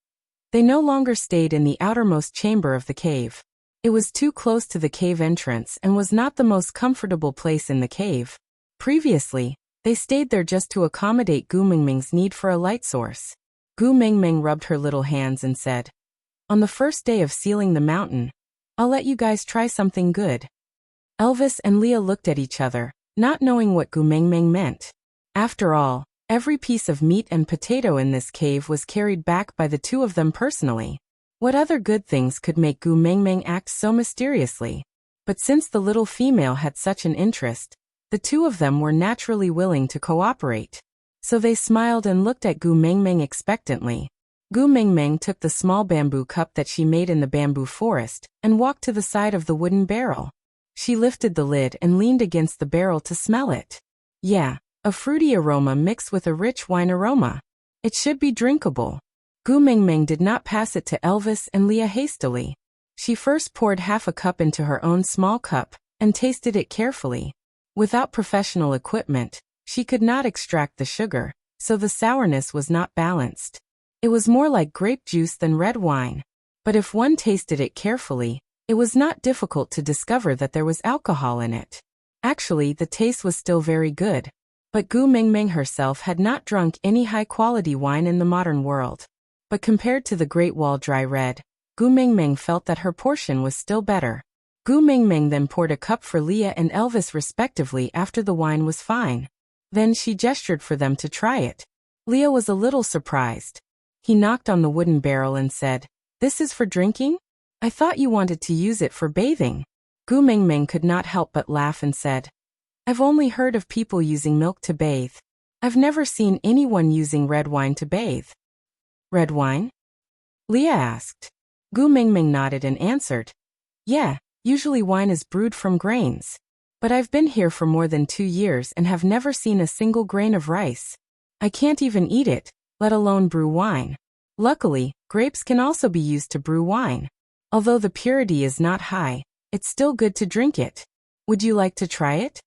they no longer stayed in the outermost chamber of the cave. It was too close to the cave entrance and was not the most comfortable place in the cave. Previously, they stayed there just to accommodate Gu Mengmeng's need for a light source. Gu Mengmeng rubbed her little hands and said, "On the first day of sealing the mountain, I'll let you guys try something good." Elvis and Leah looked at each other, not knowing what Gu Mengmeng meant. After all, every piece of meat and potato in this cave was carried back by the two of them personally. What other good things could make Gu Mengmeng act so mysteriously? But since the little female had such an interest, the two of them were naturally willing to cooperate. So they smiled and looked at Gu Mengmeng expectantly. Gu Mengmeng took the small bamboo cup that she made in the bamboo forest and walked to the side of the wooden barrel. She lifted the lid and leaned against the barrel to smell it. Yeah, a fruity aroma mixed with a rich wine aroma. It should be drinkable. Gu Mengmeng did not pass it to Elvis and Leah hastily. She first poured half a cup into her own small cup and tasted it carefully. Without professional equipment, she could not extract the sugar, so the sourness was not balanced. It was more like grape juice than red wine. But if one tasted it carefully, it was not difficult to discover that there was alcohol in it. Actually, the taste was still very good. But Gu Mengmeng herself had not drunk any high-quality wine in the modern world. But compared to the Great Wall Dry Red, Gu Mengmeng felt that her portion was still better. Gu Mengmeng then poured a cup for Leah and Elvis respectively after the wine was fine. Then she gestured for them to try it. Leah was a little surprised. He knocked on the wooden barrel and said, "This is for drinking? I thought you wanted to use it for bathing." Gu Mengmeng could not help but laugh and said, "I've only heard of people using milk to bathe. I've never seen anyone using red wine to bathe." "Red wine?" Leah asked. Gu Mengmeng nodded and answered, "Yeah, usually wine is brewed from grains. But I've been here for more than 2 years and have never seen a single grain of rice. I can't even eat it, let alone brew wine. Luckily, grapes can also be used to brew wine. Although the purity is not high, it's still good to drink it. Would you like to try it?"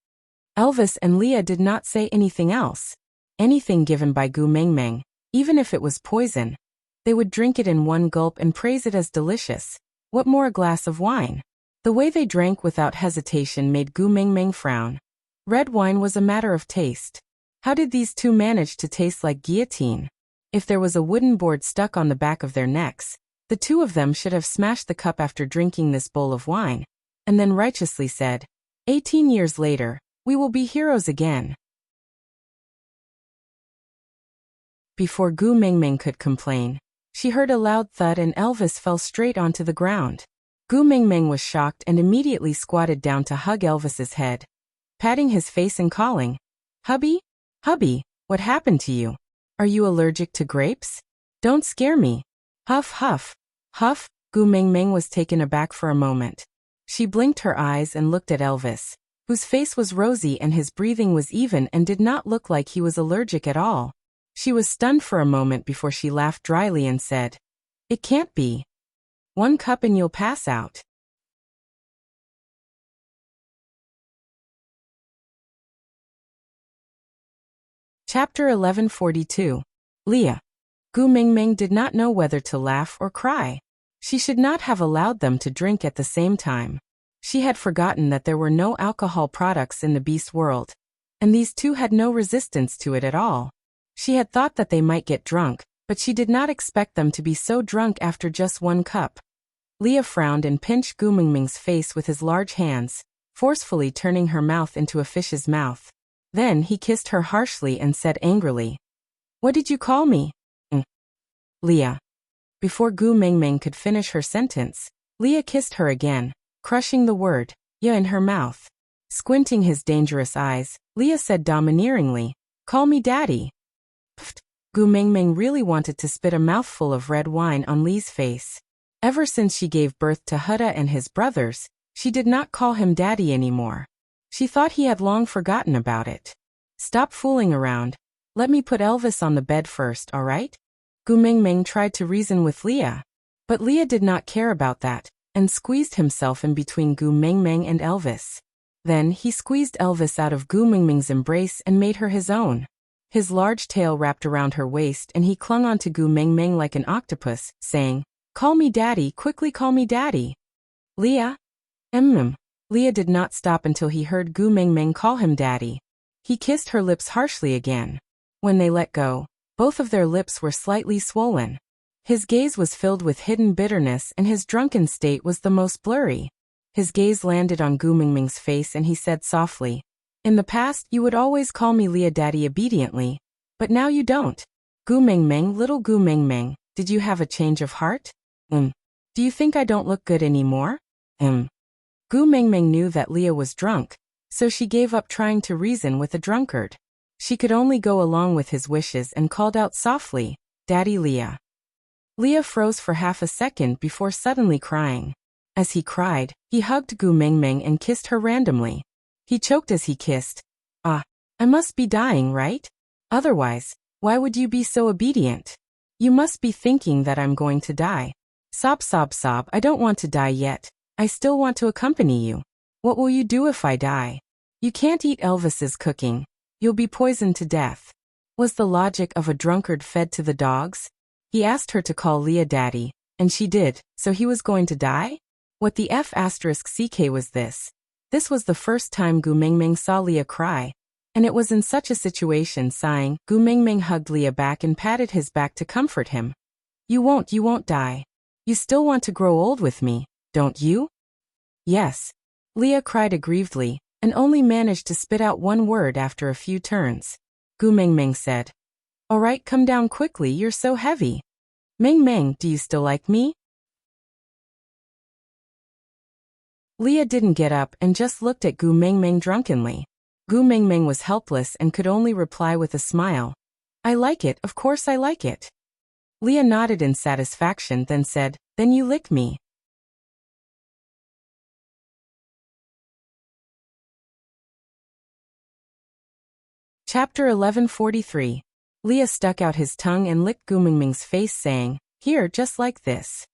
Elvis and Leah did not say anything else. Anything given by Gu Mengmeng, even if it was poison, they would drink it in one gulp and praise it as delicious. What more a glass of wine? The way they drank without hesitation made Gu Mengmeng frown. Red wine was a matter of taste. How did these two manage to taste like guillotine? If there was a wooden board stuck on the back of their necks, the two of them should have smashed the cup after drinking this bowl of wine, and then righteously said, 18 years later, we will be heroes again. Before Gu Mengmeng could complain, she heard a loud thud and Elvis fell straight onto the ground. Gu Mengmeng was shocked and immediately squatted down to hug Elvis's head, patting his face and calling, "Hubby? Hubby, what happened to you? Are you allergic to grapes? Don't scare me." Huff, huff, huff. Gu Mengmeng was taken aback for a moment. She blinked her eyes and looked at Elvis, whose face was rosy and his breathing was even and did not look like he was allergic at all. She was stunned for a moment before she laughed dryly and said, "It can't be. 1 cup and you'll pass out." Chapter 1142. Leah. Gu Mengmeng did not know whether to laugh or cry. She should not have allowed them to drink at the same time. She had forgotten that there were no alcohol products in the beast world, and these two had no resistance to it at all. She had thought that they might get drunk, but she did not expect them to be so drunk after just 1 cup. Leah frowned and pinched Gu Mengmeng's face with his large hands, forcefully turning her mouth into a fish's mouth. Then he kissed her harshly and said angrily, "What did you call me?" Leah. Before Gu Mengmeng could finish her sentence, Leah kissed her again, crushing the word, "ya" in her mouth. Squinting his dangerous eyes, Leah said domineeringly, "Call me daddy." Pfft. Gu Mengmeng really wanted to spit a mouthful of red wine on Lee's face. Ever since she gave birth to Hutta and his brothers, she did not call him daddy anymore. She thought he had long forgotten about it. "Stop fooling around. Let me put Elvis on the bed first, all right?" Gu Mengmeng tried to reason with Leah, but Leah did not care about that, and squeezed himself in between Gu Mengmeng and Elvis. Then he squeezed Elvis out of Gu Mingming's embrace and made her his own. His large tail wrapped around her waist and he clung onto Gu Mingming like an octopus, saying, "Call me daddy, quickly call me daddy." Leah? Leah did not stop until he heard Gu Mingming call him daddy. He kissed her lips harshly again. When they let go, both of their lips were slightly swollen. His gaze was filled with hidden bitterness and his drunken state was the most blurry. His gaze landed on Gu Mingming's face and he said softly, "In the past you would always call me Leah daddy obediently, but now you don't. Gu Mingming, little Gu Mingming, did you have a change of heart? Do you think I don't look good anymore?" Gu Mingming knew that Leah was drunk, so she gave up trying to reason with a drunkard. She could only go along with his wishes and called out softly, "Daddy Leah." Leah froze for half a second before suddenly crying. As he cried, he hugged Gu Mingming and kissed her randomly. He choked as he kissed. "Ah, I must be dying, right? Otherwise, why would you be so obedient? You must be thinking that I'm going to die. Sob, sob, sob, I don't want to die yet. I still want to accompany you. What will you do if I die? You can't eat Elvis's cooking. You'll be poisoned to death." Was the logic of a drunkard fed to the dogs? He asked her to call Leah daddy, and she did, so he was going to die? What the F***ck was this? This was the first time Gu Mingming saw Leah cry, and it was in such a situation sighing, Gu Mingming hugged Leah back and patted his back to comfort him. You won't die. You still want to grow old with me, don't you?" "Yes." Leah cried aggrievedly, and only managed to spit out one word after a few turns. Gu Mingming said, "All right, come down quickly, you're so heavy. Mingming, do you still like me?" Leah didn't get up and just looked at Gu Mingming drunkenly. Gu Mingming was helpless and could only reply with a smile. "I like it, of course I like it." Leah nodded in satisfaction, then said, "Then you lick me." Chapter 1143. Leah stuck out his tongue and licked Gu Mingming's face, saying, "Here, just like this."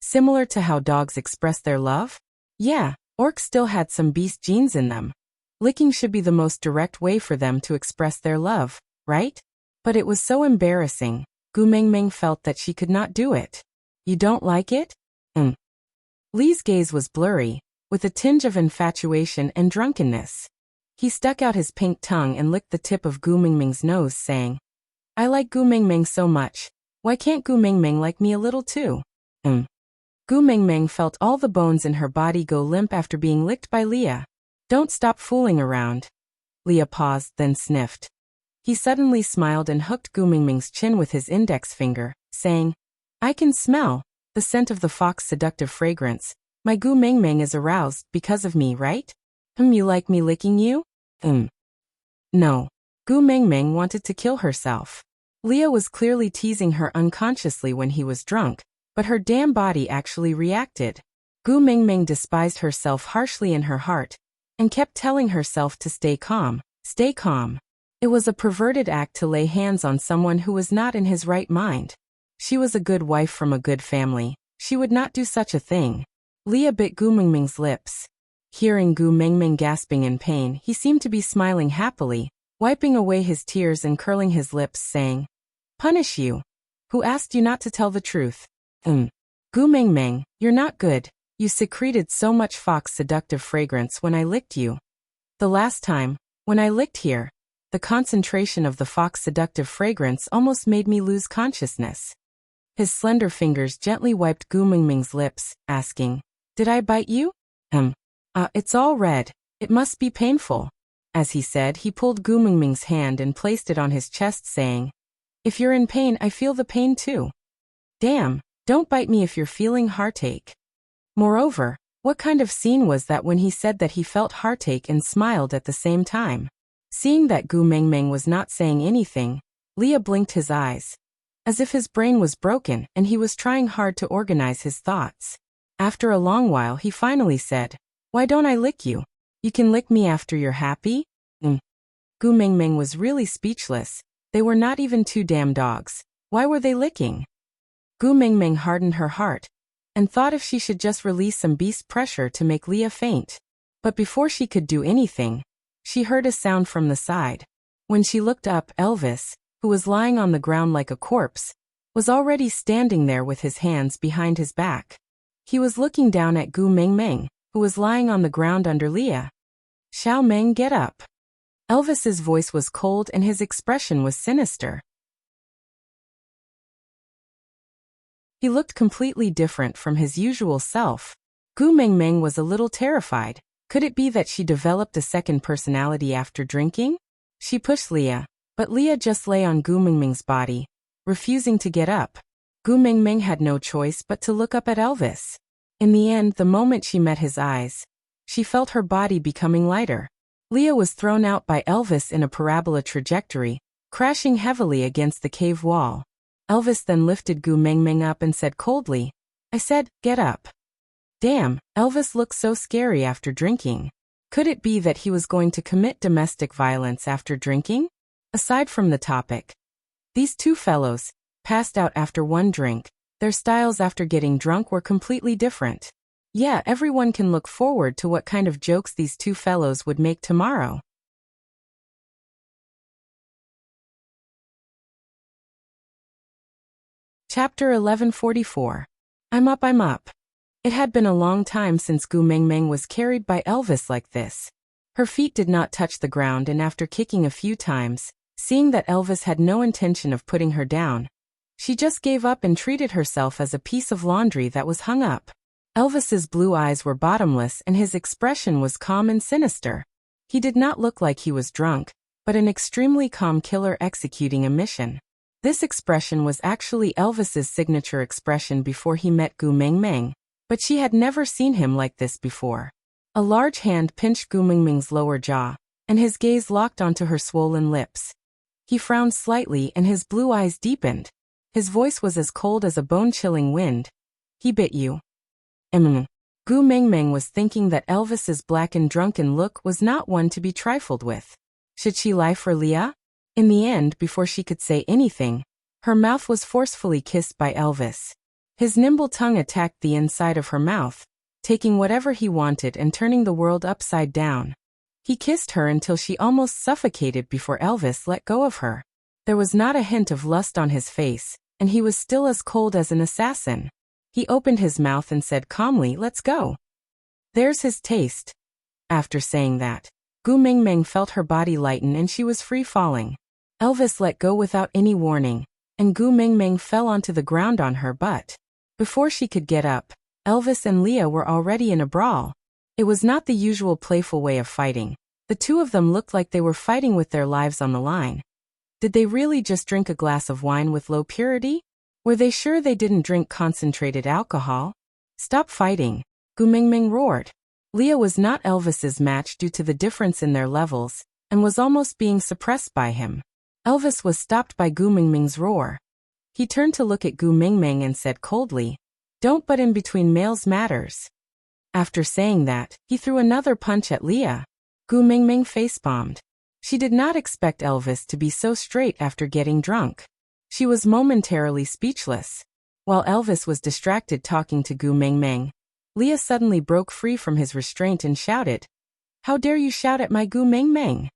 Similar to how dogs express their love? Yeah, orcs still had some beast genes in them. Licking should be the most direct way for them to express their love, right? But it was so embarrassing. Gu Mingming felt that she could not do it. "You don't like it?" Lee's gaze was blurry, with a tinge of infatuation and drunkenness. He stuck out his pink tongue and licked the tip of Gu Mingming's nose, saying, "I like Gu Mingming so much. Why can't Gu Mingming like me a little too?" Gu Mingming felt all the bones in her body go limp after being licked by Leah. "Don't stop fooling around." Leah paused, then sniffed. He suddenly smiled and hooked Gu Mingming's chin with his index finger, saying, "I can smell the scent of the fox's seductive fragrance. My Gu Mingming is aroused because of me, right? You like me licking you?" No. Gu Mingming wanted to kill herself. Leah was clearly teasing her unconsciously when he was drunk, but her damn body actually reacted. Gu Mingming despised herself harshly in her heart, and kept telling herself to stay calm, stay calm. It was a perverted act to lay hands on someone who was not in his right mind. She was a good wife from a good family. She would not do such a thing. Leah bit Gu Mingming's lips. Hearing Gu Mingming gasping in pain, he seemed to be smiling happily, wiping away his tears and curling his lips, saying, "Punish you. Who asked you not to tell the truth?" Gu Mingming, you're not good. You secreted so much fox seductive fragrance when I licked you. The last time, when I licked here, the concentration of the fox seductive fragrance almost made me lose consciousness. His slender fingers gently wiped Gu Mingming's lips, asking, "Did I bite you?" It's all red. It must be painful." As he said, he pulled Gu Mingming's hand and placed it on his chest, saying, "If you're in pain, I feel the pain too. Damn, don't bite me if you're feeling heartache." Moreover, what kind of scene was that when he said that he felt heartache and smiled at the same time? Seeing that Gu Mingming was not saying anything, Leah blinked his eyes, as if his brain was broken and he was trying hard to organize his thoughts. After a long while, he finally said, "Why don't I lick you? You can lick me after you're happy?" Gu Mingming was really speechless. They were not even two damn dogs. Why were they licking? Gu Mingming hardened her heart, and thought if she should just release some beast pressure to make Leah faint. But before she could do anything, she heard a sound from the side. When she looked up, Elvis, who was lying on the ground like a corpse, was already standing there with his hands behind his back. He was looking down at Gu Mengmeng, who was lying on the ground under Leah. "Xiao Meng, get up." Elvis's voice was cold and his expression was sinister. He looked completely different from his usual self. Gu Mengmeng was a little terrified. Could it be that she developed a second personality after drinking? She pushed Leah, but Leah just lay on Gu Mengmeng's body, refusing to get up. Gu Mengmeng had no choice but to look up at Elvis. In the end, the moment she met his eyes, she felt her body becoming lighter. Leah was thrown out by Elvis in a parabola trajectory, crashing heavily against the cave wall. Elvis then lifted Gu Mengmeng up and said coldly, "I said, get up." Damn, Elvis looked so scary after drinking. Could it be that he was going to commit domestic violence after drinking? Aside from the topic, these two fellows passed out after one drink. Their styles after getting drunk were completely different. Yeah, everyone can look forward to what kind of jokes these two fellows would make tomorrow. Chapter 1144. I'm up, I'm up. It had been a long time since Gu Mengmeng was carried by Elvis like this. Her feet did not touch the ground, and after kicking a few times, seeing that Elvis had no intention of putting her down, she just gave up and treated herself as a piece of laundry that was hung up. Elvis's blue eyes were bottomless and his expression was calm and sinister. He did not look like he was drunk, but an extremely calm killer executing a mission. This expression was actually Elvis's signature expression before he met Gu Mengmeng, but she had never seen him like this before. A large hand pinched Gu Mengmeng's lower jaw, and his gaze locked onto her swollen lips. He frowned slightly and his blue eyes deepened. His voice was as cold as a bone-chilling wind. "He bit you." Gu Mengmeng was thinking that Elvis's black and drunken look was not one to be trifled with. Should she lie for Leah? In the end, before she could say anything, her mouth was forcefully kissed by Elvis. His nimble tongue attacked the inside of her mouth, taking whatever he wanted and turning the world upside down. He kissed her until she almost suffocated before Elvis let go of her. There was not a hint of lust on his face, and he was still as cold as an assassin. He opened his mouth and said calmly, "Let's go. There's his taste." After saying that, Gu Mengmeng felt her body lighten and she was free falling. Elvis let go without any warning, and Gu Mengmeng fell onto the ground on her butt. Before she could get up, Elvis and Leah were already in a brawl. It was not the usual playful way of fighting. The two of them looked like they were fighting with their lives on the line. Did they really just drink a glass of wine with low purity? Were they sure they didn't drink concentrated alcohol? "Stop fighting," Gu Mengmeng roared. Leah was not Elvis's match due to the difference in their levels, and was almost being suppressed by him. Elvis was stopped by Gu Mengmeng's roar. He turned to look at Gu Mengmeng and said coldly, "Don't butt in between males matters." After saying that, he threw another punch at Leah. Gu Mengmeng face-bombed. She did not expect Elvis to be so straight after getting drunk. She was momentarily speechless. While Elvis was distracted talking to Gu Mengmeng, Leah suddenly broke free from his restraint and shouted, "How dare you shout at my Gu Mengmeng?"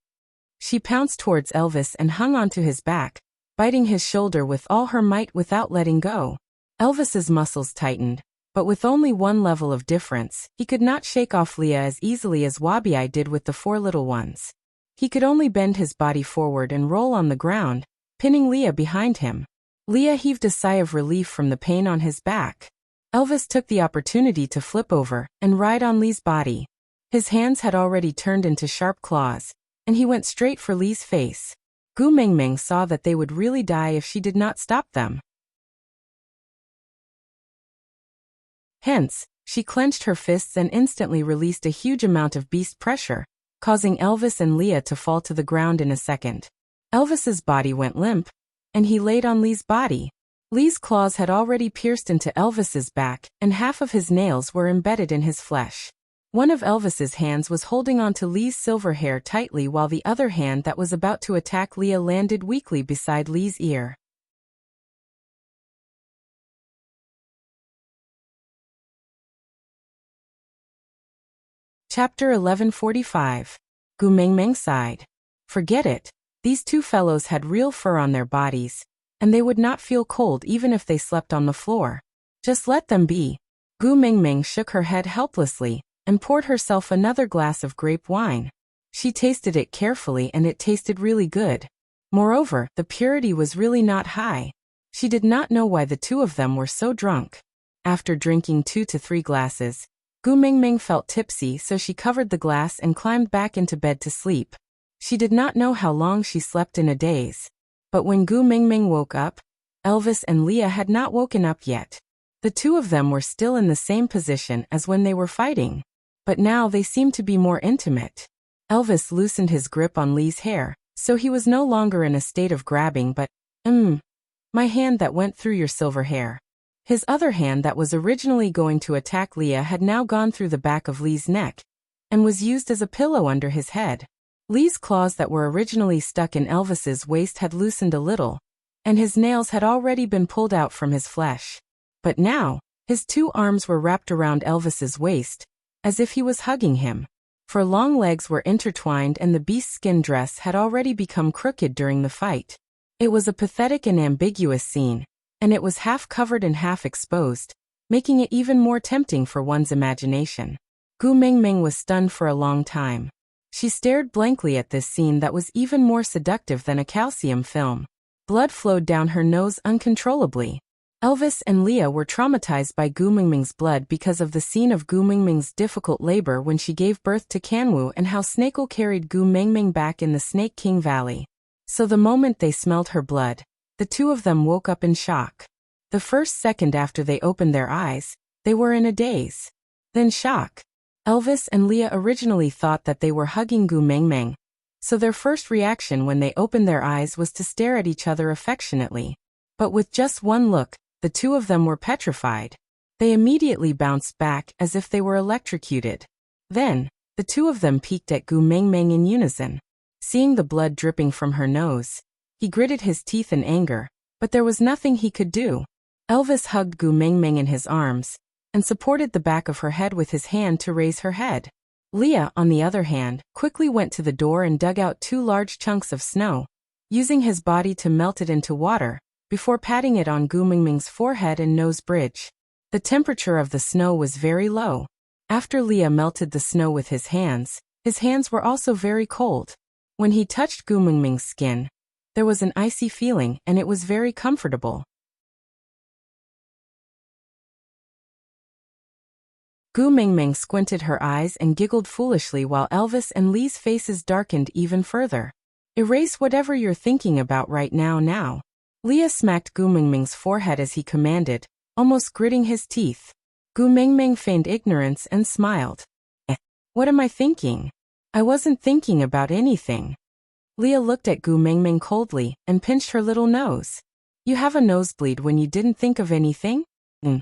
She pounced towards Elvis and hung onto his back, biting his shoulder with all her might without letting go. Elvis's muscles tightened, but with only one level of difference, he could not shake off Leah as easily as Wabi did with the four little ones. He could only bend his body forward and roll on the ground, pinning Leah behind him. Leah heaved a sigh of relief from the pain on his back. Elvis took the opportunity to flip over and ride on Lee's body. His hands had already turned into sharp claws, and he went straight for Lee's face. Gu Mengmeng saw that they would really die if she did not stop them. Hence, she clenched her fists and instantly released a huge amount of beast pressure, causing Elvis and Leah to fall to the ground in a second. Elvis's body went limp, and he laid on Lee's body. Lee's claws had already pierced into Elvis's back, and half of his nails were embedded in his flesh. One of Elvis's hands was holding onto Lee's silver hair tightly while the other hand that was about to attack Leah landed weakly beside Lee's ear. Chapter 1145. Gu Mingming sighed. Forget it. These two fellows had real fur on their bodies, and they would not feel cold even if they slept on the floor. Just let them be. Gu Mingming shook her head helplessly and poured herself another glass of grape wine. She tasted it carefully and it tasted really good. Moreover, the purity was really not high. She did not know why the two of them were so drunk. After drinking 2 to 3 glasses, Gu Mingming felt tipsy, so she covered the glass and climbed back into bed to sleep. She did not know how long she slept in a daze. But when Gu Mingming woke up, Elvis and Leah had not woken up yet. The two of them were still in the same position as when they were fighting. But now they seemed to be more intimate. Elvis loosened his grip on Lee's hair, so he was no longer in a state of grabbing but, my hand that went through your silver hair. His other hand that was originally going to attack Leah had now gone through the back of Lee's neck and was used as a pillow under his head. Lee's claws that were originally stuck in Elvis's waist had loosened a little, and his nails had already been pulled out from his flesh. But now, his two arms were wrapped around Elvis's waist, as if he was hugging him. For long legs were intertwined and the beast's skin dress had already become crooked during the fight. It was a pathetic and ambiguous scene, and it was half covered and half exposed, making it even more tempting for one's imagination. Gu Mingming was stunned for a long time. She stared blankly at this scene that was even more seductive than a calcium film. Blood flowed down her nose uncontrollably. Elvis and Leah were traumatized by Gu Mingming's blood because of the scene of Gu Mingming's difficult labor when she gave birth to Kanwu and how Snakel carried Gu Mingming back in the Snake King Valley. So the moment they smelled her blood, the two of them woke up in shock. The first second after they opened their eyes, they were in a daze. Then shock. Elvis and Leah originally thought that they were hugging Gu Mingming, so their first reaction when they opened their eyes was to stare at each other affectionately. But with just one look, the two of them were petrified. They immediately bounced back as if they were electrocuted. Then, the two of them peeked at Gu Mingming in unison. Seeing the blood dripping from her nose, he gritted his teeth in anger, but there was nothing he could do. Elvis hugged Gu Mingming in his arms and supported the back of her head with his hand to raise her head. Leah, on the other hand, quickly went to the door and dug out 2 large chunks of snow, using his body to melt it into water, before patting it on Gu Mingming's forehead and nose bridge. The temperature of the snow was very low. After Leah melted the snow with his hands were also very cold. When he touched Gu Mingming's skin, there was an icy feeling and it was very comfortable. Gu Mingming squinted her eyes and giggled foolishly while Elvis and Lee's faces darkened even further. Erase whatever you're thinking about right now. Leah smacked Gu Mingming's forehead as he commanded, almost gritting his teeth. Gu Mingming feigned ignorance and smiled. What am I thinking? I wasn't thinking about anything. Leah looked at Gu Mingming coldly and pinched her little nose. You have a nosebleed when you didn't think of anything? Gu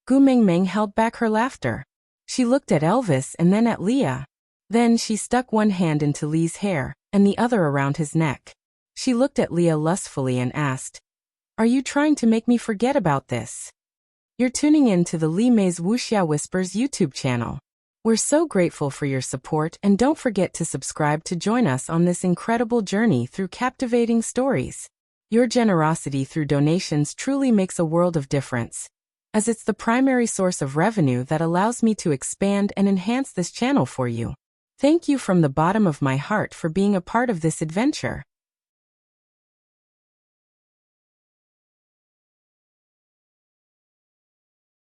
Mingming held back her laughter. She looked at Elvis and then at Leah. Then she stuck one hand into Lee's hair and the other around his neck. She looked at Leah lustfully and asked, "Are you trying to make me forget about this?" You're tuning in to the Li Mei's Wuxia Whispers YouTube channel. We're so grateful for your support and don't forget to subscribe to join us on this incredible journey through captivating stories. Your generosity through donations truly makes a world of difference, as it's the primary source of revenue that allows me to expand and enhance this channel for you. Thank you from the bottom of my heart for being a part of this adventure.